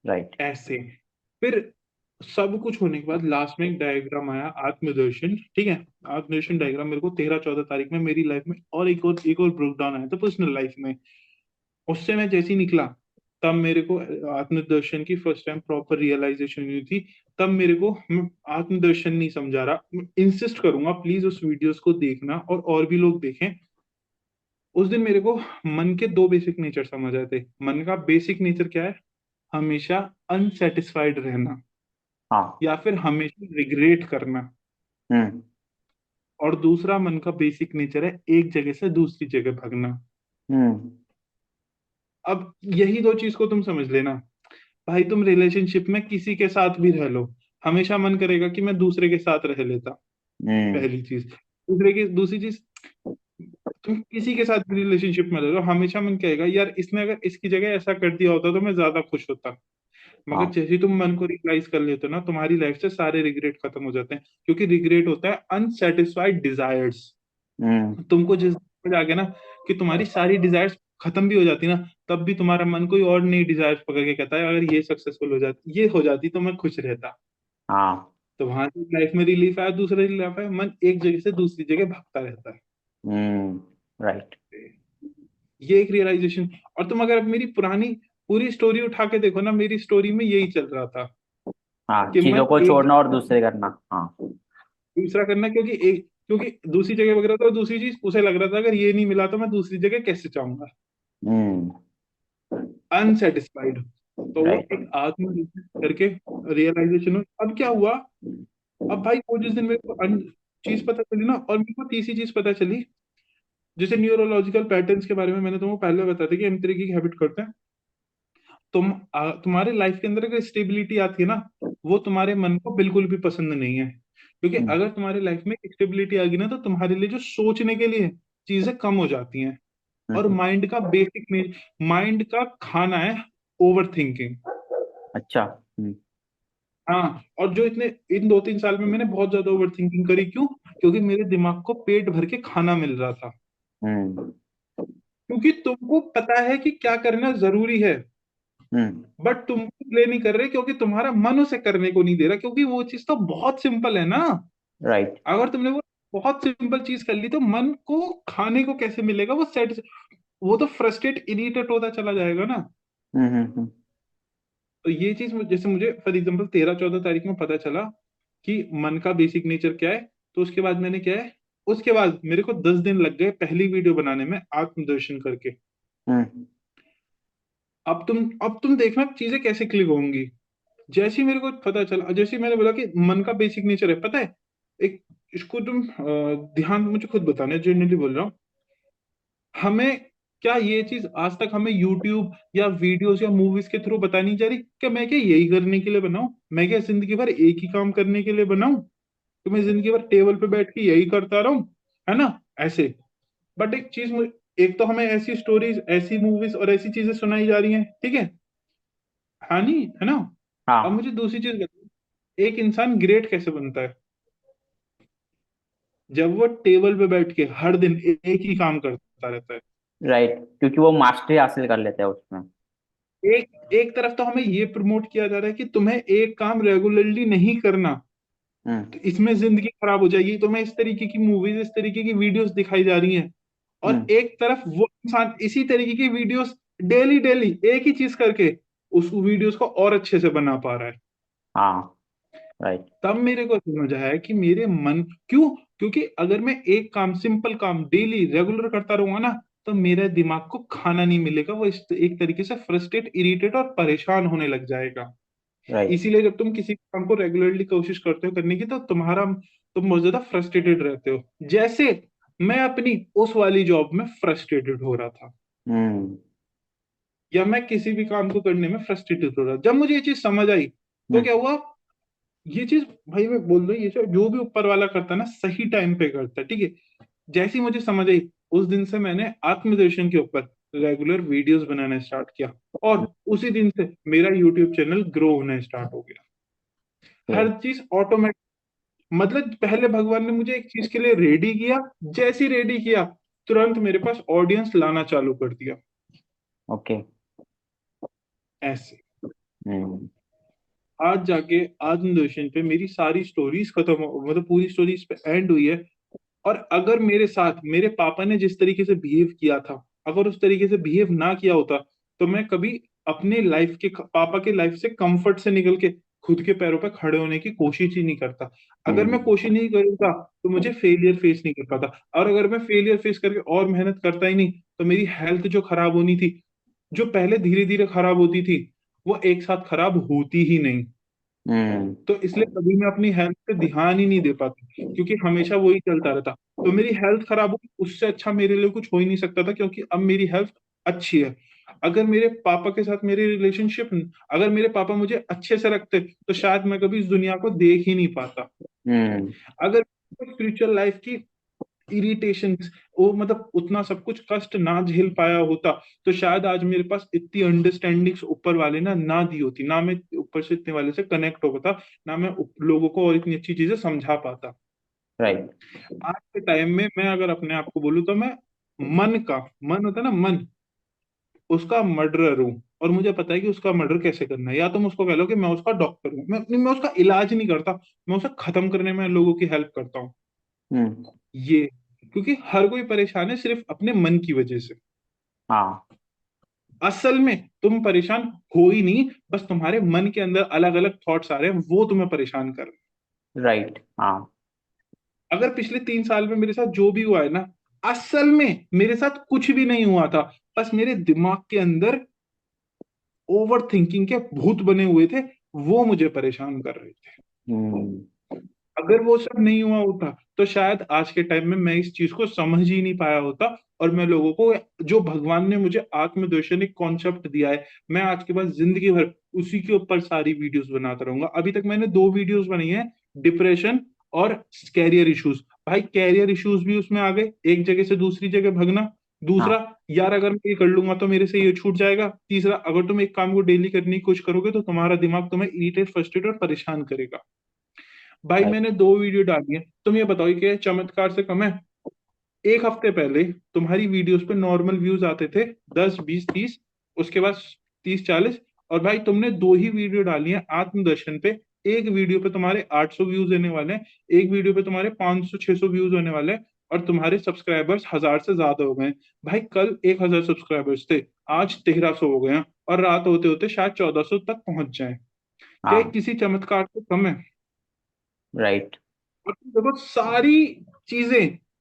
राइट, ऐसे फिर सब कुछ होने के बाद लास्ट में एक डायग्राम आया, आत्मदर्शन, ठीक है। आत्मदर्शन डायग्राम मेरे को 13-14 तारीख में मेरी लाइफ में, और एक और ब्रेक डाउन आया था पर्सनल लाइफ में। उससे मैं जैसे ही निकला, तब मेरे को आत्मदर्शन की फर्स्ट टाइम प्रॉपर रियलाइजेशन हुई थी। तब मेरे को, मैं आत्मदर्शन नहीं समझा रहा, इंसिस्ट करूंगा प्लीज उस वीडियोस को देखना, और भी लोग देखें। उस दिन मेरे को मन के दो बेसिक नेचर समझ आए थे। मन का बेसिक नेचर क्या है? हमेशा अनसेटिस्फाइड रहना, हाँ। या फिर हमेशा रिग्रेट करना। हम्म। और दूसरा मन का बेसिक नेचर है एक जगह से दूसरी जगह भागना। हम्म। अब यही दो चीज को तुम समझ लेना भाई, तुम रिलेशनशिप में किसी के साथ भी रह लो, हमेशा मन करेगा कि मैं दूसरे के साथ रह लेता। हम्म। पहली चीज। दूसरी चीज, तुम किसी के साथ भी रिलेशनशिप में रह लो, हमेशा मन कहेगा यार इसने अगर इसकी जगह ऐसा कर दिया होता तो मैं ज्यादा खुश होता। मगर हाँ। जैसे ही तुम मन को रियलाइज कर लेते हो ना, तुम्हारी लाइफ से सारे रिग्रेट खत्म हो जाते हैं, क्योंकि रिग्रेट होता है अनसेटिस्फाइड डिजायर्स। हम्म। तुमको जिस समझ आ गया ना कि तुम्हारी सारी डिजायर्स खत्म भी हो जाती ना, तब भी तुम्हारा मन कोई और नई डिजायर्स पकड़ के कहता है अगर ये सक्सेसफुल हो जाती, ये हो जाती तो मैं खुश रहता। हाँ। तो वहां से लाइफ में रिलीफ आया, दूसरा रिलीफ आया, मन एक जगह से दूसरी जगह भागता रहता हम्म। राइट। है। ये एक रियलाइजेशन। और तुम अगर मेरी पुरानी पूरी स्टोरी उठा के देखो ना, मेरी स्टोरी में यही चल रहा था हाँ, कि चीजों मन को एक छोड़ना और जगह दूसरे करना। हाँ। दूसरा करना, क्योंकि दूसरी जगह वगैरह, तो दूसरी चीज उसे लग रहा था अगर ये नहीं मिला तो मैं दूसरी जगह कैसे जाऊंगा, हम्म। अनसेटिस्फाइड। तो वो राइट। एक आत्म करके रियलाइजेशन हुई। अब क्या हुआ? अब भाई वो जिस दिन मेरे को चीज पता चली ना, और मेरे को तीसरी चीज पता चली, जैसे न्यूरोलॉजिकल पैटर्न्स के बारे में मैंने तुमको पहले बताया था कि हम तरीके की हैबिट करते हैं। तुम्हारे लाइफ के अंदर अगर स्टेबिलिटी आती है ना, वो तुम्हारे मन को बिल्कुल भी पसंद नहीं है। क्योंकि हम्म। अगर तुम्हारे लाइफ में स्टेबिलिटी आ गई ना, तो तुम्हारे लिए जो सोचने के लिए चीजें कम हो जाती हैं। और हम्म। माइंड का बेसिक में, माइंड का खाना है ओवर थिंकिंग। अच्छा। हम्म। हाँ, और जो इतने इन 2-3 साल में मैंने बहुत ज्यादा ओवर थिंकिंग करी, क्यों? क्योंकि मेरे दिमाग को पेट भर के खाना मिल रहा था। हम्म। क्योंकि तुमको पता है कि क्या करना जरूरी है, हम्म। बट तुम प्ले नहीं कर रहे क्योंकि तुम्हारा मन उसे करने को नहीं दे रहा, क्योंकि वो चीज तो बहुत सिंपल है ना। राइट। अगर तुमने वो बहुत सिंपल चीज कर ली, तो मन को खाने को कैसे मिलेगा? वो तो फ्रस्ट्रेट इरिटेट होता चला जाएगा ना। हम्म। तो ये चीज जैसे मुझे फॉर एग्जाम्पल 13-14 तारीख में पता चला कि मन का बेसिक नेचर क्या है, तो उसके बाद मैंने क्या है, उसके बाद मेरे को 10 दिन लग गए पहली वीडियो बनाने में आत्मदर्शन करके। हम्म। अब तुम देखना चीजें कैसे क्लिक होंगी। जैसे ही मेरे को पता चला, जैसे ही मैंने बोला कि मन का बेसिक नेचर है, पता है, एक, इसको तुम ध्यान, मुझे खुद बताना है, जनरली बोल रहा हूँ। हमें क्या ये चीज आज तक हमें यूट्यूब या वीडियोस या मूवीज के थ्रू बतानी जा रही कि मैं क्या यही करने के लिए बनाऊं? मैं क्या जिंदगी भर एक ही काम करने के लिए बनाऊं कि मैं जिंदगी भर टेबल पे बैठ के यही करता रहूं, है ना, ऐसे? बट एक चीज एक तो हमें ऐसी स्टोरीज, ऐसी मूवीज और ऐसी चीजें सुनाई जा रही हैं, ठीक है, हाँ नहीं है ना? अब हाँ। मुझे दूसरी चीज बताओ, एक इंसान ग्रेट कैसे बनता है? जब वो टेबल पे बैठ के हर दिन एक ही काम करता रहता है। राइट, क्योंकि वो मास्टरी हासिल कर लेते हैं उसमें। एक एक तरफ तो हमें ये प्रमोट किया जा रहा है कि तुम्हें एक काम रेगुलरली नहीं करना, हम्म। तो इसमें जिंदगी खराब हो जाएगी, तुम्हें इस तरीके की मूवीज, इस तरीके की वीडियोस दिखाई जा रही हैं। और हम्म। एक तरफ वो इंसान इसी तरीके की वीडियोस डेली डेली एक ही चीज करके उस वीडियोस को और अच्छे से बना पा रहा है। हाँ। राइट। तब मेरे को समझ आया कि मेरे मन, क्यों? क्योंकि अगर मैं एक काम, सिंपल काम डेली रेगुलर करता रहूंगा ना, तो मेरे दिमाग को खाना नहीं मिलेगा, वो एक तरीके से फ्रस्ट्रेट, इरिटेट और परेशान होने लग जाएगा। राइट। इसीलिए जब तुम किसी काम को रेगुलरली कोशिश करते हो करने की, तो तुम बहुत ज्यादा फ्रस्ट्रेटेड रहते हो। जैसे मैं अपनी उस वाली जॉब में फ्रस्ट्रेटेड हो रहा था, हम्म। या मैं किसी भी काम को करने में फ्रस्ट्रेटेड हो रहा था। जब मुझे ये चीज समझ आई, तो हम्म। क्या हुआ? ये चीज, भाई मैं बोल रहा हूँ, ये जो भी ऊपर वाला करता है ना, सही टाइम पे करता है, ठीक है। जैसी मुझे समझ आई, उस दिन से मैंने आत्मदर्शन के ऊपर रेगुलर वीडियोस बनाना स्टार्ट किया, और उसी दिन से मेरा यूट्यूब चैनल ग्रो होना स्टार्ट हो गया। हर ओके। चीज ऑटोमेटिक, मतलब पहले भगवान ने मुझे एक चीज के लिए रेडी किया, जैसी रेडी किया, तुरंत मेरे पास ऑडियंस लाना चालू कर दिया, ओके। ऐसे। हम्म। आज जाके आत्मदर्शन पे मेरी सारी स्टोरीज खत्म हो, मतलब पूरी स्टोरी इस पे एंड हुई है। और अगर मेरे साथ मेरे पापा ने जिस तरीके से बिहेव किया था, अगर उस तरीके से बिहेव ना किया होता, तो मैं कभी अपने लाइफ के पापा के लाइफ से कंफर्ट से निकल के खुद के पैरों पर खड़े होने की कोशिश ही नहीं करता। अगर मैं हम्म। कोशिश नहीं करता तो मुझे फेलियर फेस नहीं कर पाता, और अगर मैं फेलियर फेस करके और मेहनत करता ही नहीं, तो मेरी हेल्थ जो खराब होनी थी, जो पहले धीरे धीरे खराब होती थी, वो एक साथ खराब होती ही नहीं। हम्म। तो इसलिए कभी मैं अपनी हेल्थ पे ध्यान ही नहीं दे पाता, क्योंकि हमेशा वही चलता रहता। तो मेरी हेल्थ खराब हो, उससे अच्छा मेरे लिए कुछ हो ही नहीं सकता था, क्योंकि अब मेरी हेल्थ अच्छी है। अगर मेरे पापा के साथ मेरी रिलेशनशिप, अगर मेरे पापा मुझे अच्छे से रखते, तो शायद मैं कभी इस दुनिया को देख ही नहीं पाता। हम्म। अगर स्पिरिचुअल लाइफ की इरिटेशन, वो मतलब उतना सब कुछ कष्ट ना झेल पाया होता, तो शायद आज मेरे पास इतनी अंडरस्टैंडिंग्स ऊपर वाले ना दी होती, ना मैं ऊपर से इतने वाले से कनेक्ट हो पाता, ना मैं लोगों को और इतनी अच्छी चीजें समझा पाता। राइट। आज के टाइम में मैं अगर अपने आप को बोलूँ, तो मैं मन का, मन होता है ना मन, उसका मर्डरर हूँ। और मुझे पता है कि उसका मर्डर कैसे करना है। या तो मैं उसको कह लो कि मैं उसका डॉक्टर हूँ, मैं उसका इलाज नहीं करता, मैं उसे खत्म करने में लोगों की हेल्प करता हूँ। हम्म। ये, क्योंकि हर कोई परेशान है सिर्फ अपने मन की वजह से। हाँ। असल में तुम परेशान हो ही नहीं, बस तुम्हारे मन के अंदर अलग अलग थॉट्स आ रहे हैं, वो तुम्हें परेशान कर रहे हैं। राइट। हाँ। अगर पिछले 3 साल में मेरे साथ जो भी हुआ है ना, असल में मेरे साथ कुछ भी नहीं हुआ था, बस मेरे दिमाग के अंदर ओवर थिंकिंग के भूत बने हुए थे, वो मुझे परेशान कर रहे थे। हम्म। अगर वो सब नहीं हुआ होता, तो शायद आज के टाइम में मैं इस चीज को समझ ही नहीं पाया होता। और मैं लोगों को, जो भगवान ने मुझे आत्मदर्शन एक कॉन्सेप्ट दिया है, मैं आज के बाद जिंदगी भर उसी के ऊपर सारी वीडियोस बनाता रहूंगा। अभी तक मैंने 2 वीडियोस बनाई है, डिप्रेशन और कैरियर इश्यूज। भाई कैरियर इश्यूज भी उसमें आ गए, एक जगह से दूसरी जगह भगना। दूसरा, हाँ। यार अगर मैं ये कर लूंगा तो मेरे से ये छूट जाएगा। तीसरा, अगर तुम एक काम को डेली करने की कोशिश करोगे, तो तुम्हारा दिमाग तुम्हें इरिटेट, फ्रस्ट्रेट और परेशान करेगा। भाई राइट। मैंने 2 वीडियो डाली है, तुम ये बताओ कि ये चमत्कार से कम है? एक हफ्ते पहले तुम्हारी वीडियोस पे नॉर्मल व्यूज आते थे 10, 20, 30, उसके बाद 30, 40। और भाई तुमने 2 ही वीडियो डाली है आत्मदर्शन पे, एक वीडियो पे तुम्हारे 800 व्यूज होने वाले हैं, एक वीडियो पे तुम्हारे 500, 600 व्यूज होने वाले हैं, और तुम्हारे सब्सक्राइबर्स 1000 से ज्यादा हो गए हैं। भाई कल 1000 सब्सक्राइबर्स थे, आज 1300 हो गए हैं, और रात होते होते शायद 1400 तक पहुंच जाए। क्या ये हाँ। किसी चमत्कार से कम है? राइट। और तुम देखो सारी चीजें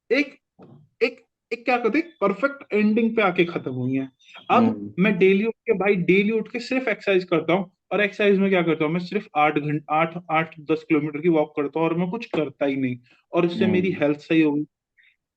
एक एक एक क्या कहते हैं, परफेक्ट एंडिंग पे आके खत्म हुई हैं। अब हम्म। मैं डेली उठ के, भाई डेली उठ के सिर्फ एक्सरसाइज करता हूँ। और एक्सरसाइज में क्या करता हूँ, मैं सिर्फ 8 घंटे, 8 8 10 किलोमीटर की वॉक करता हूँ, और मैं कुछ करता ही नहीं। और इससे मेरी हम्म। हेल्थ सही हो गई।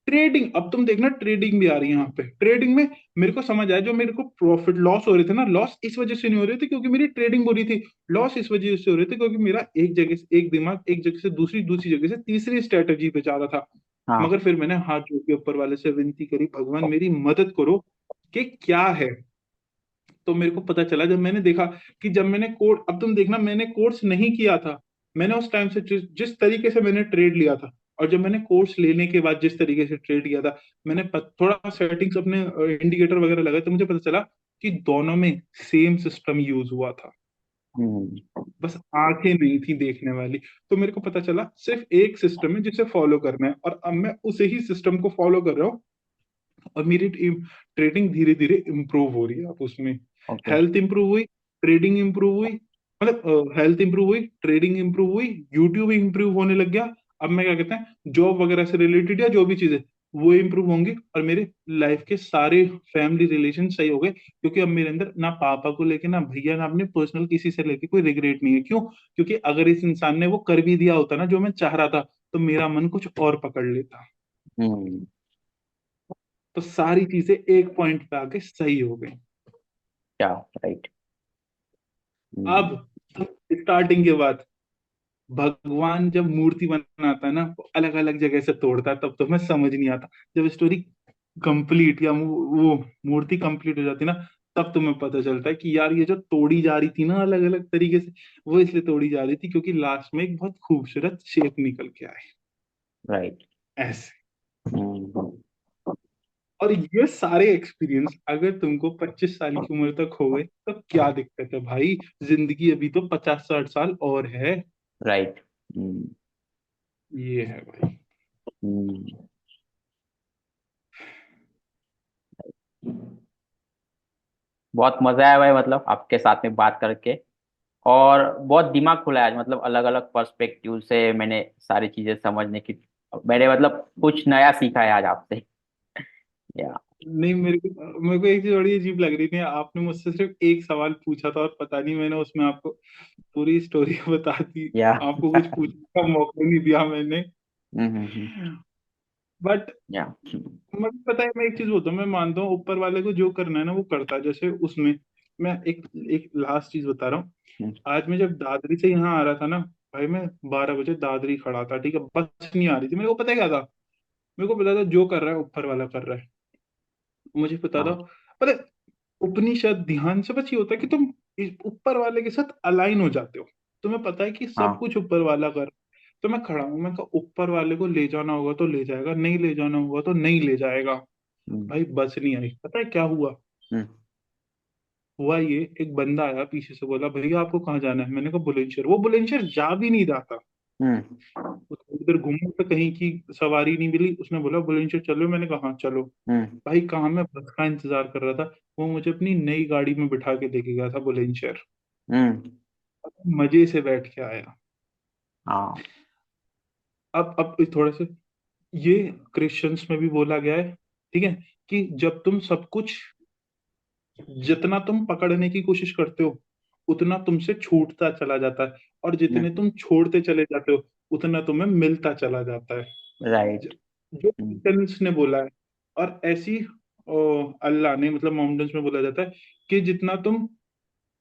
ट्रेडिंग, अब तुम देखना ट्रेडिंग भी आ रही है यहाँ पे। ट्रेडिंग में मेरे को समझ आया, जो मेरे को प्रॉफिट लॉस हो रहे थे ना, लॉस इस वजह से नहीं हो रहे थे क्योंकि मेरी ट्रेडिंग बुरी थी। लॉस इस वजह से हो रहे थे क्योंकि मेरा एक जगह से, एक दिमाग एक जगह से दूसरी, दूसरी जगह से तीसरी स्ट्रेटजी पे जा रहा था। हाँ। मगर फिर मैंने हाथ जोड़ के ऊपर वाले से विनती करी, भगवान मेरी मदद करो कि क्या है। तो मेरे को पता चला, जब मैंने देखा कि जब मैंने कोर्स, अब तुम देखना मैंने कोर्स नहीं किया था, मैंने उस टाइम से जिस तरीके से मैंने ट्रेड लिया था, और जब मैंने कोर्स लेने के बाद जिस तरीके से ट्रेड किया था, मैंने थोड़ा सेटिंग्स अपने इंडिकेटर वगैरह लगाए, तो मुझे पता चला कि दोनों में सेम सिस्टम यूज हुआ था। हम्म। बस आंखें नहीं थी देखने वाली। तो मेरे को पता चला सिर्फ एक सिस्टम है जिसे फॉलो करना है, और अब मैं उसे ही सिस्टम को फॉलो कर रहा हूँ। और मेरी ट्रेडिंग धीरे धीरे इंप्रूव हो रही है। अब उसमें ओके। हेल्थ इंप्रूव हुई, ट्रेडिंग इंप्रूव हुई, मतलब हेल्थ इंप्रूव हुई, ट्रेडिंग इंप्रूव हुई, यूट्यूब इंप्रूव होने लग गया। अब मैं क्या कहते हैं, जॉब वगैरह से रिलेटेड या जो भी चीजें, वो इंप्रूव होंगी। और मेरे लाइफ के सारे फैमिली रिलेशन सही हो गए, क्योंकि अब मेरे अंदर ना पापा को लेके, ना भैया, ना अपने पर्सनल किसी से लेके कोई रिग्रेट नहीं है। क्यों? क्योंकि अगर इस इंसान ने वो कर भी दिया होता ना जो मैं चाह रहा था, तो मेरा मन कुछ और पकड़ लेता। हम्म। तो सारी चीजें एक पॉइंट पे आके सही हो गई। क्या? राइट। हम्म। अब स्टार्टिंग के बाद, भगवान जब मूर्ति बनाता है ना, अलग अलग जगह से तोड़ता है, तब तो मैं समझ नहीं आता। जब स्टोरी कंप्लीट या वो मूर्ति कंप्लीट हो जाती ना, तब तुम्हें पता चलता है कि यार ये जो तोड़ी जा रही थी ना अलग अलग तरीके से, वो इसलिए तोड़ी जा रही थी क्योंकि लास्ट में एक बहुत खूबसूरत शेप निकल के आए। राइट। ऐसे। हम्म। और ये सारे एक्सपीरियंस अगर तुमको 25 साल की उम्र तक हो गए तो क्या दिक्कत है भाई। जिंदगी अभी तो 50-60 साल और है। राइट। ये है भाई। बहुत मजा आया भाई, मतलब आपके साथ में बात करके। और बहुत दिमाग खुला है आज, मतलब अलग अलग पर्सपेक्टिव से मैंने सारी चीजें समझने की, मैंने मतलब कुछ नया सीखा है आज आपसे। या नहीं, मेरे को एक चीज बड़ी अजीब लग रही थी। आपने मुझसे सिर्फ एक सवाल पूछा था और पता नहीं मैंने उसमें आपको पूरी स्टोरी बता दी। या आपको कुछ पूछने का मौका नहीं दिया मैंने। हम्म। बट या मतलब पता है, मैं एक चीज बोलता हूँ, मैं मानता हूँ ऊपर वाले को जो करना है ना वो करता है। जैसे उसमें मैं एक एक लास्ट चीज बता रहा हूँ। आज मैं जब दादरी से यहाँ आ रहा था ना भाई, मैं 12 बजे दादरी खड़ा था, ठीक है, बस नहीं आ रही थी। मेरे को पता है क्या था, मेरे को पता था जो कर रहा है ऊपर वाला कर रहा है। मुझे पता था। हाँ पता है, उपनिषद ध्यान से बस ये होता है कि तुम इस ऊपर वाले के साथ अलाइन हो जाते हो। तुम्हें पता है कि सब हाँ। कुछ ऊपर वाला कर। तो मैं खड़ा हूं, मैं कहा ऊपर वाले को ले जाना होगा तो ले जाएगा, नहीं ले जाना होगा तो नहीं ले जाएगा। हम्म, भाई बस नहीं आई, पता है क्या हुआ। हम्म, हुआ ये, एक बंदा आया पीछे से, बोला भैया आपको कहाँ जाना है। मैंने कहा बुलंदशहर। वो बुलंदशहर जा भी नहीं रहा था। उधर घूमा तो कहीं की सवारी नहीं मिली, उसने बोला बुलंदशहर चलो। मैंने कहा हाँ चलो। हम्म, भाई कहाँ, मैं बस का इंतजार कर रहा था, वो मुझे अपनी नई गाड़ी में बिठा के लेके गया था बुलंदशहर। हम्म, मजे से बैठ के आया। हाँ अब थोड़ा से, ये क्रिश्चियंस में भी बोला गया है, ठीक है, कि जब तुम सब कुछ, जितना तुम पकड़ने की कोशिश करते हो उतना तुमसे छूटता चला जाता है, और जितने तुम छोड़ते चले जाते हो उतना तुम्हें मिलता चला जाता है। ज- राइट। जो क्रिश्चियंस ने बोला है। और ऐसी अल्लाह ने, मतलब मोहम्मदन में बोला जाता है कि जितना तुम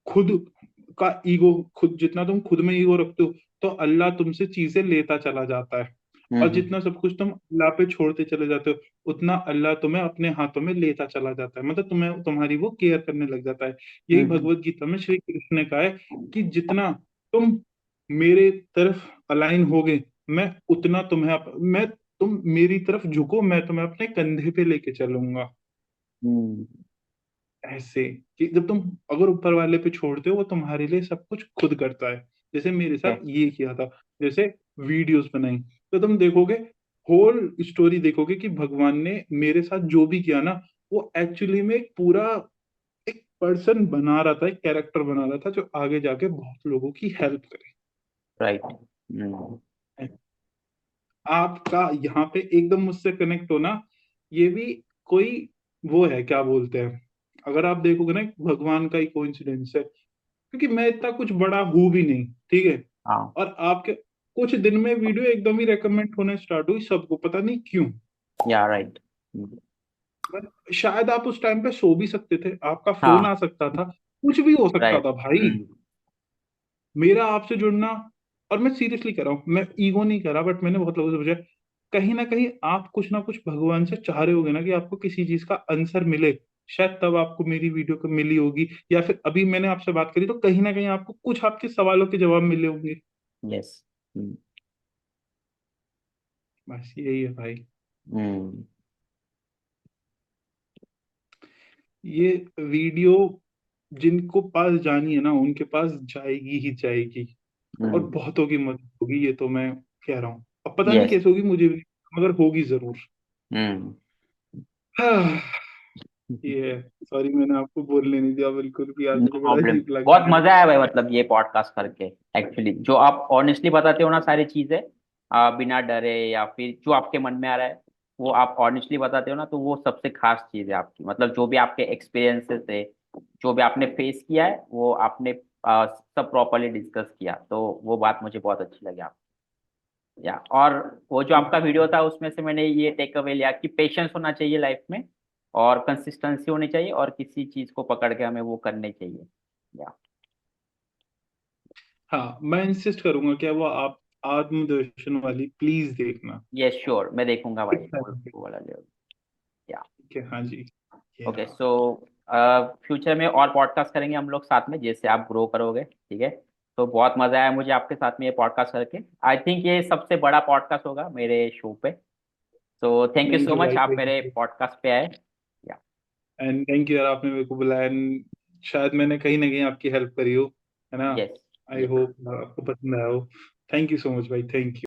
खुद का ईगो, खुद जितना तुम खुद में ईगो रखते हो तो अल्लाह तुमसे चीजें लेता चला जाता है। और जितना सब कुछ तुम अल्लाह पे छोड़ते चले जाते हो उतना अल्लाह तुम्हें अपने हाथों में लेता चला जाता है, मतलब तुम्हें तुम्हारी वो केयर करने लग जाता है। यही भगवत गीता में श्री कृष्ण ने कहा है कि जितना तुम मेरे तरफ अलाइन होगे, मैं उतना तुम्हें मैं तुम मेरी तरफ झुको, मैं तुम्हें अपने कंधे पे लेके चलूंगा। ऐसे कि जब तुम अगर ऊपर वाले पे छोड़ते हो वो तुम्हारे लिए सब कुछ खुद करता है। जैसे मेरे साथ ये किया था, जैसे वीडियोस बनाई, तो तुम देखोगे, होल स्टोरी देखोगे कि भगवान ने मेरे साथ जो भी किया ना, वो एक्चुअली में एक पूरा एक पर्सन बना रहा था, एक कैरेक्टर बना रहा था जो आगे जाके बहुत लोगों की हेल्प करे। राइट। आपका यहाँ पे एकदम मुझसे कनेक्ट होना, ये भी कोई वो है, क्या बोलते हैं, अगर आप देखोगे ना, भगवान का ही कोइंसिडेंस है। क्योंकि मैं इतना कुछ बड़ा हूं भी नहीं, ठीक है। हाँ और आपके कुछ दिन में वीडियो एकदम ही रेकमेंड होने स्टार्ट हुई सबको, पता नहीं क्यों। या राइट। शायद आप उस टाइम पे सो भी सकते थे, आपका फोन आ हाँ सकता था, कुछ भी हो सकता राइट। था भाई। मेरा आपसे जुड़ना, और मैं सीरियसली कह रहा हूँ, मैं ईगो नहीं कर रहा, बट मैंने बहुत लोगों से पूछा, कहीं ना कहीं आप कुछ ना कुछ भगवान से चाह रहे होगे ना कि आपको किसी चीज का आंसर मिले। शायद तब आपको मेरी वीडियो को मिली होगी, या फिर अभी मैंने आपसे बात करी तो कहीं ना कहीं आपको कुछ आपके सवालों के जवाब मिले होंगे। यस। बस यही है भाई। ये वीडियो जिनको पास जानी है ना उनके पास जाएगी ही जाएगी, और बहुतों की मदद होगी, ये तो मैं कह रहा हूँ। अब पता नहीं यस। कैसे होगी मुझे भी, मगर होगी जरूर। हम्म। हाँ, ये सॉरी मैंने आपको बोलने नहीं दिया बिल्कुल भी, आज नो मुझे बड़ा प्रॉब्लम। अजीब लग बहुत रहा है। मजा आया भाई, मतलब ये पॉडकास्ट करके। एक्चुअली जो आप ऑनेस्टली बताते हो ना सारी चीजें, बिना डरे, या फिर जो आपके मन में आ रहा है वो आप ऑनेस्टली बताते हो ना, तो वो सबसे खास चीज है आपकी। मतलब जो भी आपके एक्सपीरियंसेस है, जो भी आपने फेस किया है, वो आपने सब प्रॉपरली डिस्कस किया, तो वो बात मुझे बहुत अच्छी लगी आप। या और वो जो आपका वीडियो था उसमें से मैंने ये टेक अवे लिया कि पेशेंस होना चाहिए लाइफ में, और कंसिस्टेंसी होनी चाहिए, और किसी चीज को पकड़ के हमें वो करनी चाहिए। या हाँ, मैं इंसिस्ट करूंगा क्या वो आप आत्मदर्शन वाली प्लीज देखना। ये श्योर मैं देखूंगा भाई, ठीक वो वाला लेवल। या है, हाँ जी, ये ओके। रहा। सो फ्यूचर में और पॉडकास्ट करेंगे हम लोग साथ में, जैसे आप ग्रो करोगे, ठीक है। तो बहुत मजा आया मुझे आपके साथ में ये पॉडकास्ट करके। आई थिंक ये सबसे बड़ा पॉडकास्ट होगा मेरे शो पे। तो thank you thank so you much, भाई, आप थैंक मेरे यू। पॉडकास्ट पे आए। एंड थैंक यू यार, आपने मेरे को बुलाया and शायद मैंने कहीं ना कहीं आपकी हेल्प करी हो, है ना। यस। आई होप आपको पसंद आया हो। थैंक यू सो मच भाई, थैंक यू।